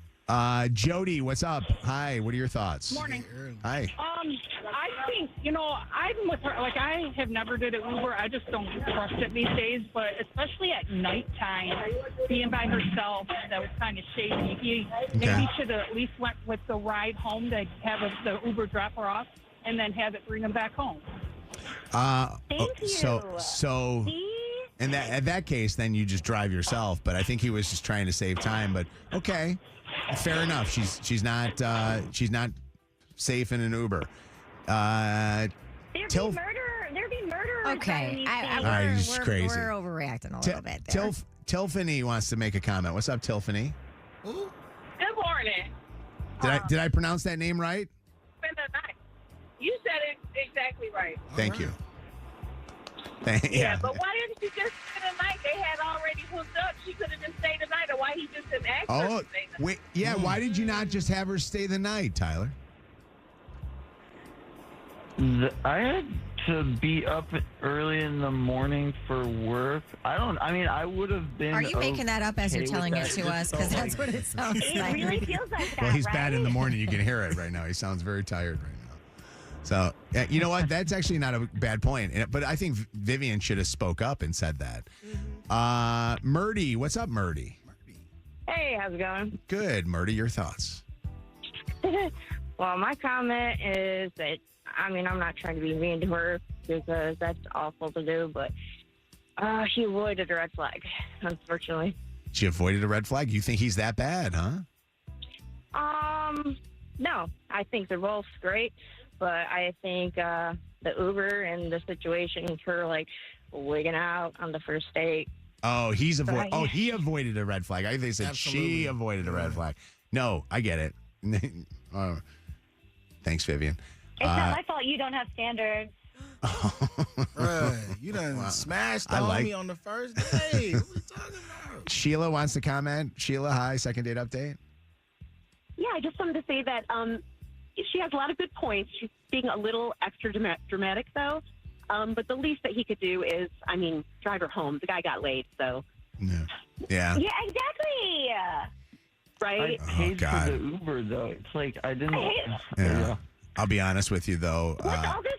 S2: Jody, what's up? Hi, what are your thoughts?
S11: Morning.
S2: Hi.
S11: I think, I'm with her. Like, I have never did an Uber. I just don't trust it these days. But especially at nighttime, being by herself, that was kind of shady. Maybe he should have at least went with the ride home to have the Uber drop her off and then have it bring him back home.
S6: Thank you.
S2: So in that case, then you just drive yourself. But I think he was just trying to save time. But okay. Fair enough. She's not safe in an Uber.
S6: There'd be murderers.
S4: Okay.
S2: All right, this is crazy.
S4: We're overreacting a little bit there.
S2: Tilphany wants to make a comment. What's up, Tilphany?
S12: Good morning.
S2: Did I pronounce that name right?
S12: Spend the night. You said it exactly right.
S2: Thank you.
S12: Yeah, but why didn't she just spend the night? They had already hooked up. She could have just stayed the night, or why he just didn't ask her to stay the night?
S2: Wait. Yeah, why did you not just have her stay the night, Tyler?
S26: I had to be up early in the morning for work. I would have been.
S4: Are you making that up as you're telling it to us? Because that's what it sounds like.
S6: It really feels like that.
S2: Well, he's
S6: right?
S2: bad in the morning. You can hear it right now. He sounds very tired right now. So, yeah, you know what? That's actually not a bad point. But I think Vivian should have spoke up and said that. Murdy, what's up, Murdy?
S13: Hey, how's it going?
S2: Good, Murdy. Your thoughts?
S13: Well, my comment is that, I'm not trying to be mean to her because that's awful to do, but she avoided a red flag, unfortunately.
S2: She avoided a red flag? You think he's that bad, huh?
S13: No, I think they're both great, but I think the Uber and the situation, her wigging out on the first date.
S2: Oh, he avoided a red flag. I think they said she avoided a red flag. No, I get it. Thanks, Vivian.
S6: It's not my fault you don't have standards.
S3: You done smashed the homie on the first day. What are we talking about?
S2: Sheila wants to comment. Sheila, hi. Second date update.
S14: Yeah, I just wanted to say that she has a lot of good points. She's being a little extra dramatic, though. But the least that he could do is, drive her home. The guy got laid, so.
S2: Yeah.
S6: Yeah, exactly.
S14: Right?
S26: I paid
S2: God.
S26: for the Uber, though. It's like I didn't.
S2: Yeah. I'll be honest with you, though.
S6: What's all this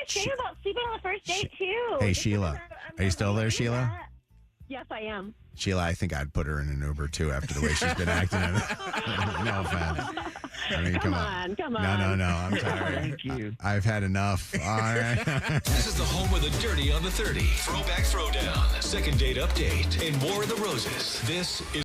S6: shame about sleeping on the first date, too?
S2: Hey, Sheila. Are you still there, Sheila?
S14: Yes, I am.
S2: Sheila, I think I'd put her in an Uber, too, after the way she's been acting. No offense. Come on.
S14: Come on.
S2: No. I'm tired.
S26: Thank you.
S2: I've had enough. All right.
S10: This is the home of the Dirty on the 30. Throwback Throwdown. Second date update. And War of the Roses. This is